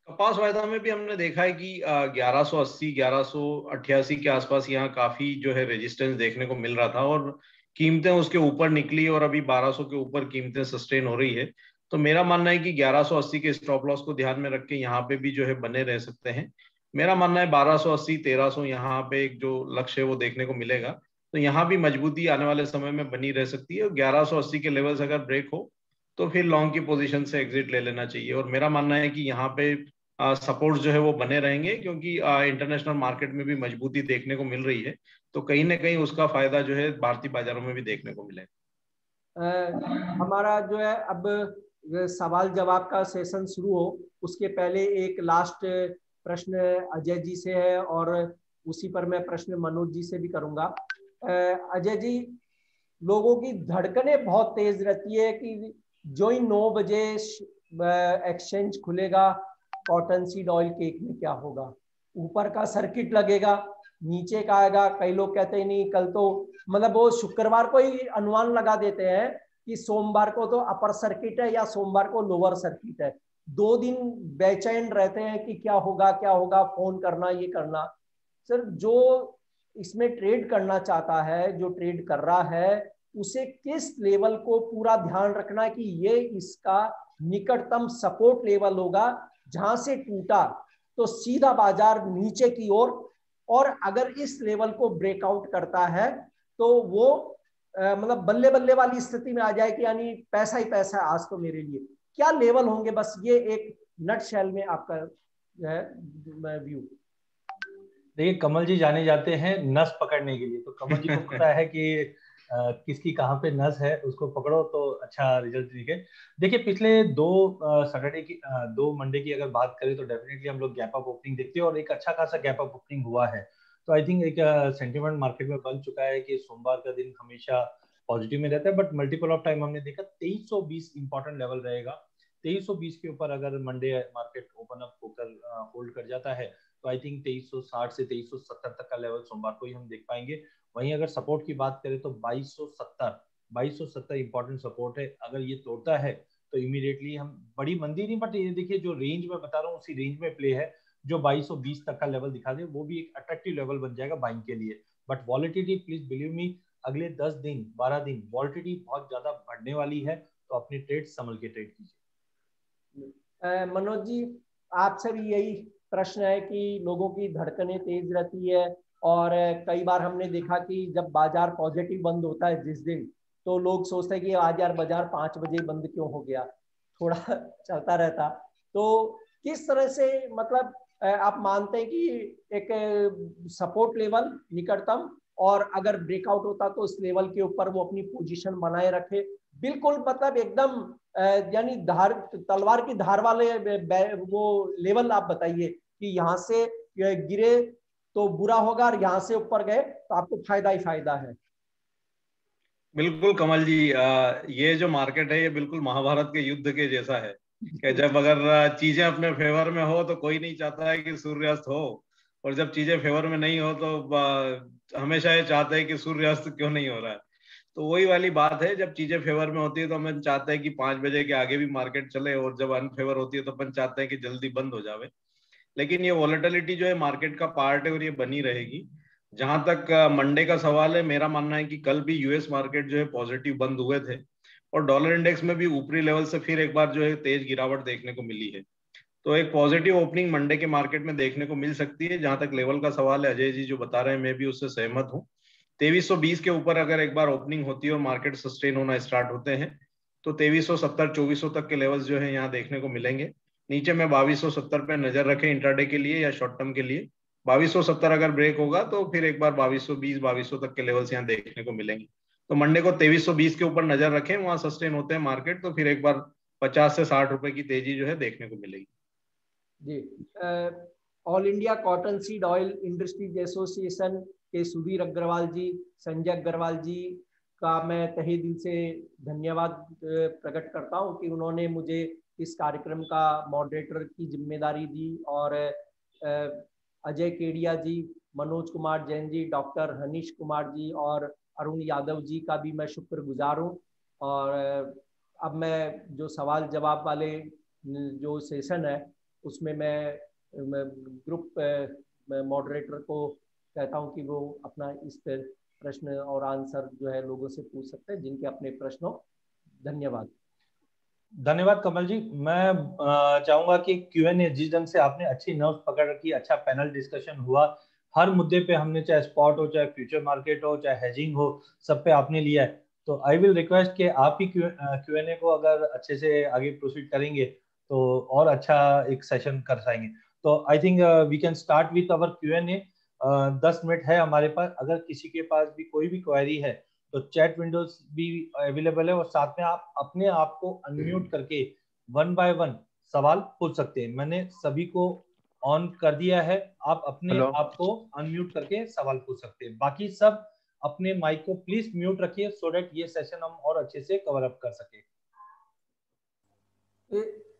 [SPEAKER 2] कपास वायदा में भी हमने देखा है कि 1180 1188 के आसपास यहाँ काफी जो है रेजिस्टेंस देखने को मिल रहा था और कीमतें उसके ऊपर निकली और अभी 1200 के ऊपर कीमतें सस्टेन हो रही है। तो मेरा मानना है कि 1180 के स्टॉप लॉस को ध्यान में रख के यहाँ पे भी जो है बने रह सकते हैं। मेरा मानना है 1280 1300 यहाँ पे एक जो लक्ष्य है वो देखने को मिलेगा। तो यहाँ भी मजबूती आने वाले समय में बनी रह सकती है और 1180 के लेवल्स अगर ब्रेक हो तो फिर लॉन्ग की पोजीशन से एग्जिट ले लेना चाहिए। और मेरा मानना है कि यहाँ पे सपोर्ट जो है वो बने रहेंगे क्योंकि इंटरनेशनल मार्केट में भी मजबूती देखने को मिल रही है तो कहीं ना कहीं उसका फायदा जो है भारतीय बाजारों में भी देखने को मिलेगा।
[SPEAKER 6] हमारा जो है अब सवाल जवाब का सेशन शुरू हो उसके पहले एक लास्ट प्रश्न अजय जी से है और उसी पर मैं प्रश्न मनोज जी से भी करूंगा। अजय जी, लोगों की धड़कनें बहुत तेज रहती है कि जो ही 9 बजे एक्सचेंज खुलेगा कॉटन सीड ऑयल केक में क्या होगा, ऊपर का सर्किट लगेगा नीचे का आएगा। कई लोग कहते हैं नहीं कल तो मतलब वो शुक्रवार को ही अनुमान लगा देते हैं कि सोमवार को तो अपर सर्किट है या सोमवार को लोअर सर्किट है। 2 दिन बेचैन रहते हैं कि क्या होगा, फोन करना ये करना। सर, जो इसमें ट्रेड करना चाहता है, जो ट्रेड कर रहा है, उसे किस लेवल को पूरा ध्यान रखना है कि ये इसका निकटतम सपोर्ट लेवल होगा जहां से टूटा तो सीधा बाजार नीचे की ओर, और अगर इस लेवल को ब्रेकआउट करता है तो वो मतलब बल्ले बल्ले वाली स्थिति में आ जाए कि यानी पैसा ही पैसा है आज तो मेरे लिए। क्या लेवल होंगे, बस ये एक नट शेल में आपका व्यू।
[SPEAKER 5] देखिए, कमल जी जाने जाते हैं नस पकड़ने के लिए, तो कमल जी को पता है कि किसकी कहाँ पे नस है, उसको पकड़ो तो अच्छा रिजल्ट दिखे। देखिए, पिछले 2 मंडे की अगर बात करें तो डेफिनेटली हम लोग गैप अप ओपनिंग देखते हैं और एक अच्छा खासा गैप अप ओपनिंग हुआ है। तो आई थिंक एक सेंटिमेंट मार्केट में बन चुका है कि सोमवार का दिन हमेशा पॉजिटिव में रहता है, बट मल्टीपल ऑफ टाइम हमने देखा 2320 इंपॉर्टेंट लेवल रहेगा। 2320 के ऊपर अगर मंडे मार्केट ओपन अप होकर होल्ड कर जाता है तो आई थिंक 2360 से 2370 तक का लेवल सोमवार को ही हम देख पाएंगे। वहीं अगर सपोर्ट की बात करें तो 2270 इंपॉर्टेंट सपोर्ट है। अगर ये तोड़ता है तो इमीडिएटली हम बड़ी मंदी नहीं, बट ये देखिए जो रेंज में बता रहा हूँ उसी रेंज में प्ले है। जो 2220 तक का लेवल दिखा दे वो भी एक अट्रैक्टिव लेवल बन जाएगा बाइंग के लिए। But volatility, please believe me, अगले 10 दिन 12 दिन वॉलेटिलिटी बहुत ज्यादा बढ़ने वाली है, तो अपने ट्रेड संभल के ट्रेड कीजिए।
[SPEAKER 6] मनोज जी, आपसे भी यही प्रश्न है कि लोगों की धड़कनें तेज रहती है और कई बार हमने देखा कि जब बाजार पॉजिटिव बंद होता है जिस दिन, तो लोग सोचते हैं कि आज यार बाजार 5 बजे बंद क्यों हो गया, थोड़ा चलता रहता। तो किस तरह से मतलब आप मानते हैं कि एक सपोर्ट लेवल निकटतम, और अगर ब्रेकआउट होता तो इस लेवल के ऊपर वो अपनी पोजीशन बनाए रखे, बिल्कुल मतलब एकदम यानी तलवार की धार वाले वो लेवल आप बताइए कि यहाँ से गिरे तो बुरा होगा और यहाँ से ऊपर गए तो आपको फायदा ही फायदा है।
[SPEAKER 2] बिल्कुल कमल जी, ये जो मार्केट है ये बिल्कुल महाभारत के युद्ध के जैसा है कि जब अगर चीजें अपने फेवर में हो तो कोई नहीं चाहता है कि सूर्यास्त हो, और जब चीजें फेवर में नहीं हो तो हमेशा ये चाहते हैं कि सूर्यास्त क्यों नहीं हो रहा है। तो वही वाली बात है, जब चीजें फेवर में होती है तो हम चाहते हैं कि 5 बजे के आगे भी मार्केट चले, और जब अनफेवर होती है तो अपन चाहते हैं कि जल्दी बंद हो जावे। लेकिन ये वॉलेटिलिटी जो है मार्केट का पार्ट है और ये बनी रहेगी। जहां तक मंडे का सवाल है, मेरा मानना है कि कल भी यूएस मार्केट जो है पॉजिटिव बंद हुए थे और डॉलर इंडेक्स में भी ऊपरी लेवल से फिर एक बार जो है तेज गिरावट देखने को मिली है। तो एक पॉजिटिव ओपनिंग मंडे के मार्केट में देखने को मिल सकती है। जहां तक लेवल का सवाल है, अजय जी जो बता रहे हैं, मैं भी उससे सहमत हूँ। 2320 के ऊपर अगर एक बार ओपनिंग होती है और मार्केट सस्टेन होना स्टार्ट होते हैं तो 2370 2400 तक के लेवल्स जो है यहाँ देखने को मिलेंगे। नीचे में 2270 पे नजर रखें इंट्राडे के लिए या शॉर्ट टर्म के लिए। 2270 अगर ब्रेक होगा तो फिर एक बार 2220 2200 तक के लेवल्स यहाँ देखने को मिलेंगे। तो मंडे को 2320 के ऊपर नजर रखें, वहां सस्टेन होते हैं मार्केट तो फिर एक बार 50 से 60 रुपए की तेजी जो है देखने को मिलेगी।
[SPEAKER 6] जी, all India cotton seed oil industries association के सुधीर अग्रवाल जी, संजय अग्रवाल जी का मैं तहे दिल से धन्यवाद प्रकट करता हूं कि उन्होंने मुझे इस कार्यक्रम का मॉडरेटर की जिम्मेदारी दी, और अजय केडिया जी, मनोज कुमार जैन जी, डॉक्टर हनीश कुमार जी और अरुण यादव जी का भी मैं शुक्रगुजार हूँ। और अब मैं जो सवाल जवाब वाले जो सेशन है उसमें मैं ग्रुप मॉडरेटर को कहता हूं कि वो अपना इस पर प्रश्न और आंसर जो है लोगों से पूछ सकते हैं जिनके अपने प्रश्न हो। धन्यवाद।
[SPEAKER 5] धन्यवाद कमल जी। मैं चाहूंगा कि Q&A जिस ढंग से आपने अच्छी नर्व पकड़ रखी, अच्छा पैनल डिस्कशन हुआ, हर मुद्दे पे हमने, चाहे स्पॉट हो, चाहे फ्यूचर मार्केट हो, चाहे हेजिंग हो, सब पे आपने लिया है। तो आई विल रिक्वेस्ट कि आप ही Q&A को अगर अच्छे से आगे प्रोसीड करेंगे तो और अच्छा एक सेशन कर पाएंगे। तो I think we can start with our Q&A। 10 minute है हमारे पास। अगर किसी के पास भी कोई भी क्वेरी है तो चैट विंडोज भी अवेलेबल है, और साथ में आप अपने आप को अनम्यूट करके 1 बाय 1 सवाल पूछ सकते हैं। मैंने सभी को ऑन कर दिया है, आप अपने आप को अनम्यूट करके सवाल पूछ सकते हैं। बाकी सब अपने माइक को प्लीज म्यूट रखिए सो दैट ये सेशन हम और अच्छे से कवर अप कर सके।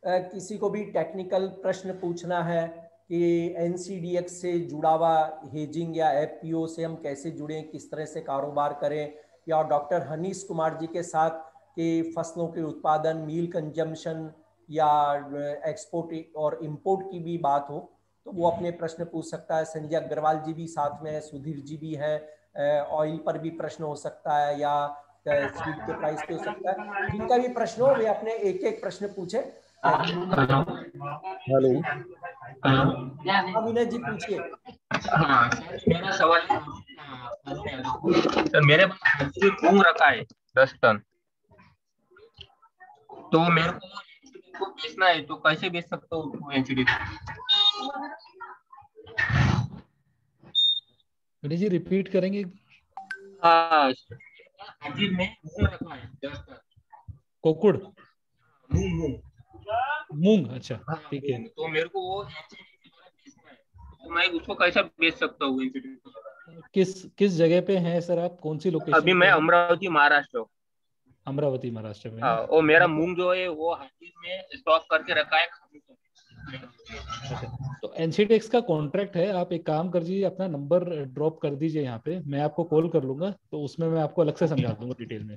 [SPEAKER 6] किसी को भी टेक्निकल प्रश्न पूछना है कि NCDX से जुड़ा हुआ हेजिंग या FPO से हम कैसे जुड़ें, किस तरह से कारोबार करें, या डॉक्टर हनीश कुमार जी के साथ कि फसलों के उत्पादन, मील कंजम्पशन या एक्सपोर्ट और इंपोर्ट की भी बात हो तो वो अपने प्रश्न पूछ सकता है। संजय अग्रवाल जी भी साथ में है, सुधीर जी भी है, ऑयल पर भी प्रश्न हो सकता है या सीड के प्राइस पे हो सकता है। जिनका भी प्रश्न हो वे अपने एक एक प्रश्न पूछे।
[SPEAKER 9] हेलो,
[SPEAKER 6] विनय जी पूछिए।
[SPEAKER 9] हाँ मेरा सवाल सर, मेरे पास मूंग रखा है 10 टन, तो मेरे को बेचना है, तो कैसे बेच सकता हूँ एनसीडी?
[SPEAKER 4] जी रिपीट करेंगे?
[SPEAKER 9] हाँ में मूंग रखा है 10 टन।
[SPEAKER 4] कोकुड़?
[SPEAKER 9] मूंग।
[SPEAKER 4] मूंग, अच्छा ठीक है।
[SPEAKER 9] तो मेरे को वो बेचना है, तो मैं उसको कैसे बेच सकता हूँ?
[SPEAKER 4] किस जगह पे हैं सर आप, कौन सी लोकेशन?
[SPEAKER 9] अभी मैं अमरावती महाराष्ट्र।
[SPEAKER 4] अमरावती महाराष्ट्र में?
[SPEAKER 9] हाँ, वो मेरा मूंग जो है वो हाथी में स्टॉक करके रखा है।
[SPEAKER 4] अच्छा, तो NCDX का कॉन्ट्रैक्ट है। आप एक काम कर दीजिए, अपना नंबर ड्रॉप कर दीजिए यहाँ पे, मैं आपको कॉल कर लूंगा तो उसमें मैं आपको अलग से समझा दूंगा डिटेल में।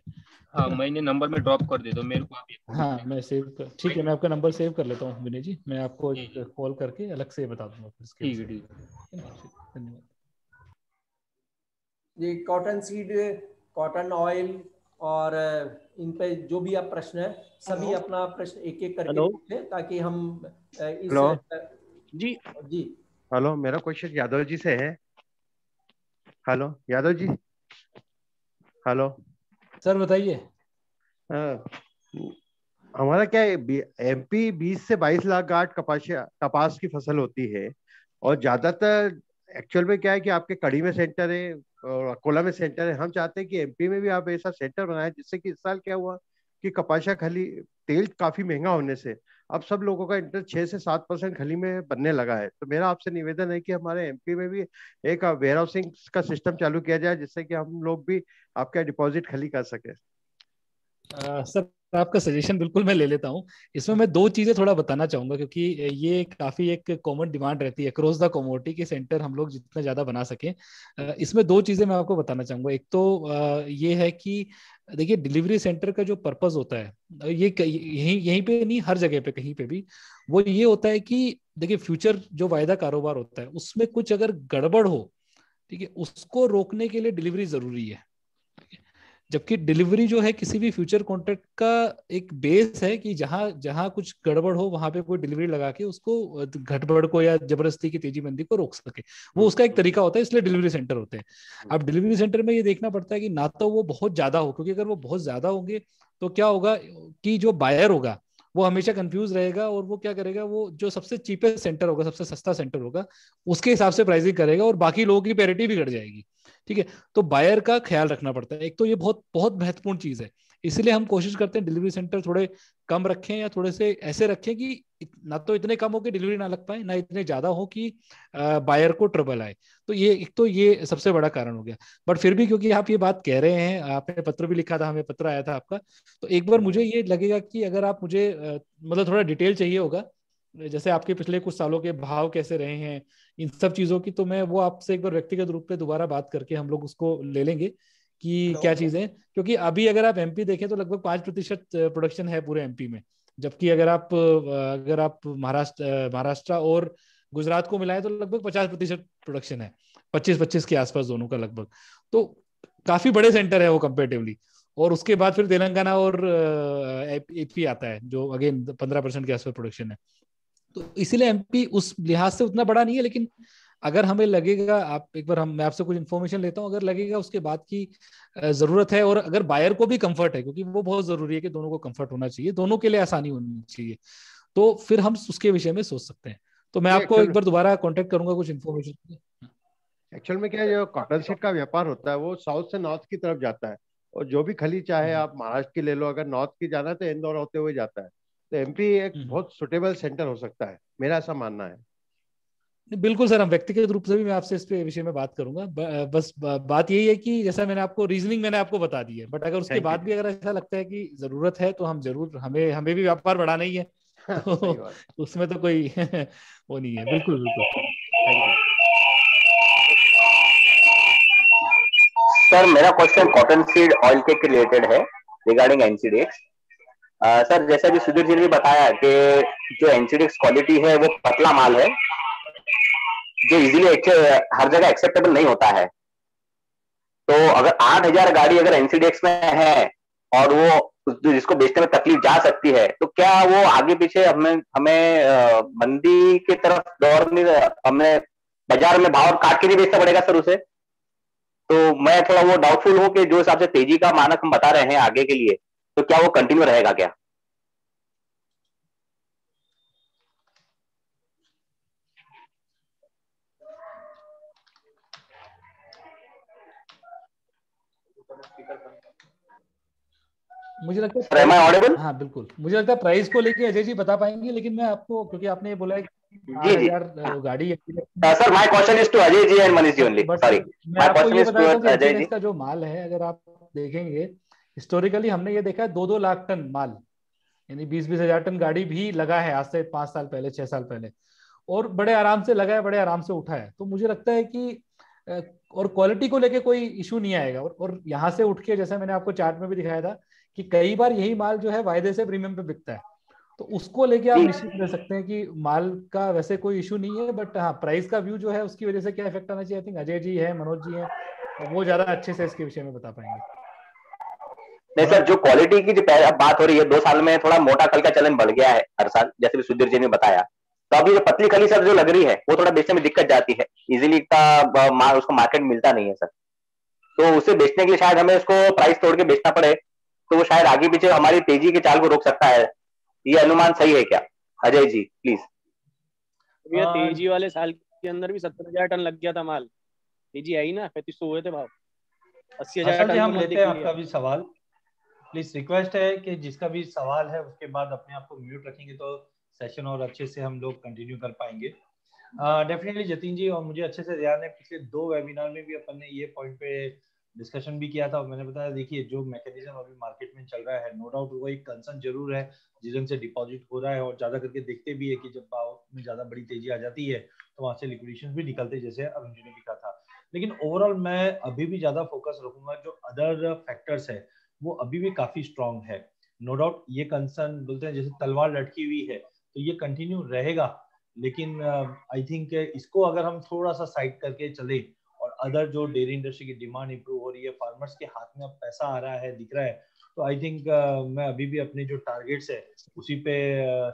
[SPEAKER 9] हाँ, मैंने नंबर में ड्रॉप कर दे दो मेरे को आप।
[SPEAKER 4] हाँ मैं ठीक है, मैं आपका नंबर सेव कर लेता हूँ विनय जी, मैं आपको कॉल करके अलग से बता दूंगा।
[SPEAKER 9] ठीक है, ठीक है,
[SPEAKER 4] धन्यवाद।
[SPEAKER 6] ये कॉटन सीड, कॉटन ऑयल और इन पे जो भी आप प्रश्न है सभी अपना प्रश्न एक एक करके पूछें ताकि हम इस
[SPEAKER 3] जी हेलो, मेरा क्वेश्चन यादव जी से है। Hello Yadav ji. Hello
[SPEAKER 4] sir बताइए।
[SPEAKER 3] हमारा क्या है, MP 20 से 22 लाख गांठ कपास की फसल होती है, और ज्यादातर एक्चुअल में क्या है कि आपके कड़ी में सेंटर है और अकोला में सेंटर है। हम चाहते हैं कि MP में भी आप ऐसा सेंटर बनाए, जिससे कि इस साल क्या हुआ कि कपासिया खली तेल काफी महंगा होने से अब सब लोगों का इंटरेस्ट 6 से 7% खली में बनने लगा है। तो मेरा आपसे निवेदन है कि हमारे MP में भी एक वेयर हाउसिंग का सिस्टम चालू किया जाए, जिससे कि हम लोग भी आपका डिपॉजिट खली कर सके।
[SPEAKER 4] सर आपका सजेशन बिल्कुल मैं ले लेता हूँ। इसमें मैं दो चीजें थोड़ा बताना चाहूंगा, क्योंकि ये काफी एक कॉमन डिमांड रहती है अक्रॉस द कमोडिटी के सेंटर हम लोग जितना ज्यादा बना सकें। इसमें दो चीजें मैं आपको बताना चाहूंगा। एक तो ये है कि देखिए डिलीवरी सेंटर का जो पर्पस होता है ये यहीं पे नहीं, हर जगह पे कहीं पे भी वो ये होता है कि देखिए फ्यूचर जो वायदा कारोबार होता है उसमें कुछ अगर गड़बड़ हो, ठीक है, उसको रोकने के लिए डिलीवरी जरूरी है। जबकि डिलीवरी जो है किसी भी फ्यूचर कॉन्ट्रैक्ट का एक बेस है कि जहां जहां कुछ गड़बड़ हो वहां पे कोई डिलीवरी लगा के उसको घटबड़ को या जबरदस्ती की तेजी मंदी को रोक सके, वो उसका एक तरीका होता है, इसलिए डिलीवरी सेंटर होते हैं। अब डिलीवरी सेंटर में ये देखना पड़ता है कि ना तो वो बहुत ज्यादा हो, क्योंकि अगर वो बहुत ज्यादा होंगे तो क्या होगा कि जो बायर होगा वो हमेशा कंफ्यूज रहेगा और वो क्या करेगा, वो जो सबसे चीपेस्ट सेंटर होगा, सबसे सस्ता सेंटर होगा, उसके हिसाब से प्राइसिंग करेगा और बाकी लोगों की पैरिटी भी घट जाएगी। ठीक है, तो बायर का ख्याल रखना पड़ता है, एक तो ये बहुत बहुत महत्वपूर्ण चीज है। इसलिए हम कोशिश करते हैं डिलीवरी सेंटर थोड़े कम रखें या थोड़े से ऐसे रखें कि ना तो इतने कम हो कि डिलीवरी ना लग पाए, ना इतने ज्यादा हो कि बायर को ट्रबल आए। तो ये एक तो ये सबसे बड़ा कारण हो गया। बट फिर भी क्योंकि आप ये बात कह रहे हैं, आपने पत्र भी लिखा था, हमें पत्र आया था आपका, तो एक बार मुझे ये लगेगा कि अगर आप मुझे मतलब थोड़ा डिटेल चाहिए होगा, जैसे आपके पिछले कुछ सालों के भाव कैसे रहे हैं इन सब चीजों की, तो मैं वो आपसे एक बार व्यक्तिगत रूप में दोबारा बात करके हम लोग उसको ले लेंगे कि क्या चीजें। क्योंकि अभी अगर आप एमपी देखें तो लगभग 5% प्रोडक्शन है पूरे एमपी में, जबकि अगर आप महाराष्ट्र और गुजरात को मिलाएं तो लगभग 50% प्रोडक्शन है, 25-25 के आसपास दोनों का लगभग। तो काफी बड़े सेंटर है वो कंपेरेटिवली। और उसके बाद फिर तेलंगाना और एपी आता है जो अगेन 15% के आसपास प्रोडक्शन है। तो इसीलिए एमपी उस लिहाज से उतना बड़ा नहीं है। लेकिन अगर हमें लगेगा, आप एक बार मैं आपसे कुछ इन्फॉर्मेशन लेता हूँ, अगर लगेगा उसके बाद की जरूरत है और अगर बायर को भी कंफर्ट है, क्योंकि वो बहुत जरूरी है कि दोनों को कंफर्ट होना चाहिए, दोनों के लिए आसानी होनी चाहिए, तो फिर हम उसके विषय में सोच सकते हैं। तो मैं आपको एक बार दोबारा कांटेक्ट करूंगा कुछ इन्फॉर्मेशन।
[SPEAKER 3] एक्चुअल में क्या है, जो कॉटन सीड का व्यापार होता है वो साउथ से नॉर्थ की तरफ जाता है, और जो भी खली चाहे आप महाराष्ट्र की ले लो, अगर नॉर्थ की जाना है तो इंदौर होते हुए जाता है। तो एमपी एक बहुत सुटेबल सेंटर हो सकता है, मेरा ऐसा मानना है।
[SPEAKER 4] बिल्कुल सर, हम व्यक्तिगत रूप से भी मैं आपसे इस पे विषय में बात करूंगा। बस बात यही है कि जैसा मैंने आपको रीजनिंग मैंने आपको बता दी है, बट अगर उसके बाद भी अगर ऐसा लगता है कि जरूरत है तो हम जरूर, हमें भी व्यापार बढ़ाना ही है तो उसमें तो कोई वो नहीं है। बिल्कुल बिल्कुल।
[SPEAKER 10] सर मेरा क्वेश्चन कॉटन सीड ऑयल के रिलेटेड है रिगार्डिंग एनसीडीएक्स। सर जैसा भी सुधीर जी ने बताया कि जो एनसीडीएक्स क्वालिटी है वो पतला माल है जो इजीली हर जगह एक्सेप्टेबल नहीं होता है। तो अगर 8,000 गाड़ी अगर एनसीडीएक्स में है और वो जिसको बेचने में तकलीफ जा सकती है, तो क्या वो आगे पीछे हमें मंदी की तरफ दौड़ने, हमें बाजार में भाव काट के नहीं बेचना पड़ेगा सर उसे? तो मैं थोड़ा वो डाउटफुल हूं कि जो हिसाब से तेजी का मानक हम बता रहे हैं आगे के लिए, तो क्या वो कंटिन्यू रहेगा क्या?
[SPEAKER 4] मुझे लगता है हाँ बिल्कुल, मुझे लगता है प्राइस को लेके अजय जी बता पाएंगे, लेकिन मैं आपको, क्योंकि आपने ये बोला है कि 8,000 गाड़ी
[SPEAKER 10] sir my question is to Ajay ji and Manish ji only, sorry
[SPEAKER 4] मैं आपको ये बता दूं कि अजय जी का जो माल है, अगर आप देखेंगे हिस्टोरिकली हमने ये देखा है 2-2 लाख टन माल, यानी 20-20 हजार टन गाड़ी भी लगा है आज से 5 साल पहले, 6 साल पहले, और बड़े आराम से लगा है, बड़े आराम से उठा है। तो मुझे लगता है कि और क्वालिटी को लेके कोई इशू नहीं आएगा। और यहाँ से उठ के, जैसा मैंने आपको चार्ट में भी दिखाया था कि कई बार यही माल जो है वायदे से प्रीमियम पे बिकता है, तो उसको लेके आप निश्चित रह सकते हैं कि माल का वैसे कोई इशू नहीं है। बट हाँ, प्राइस का व्यू जो है उसकी वजह से क्या इफेक्ट आना चाहिए, आई थिंक अजय जी है, मनोज जी है, वो ज्यादा अच्छे से इसके विषय में बता पाएंगे।
[SPEAKER 10] नहीं सर, जो क्वालिटी की जो बात हो रही है, 2 साल में थोड़ा मोटा खल का चलन बढ़ गया है हर साल, जैसे भी सुधीर जी ने बताया। तो अभी जो पतली खली सर जो लग रही है वो थोड़ा बेचने में दिक्कत जाती है, इजीली का उसको मार्केट मिलता नहीं है सर। तो उसे बेचने के लिए शायद हमें उसको प्राइस तोड़ के बेचना पड़े, तो वो शायद आगे पीछे हमारी तेजी के चाल को रोक सकता है। ये अनुमान सही है क्या अजय जी प्लीज?
[SPEAKER 11] भैया तेजी वाले साल के अंदर भी 70,000 टन लग गया था माल, तेजी आई ना, 3500 हुए थे भाव, 80,000 टन।
[SPEAKER 5] हम लेते हैं आपका भी सवाल, प्लीज रिक्वेस्ट है कि जिसका भी सवाल है उसके बाद अपने आप को म्यूट रखेंगे तो सेशन और अच्छे से हम लोग कंटिन्यू कर पाएंगे। डेफिनेटली जतिन जी, और मुझे अच्छे से ध्यान है पिछले 2 वेबिनार में भी अपन ने ये पॉइंट पे डिस्कशन भी किया था और मैंने बताया देखिए जो मैकेनिज्म अभी मार्केट में चल रहा है, नो डाउट वो एक कंसर्न जरूर है जिस ढंग से डिपॉजिट हो रहा है, और ज्यादा करके देखते भी है कि जब भाव में ज्यादा बड़ी तेजी आ जाती है तो वहां से लिक्विडेशन भी निकलते, जैसे अरुण जी ने भी कहा था। लेकिन ओवरऑल मैं अभी भी ज्यादा फोकस रखूंगा, जो अदर फैक्टर्स है वो अभी भी काफी स्ट्रांग है। नो डाउट ये कंसर्न बोलते हैं जैसे तलवार लटकी हुई है, तो ये कंटिन्यू रहेगा। लेकिन आई थिंक इसको अगर हम थोड़ा सा साइड करके चले और अदर जो डेयरी इंडस्ट्री की डिमांड इंप्रूव हो रही है, फार्मर्स के हाथ में अब पैसा आ रहा है, दिख रहा है, तो आई थिंक मैं अभी भी अपने जो टारगेट्स है उसी पे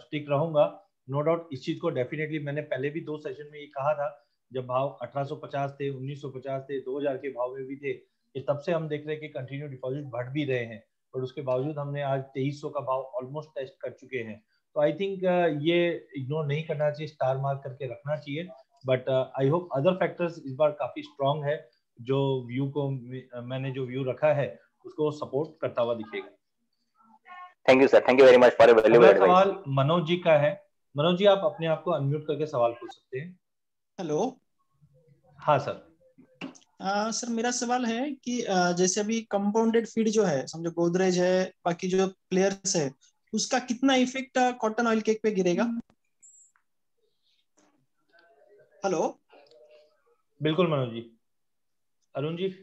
[SPEAKER 5] स्टिक रहूंगा। नो डाउट इस चीज को डेफिनेटली मैंने पहले भी 2 सेशन में ये कहा था, जब भाव 1850 थे, 1950 थे, 2000 के भाव में भी थे, कि तब से हम देख रहे हैं कि कंटिन्यू डिपॉजिट बढ़ भी रहे हैं, और उसके बावजूद हमने आज 2300 का भाव ऑलमोस्ट टेस्ट कर चुके हैं। तो आई थिंक ये इग्नोर नहीं करना चाहिए, स्टार मार्क करके रखना चाहिए। But I hope other factors इस बार काफी स्ट्रांग है, जो व्यू को मैंने जो व्यू रखा है उसको सपोर्ट करता हुआ दिखेगा।
[SPEAKER 10] Thank you sir, thank you very much for valuable advice.
[SPEAKER 5] सवाल मनोज जी का है। मनोज जी आप अपने आप को अनम्यूट करके सवाल पूछ सकते हैं।
[SPEAKER 12] हेलो।
[SPEAKER 5] हाँ सर।
[SPEAKER 12] सर मेरा सवाल है कि जैसे अभी कंपाउंडेड फीड जो है, समझो गोदरेज है, बाकी जो प्लेयर्स है, उसका कितना इफेक्ट कॉटन ऑयल केक पे गिरेगा? हेलो।
[SPEAKER 5] बिल्कुल मनोज जी। अरुण जी।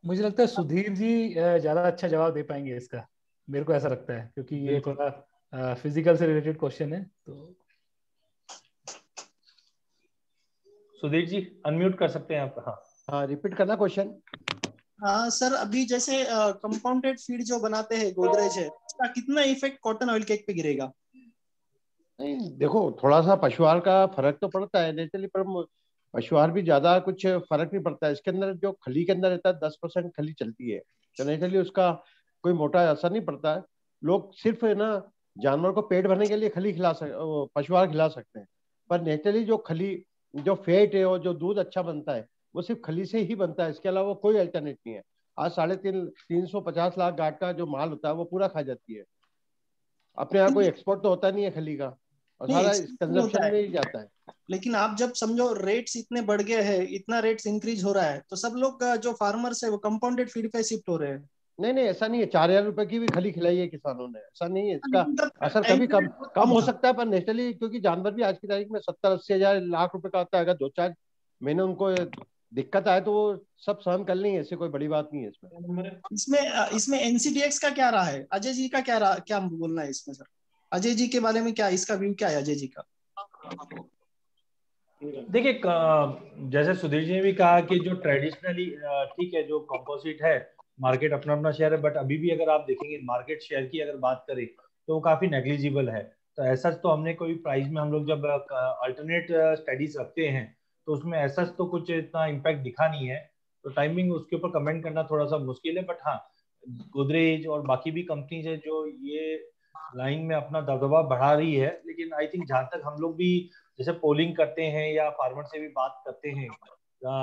[SPEAKER 4] मुझे लगता है सुधीर जी ज्यादा अच्छा जवाब दे पाएंगे इसका, मेरे को ऐसा लगता है, क्योंकि ये थोड़ा फिजिकल से रिलेटेड क्वेश्चन है। तो
[SPEAKER 5] सुधीर जी अनम्यूट कर सकते हैं आप।
[SPEAKER 3] हाँ, रिपीट करना क्वेश्चन।
[SPEAKER 12] हाँ सर, अभी जैसे कंपाउंडेड फीड जो बनाते हैं गोदरेज है, उसका कितना इफेक्ट कॉटन ऑयल केक पे गिरेगा?
[SPEAKER 3] नहीं, देखो थोड़ा सा पशुआहार का फर्क तो पड़ता है नेचुरली, पर पशुआहार भी ज्यादा कुछ फर्क नहीं पड़ता है। इसके अंदर जो खली के अंदर रहता है 10% खली चलती है, तो नेचुरली उसका कोई मोटा असर नहीं पड़ता है। लोग सिर्फ है ना जानवर को पेट भरने के लिए खली खिला पशुआहार खिला सकते हैं, पर नेचुरली जो खली, जो फैट है और जो दूध अच्छा बनता है वो सिर्फ खली से ही बनता है, इसके अलावा कोई अल्टरनेट नहीं है। आज 350 लाख गाट का जो माल होता है वो पूरा खा जाती है। अपने यहाँ कोई एक्सपोर्ट तो होता नहीं है खली का, और सारा कंजप्शन में ही जाता है।
[SPEAKER 12] लेकिन आप जब समझो रेट्स इतने बढ़ गए हैं, इतना रेट्स इंक्रीज हो रहा है, तो सब लोग जो फार्मर्स है वो कंपाउंडेड फीड पे शिफ्ट हो रहे हैं।
[SPEAKER 3] नहीं, ऐसा नहीं है। 4000 रुपए की भी खली खिलाई है किसानों ने, ऐसा नहीं है। इसका असर कभी कम हो सकता है, पर नेचुरली क्योंकि जानवर भी आज की तारीख में 70-80 हजार लाख रुपए का आता है। अगर 2-4 महीने उनको दिक्कत आए तो वो सब सहन कर लेंगे, ऐसे कोई बड़ी बात नहीं है इसमें।
[SPEAKER 12] इसमें एनसीडीएक्स का क्या रहा है? अजय जी का क्या बोलना है इसमें सर? अजय जी के बारे में क्या, इसका व्यू क्या है अजय जी का?
[SPEAKER 5] देखिए जैसे सुधीर जी ने भी कहा कि जो ट्रेडिशनली ठीक है, जो कंपोजिट है, मार्केट अपना अपना शेयर है, बट अभी भी अगर आप देखेंगे मार्केट शेयर की अगर बात करें तो वो काफी नेग्लिजिबल है। तो ऐसा तो हमने कोई प्राइस में हम लोग जब अल्टरनेट स्टडीज रखते हैं तो उसमें ऐसा तो कुछ इतना इम्पैक्ट दिखा नहीं है, तो टाइमिंग उसके ऊपर कमेंट करना थोड़ा सा मुश्किल है। बट हाँ, गोदरेज और बाकी भी कंपनीज है जो ये लाइन में अपना दबदबा बढ़ा रही है, लेकिन आई थिंक जहां तक हम लोग भी जैसे पोलिंग करते हैं या फार्मर से भी बात करते हैं,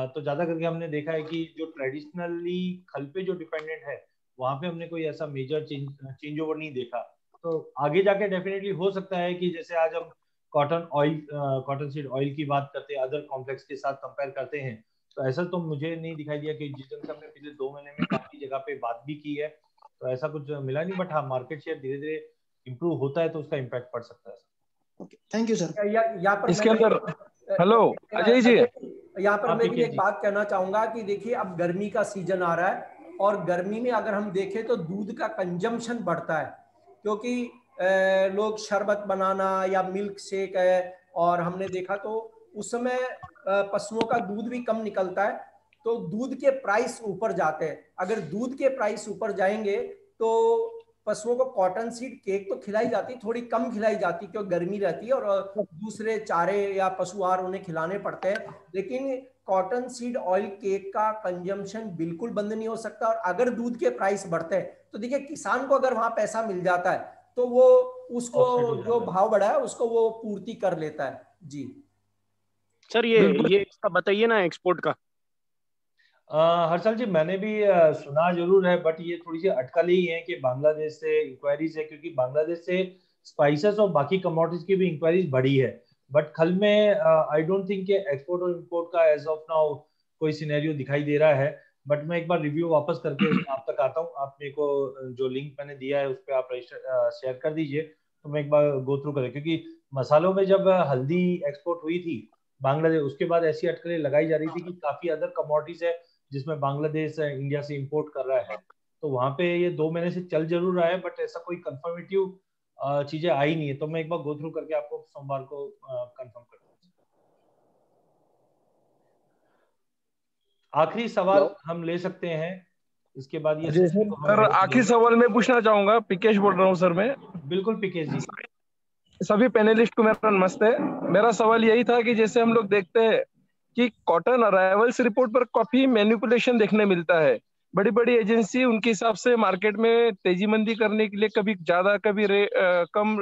[SPEAKER 5] तो ज्यादा करके हमने देखा है कि जो ट्रेडिशनली खल पे जो डिपेंडेंट है वहां पे हमने कोई ऐसा मेजर चेंज ओवर नहीं देखा। तो आगे जाके डेफिनेटली हो सकता है कि जैसे आज हम कॉटन सीड ऑयल की बात करते हैं, अदर कॉम्प्लेक्स के साथ कंपेयर करते हैं, तो ऐसा तो मुझे नहीं दिखाई दिया कि जिस दिन से हमने पिछले 2 महीने में काफी जगह पे बात भी की है तो ऐसा कुछ मिला नहीं। बट हाँ, मार्केट शेयर धीरे धीरे इंप्रूव होता है तो उसका इम्पैक्ट पड़ सकता है।
[SPEAKER 12] Thank you sir.
[SPEAKER 6] यहाँ पर
[SPEAKER 8] इसके अंदर हेलो अजय जी,
[SPEAKER 6] यहाँ पर मैं भी एक बात कहना चाहूंगा कि देखिए अब गर्मी का सीजन आ रहा है, और गर्मी में अगर हम देखें तो दूध का कंजम्पशन बढ़ता है, क्योंकि लोग शरबत बनाना या मिल्क शेक है, और हमने देखा तो उस समय पशुओं का दूध भी कम निकलता है, तो दूध के प्राइस ऊपर जाते हैं। अगर दूध के प्राइस ऊपर जाएंगे तो पशुओं को कॉटन सीड केक तो खिलाई जाती, थोड़ी कम खिलाई जाती क्योंकि गर्मी रहती है और दूसरे चारे या पशु आहार उन्हें खिलाने पड़ते हैं, लेकिन कॉटन सीड ऑयल केक का कंजम्पशन बिल्कुल बंद नहीं हो सकता। और अगर दूध के प्राइस बढ़ते हैं तो देखिए किसान को अगर वहां पैसा मिल जाता है तो वो उसको जो भाव बढ़ा है उसको वो पूर्ति कर लेता है। जी
[SPEAKER 11] सर ये इसका बताइए ना एक्सपोर्ट का।
[SPEAKER 5] हर्षल जी मैंने भी सुना जरूर है, बट ये थोड़ी सी अटकल ही है कि बांग्लादेश से इंक्वायरीज है, क्योंकि बांग्लादेश से स्पाइसेस और बाकी कमोडिटीज की भी इंक्वायरीज बढ़ी है। बट खल में आई डोंट थिंक एक्सपोर्ट और इम्पोर्ट का एज ऑफ नाउ कोई सिनेरियो दिखाई दे रहा है। बट मैं एक बार रिव्यू वापस करके आप तक आता हूँ। आप मेरे को जो लिंक मैंने दिया है उस पर आप शेयर कर दीजिए, तो मैं एक बार गो थ्रू करें। क्योंकि मसालों में जब हल्दी एक्सपोर्ट हुई थी बांग्लादेश, उसके बाद ऐसी अटकलें लगाई जा रही थी कि काफी अदर कमोडिटीज है जिसमें बांग्लादेश इंडिया से इंपोर्ट कर रहा है, तो वहां पे ये 2 महीने से चल जरूर रहा है, बट ऐसा कोई कंफर्मेटिव चीजें आई नहीं है। तो मैं एक बार गो थ्रू करके आपको सोमवार को कंफर्म कर दूंगा। आखिरी सवाल हम ले सकते हैं, इसके बाद ये
[SPEAKER 13] सर आखिरी सवाल मैं पूछना चाहूंगा। पिकेश बोल रहा हूँ सर मैं।
[SPEAKER 5] बिल्कुल पिकेश जी।
[SPEAKER 13] सभी पैनलिस्ट को मेरा नमस्ते। मेरा सवाल यही था कि जैसे हम लोग देखते हैं कि कॉटन अराइवल्स रिपोर्ट पर काफी मैनिपुलेशन देखने मिलता है। बड़ी बड़ी एजेंसी उनके हिसाब से मार्केट में तेजी मंदी करने के लिए कभी ज्यादा कभी कम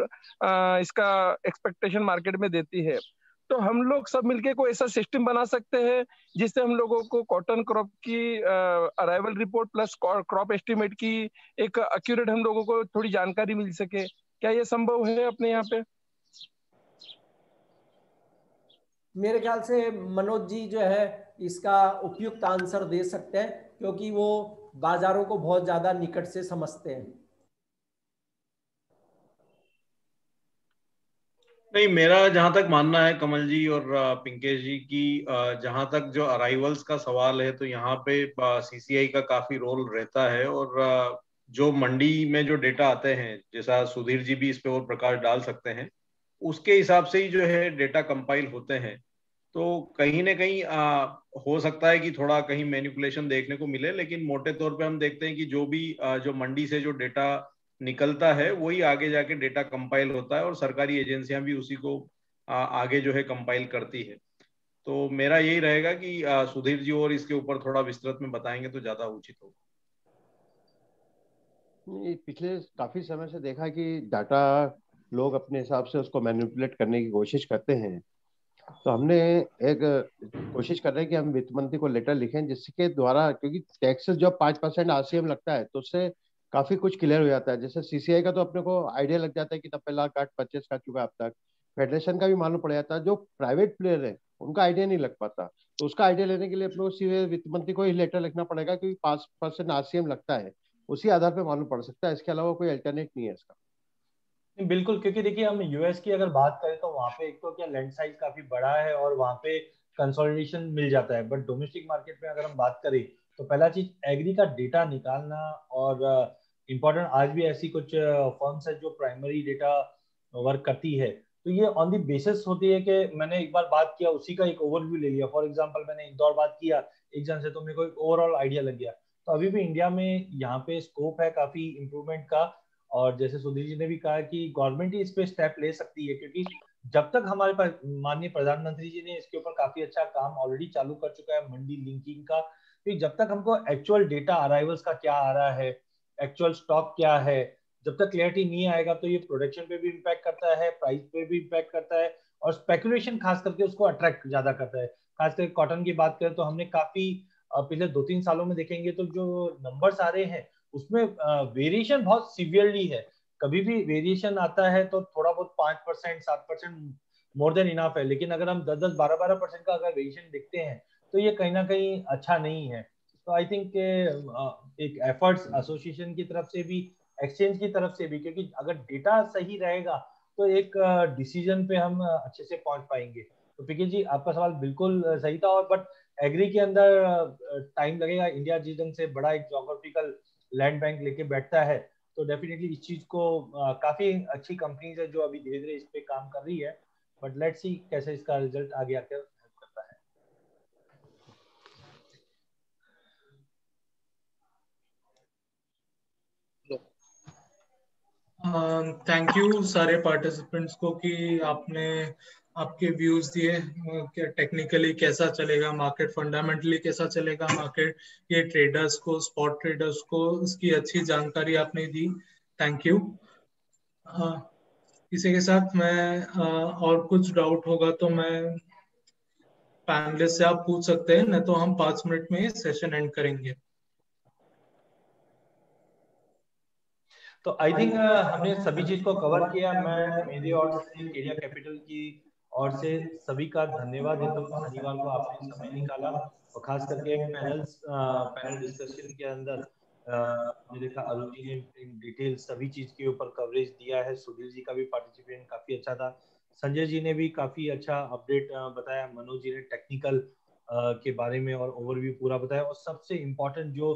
[SPEAKER 13] इसका एक्सपेक्टेशन मार्केट में देती है। तो हम लोग सब मिलके कोई ऐसा सिस्टम बना सकते हैं जिससे हम लोगों को कॉटन क्रॉप की arrival report plus crop estimate की एक एक्यूरेट हम लोगों को थोड़ी जानकारी मिल सके। क्या ये संभव है अपने यहाँ पे?
[SPEAKER 6] मेरे ख्याल से मनोज जी जो है इसका उपयुक्त आंसर दे सकते हैं, क्योंकि वो बाजारों को बहुत ज्यादा निकट से समझते हैं।
[SPEAKER 2] नहीं, मेरा जहां तक मानना है कमल जी और पिंकेश जी की, जहां तक जो अराइवल्स का सवाल है तो यहाँ पे सीसीआई का काफी रोल रहता है। और जो मंडी में जो डेटा आते हैं, जैसा सुधीर जी भी इस पे और प्रकाश डाल सकते हैं, उसके हिसाब से ही जो है डेटा कंपाइल होते हैं। तो कहीं ना कहीं हो सकता है कि थोड़ा कहीं मैनिपुलेशन देखने को मिले, लेकिन मोटे तौर पे हम देखते हैं कि जो भी जो मंडी से जो डेटा निकलता है वही आगे जाके डेटा कंपाइल होता है और सरकारी एजेंसियां भी उसी को आगे जो है कंपाइल करती है। तो मेरा यही रहेगा कि सुधीर जी और इसके ऊपर थोड़ा विस्तृत में बताएंगे तो ज्यादा उचित होगा।
[SPEAKER 3] पिछले काफी समय से देखा कि डाटा लोग अपने हिसाब से उसको मैनिपुलेट करने की कोशिश करते हैं। तो हमने एक कोशिश कर रहे हैं कि हम वित्त मंत्री को लेटर लिखें जिसके द्वारा, क्योंकि टैक्स जब 5% आरसीएम लगता है तो उससे काफी कुछ क्लियर हो जाता है। जैसे सीसीआई का तो अपने को आइडिया लग जाता है कि 90 लाख काट परचेस कर चुका है अब तक। फेडरेशन का भी मालूम पड़ जाता है। जो प्राइवेट प्लेयर है उनका आइडिया नहीं लग पाता। तो उसका आइडिया लेने के लिए अपने को सीधे वित्त मंत्री को ही लेटर लिखना पड़ेगा, क्योंकि 5% आरसीएम लगता है, उसी आधार पर मालूम पड़ सकता है। इसके अलावा कोई अल्टरनेट नहीं है इसका।
[SPEAKER 5] बिल्कुल, क्योंकि देखिए हम यूएस की अगर बात करें तो वहाँ पे एक तो क्या लैंड साइज काफी बड़ा है और वहाँ पे कंसोलिडेशन मिल जाता है। बट डोमेस्टिक मार्केट में अगर हम बात करें तो पहला चीज एग्री का डेटा निकालना, और इम्पोर्टेंट आज भी ऐसी कुछ फर्म्स है जो प्राइमरी डेटा वर्क करती है, तो ये ऑन दी बेसिस होती है कि मैंने एक बार बात किया उसी का एक ओवरव्यू ले लिया। फॉर एग्जांपल मैंने इंदौर बात किया एक जन से तो मेरे को एक ओवरऑल आइडिया लग गया। तो अभी भी इंडिया में यहाँ पे स्कोप है काफी इम्प्रूवमेंट का, और जैसे सुधीर जी ने भी कहा कि गवर्नमेंट ही इस पे स्टेप ले सकती है, क्योंकि जब तक हमारे पास माननीय प्रधानमंत्री जी ने इसके ऊपर काफी अच्छा काम ऑलरेडी चालू कर चुका है मंडी लिंकिंग का, तो जब तक हमको एक्चुअल डेटा अराइवल्स का क्या आ रहा है, एक्चुअल स्टॉक क्या है, जब तक क्लियरिटी नहीं आएगा तो ये प्रोडक्शन पे भी इम्पैक्ट करता है, प्राइस पे भी इम्पैक्ट करता है, और स्पेकुलेशन खास करके उसको अट्रैक्ट ज्यादा करता है। खास करके कॉटन की बात करें तो हमने काफी पिछले 2-3 सालों में देखेंगे तो जो नंबर्स आ रहे हैं उसमें वेरिएशन बहुत सीवियरली है। कभी भी वेरिएशन आता है तो थोड़ा बहुत 5% 7% मोर देन इनफ है, लेकिन अगर हम 10-10 12-12% का अगर वेरिएशन देखते हैं तो ये कहीं ना कहीं अच्छा नहीं है। तो आई थिंक एक एफर्ट्स एसोसिएशन की तरफ से भी, एक्सचेंज की तरफ से भी, क्योंकि अगर डेटा सही रहेगा तो एक डिसीजन पे हम अच्छे से पहुंच पाएंगे। तो पीके जी आपका सवाल बिल्कुल सही था, और बट एग्री के अंदर टाइम लगेगा। इंडिया जिस ढंग से बड़ा एक ज्योग्राफिकल लैंड बैंक लेके बैठता है तो डेफिनेटली इस चीज को काफी अच्छी कंपनीज है जो अभी धीरे धीरे इस पे काम कर रही है, बट लेट्स सी कैसे इसका रिजल्ट आगे आकर हेल्प करता है।
[SPEAKER 1] थैंक यू सारे पार्टिसिपेंट्स को कि आपने आपके व्यूज दिए कि टेक्निकली कैसा चलेगा मार्केट, फंडामेंटली कैसा चलेगा मार्केट, ये ट्रेडर्स को, स्पॉट ट्रेडर्स को इसकी अच्छी जानकारी आपने दी। Thank you. इसी के साथ मैं और कुछ डाउट होगा तो मैं पैनलिस्ट से आप पूछ सकते हैं, नहीं तो हम 5 मिनट में सेशन एंड करेंगे।
[SPEAKER 5] तो आई थिंक हमने सभी चीज को कवर किया। मैं मेरी ओर से, केरिया कैपिटल की ओर से सभी का धन्यवाद देता हूँ। शनिवार को आपने समय निकाला, और खास करके पैनल डिस्कशन के अंदर हमने देखा अरुण जी ने इन डिटेल सभी चीज के ऊपर कवरेज दिया है। सुधीर जी का भी पार्टिसिपेशन काफी अच्छा था। संजय जी ने भी काफी अच्छा अपडेट बताया। मनोज जी ने टेक्निकल के बारे में और ओवरव्यू पूरा बताया। और सबसे इम्पोर्टेंट जो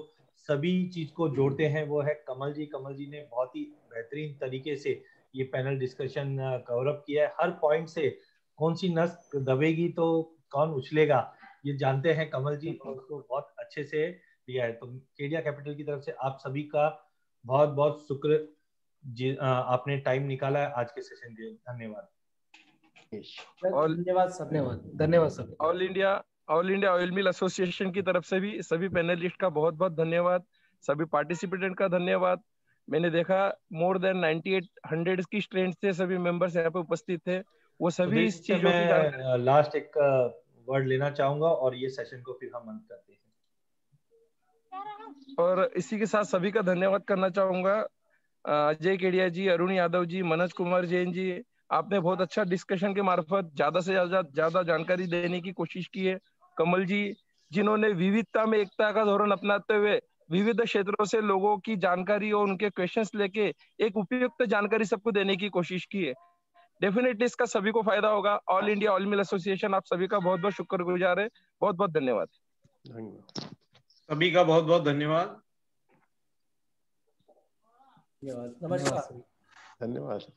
[SPEAKER 5] सभी चीज को जोड़ते हैं वो है कमल जी। कमल जी ने बहुत ही बेहतरीन तरीके से ये पैनल डिस्कशन कवर अप किया है। हर पॉइंट से कौन सी नस दबेगी तो कौन उछलेगा, ये जानते हैं कमल जी, उसको बहुत अच्छे से दिया है। तो केडिया कैपिटल की तरफ से आप सभी का बहुत बहुत शुक्र, आपने टाइम निकाला है आज के सेशन के लिए। धन्यवाद।
[SPEAKER 6] धन्यवाद सर।
[SPEAKER 4] धन्यवाद sir.
[SPEAKER 13] All India oil mill association की तरफ से भी सभी पैनलिस्ट का बहुत बहुत धन्यवाद, सभी पार्टिसिपेंट का धन्यवाद। मैंने देखा मोर देन 9800 की स्ट्रेंथ से सभी मेंबर्स यहाँ पे उपस्थित थे। वो सभी इस चीजों की
[SPEAKER 5] मैं लास्ट एक वर्ड लेना चाहूंगा और ये सेशन को फिर हम अंत करते हैं।
[SPEAKER 13] और इसी के साथ सभी का धन्यवाद करना चाहूंगा। अजय केडिया जी, अरुण यादव जी, मनोज कुमार जैन जी, आपने बहुत अच्छा डिस्कशन के मार्फत ज्यादा से ज्यादा जानकारी देने की कोशिश की है। कमल जी, जिन्होंने विविधता में एकता का धोरण अपनाते हुए विविध क्षेत्रों से लोगों की जानकारी और उनके क्वेश्चंस लेके एक उपयुक्त जानकारी सबको देने की कोशिश की है। डेफिनेटली इसका सभी को फायदा होगा। All India oil mill association आप सभी का बहुत बहुत शुक्रगुजार है। बहुत बहुत धन्यवाद।
[SPEAKER 2] सभी का बहुत बहुत धन्यवाद।
[SPEAKER 6] नमस्कार।
[SPEAKER 3] धन्यवाद।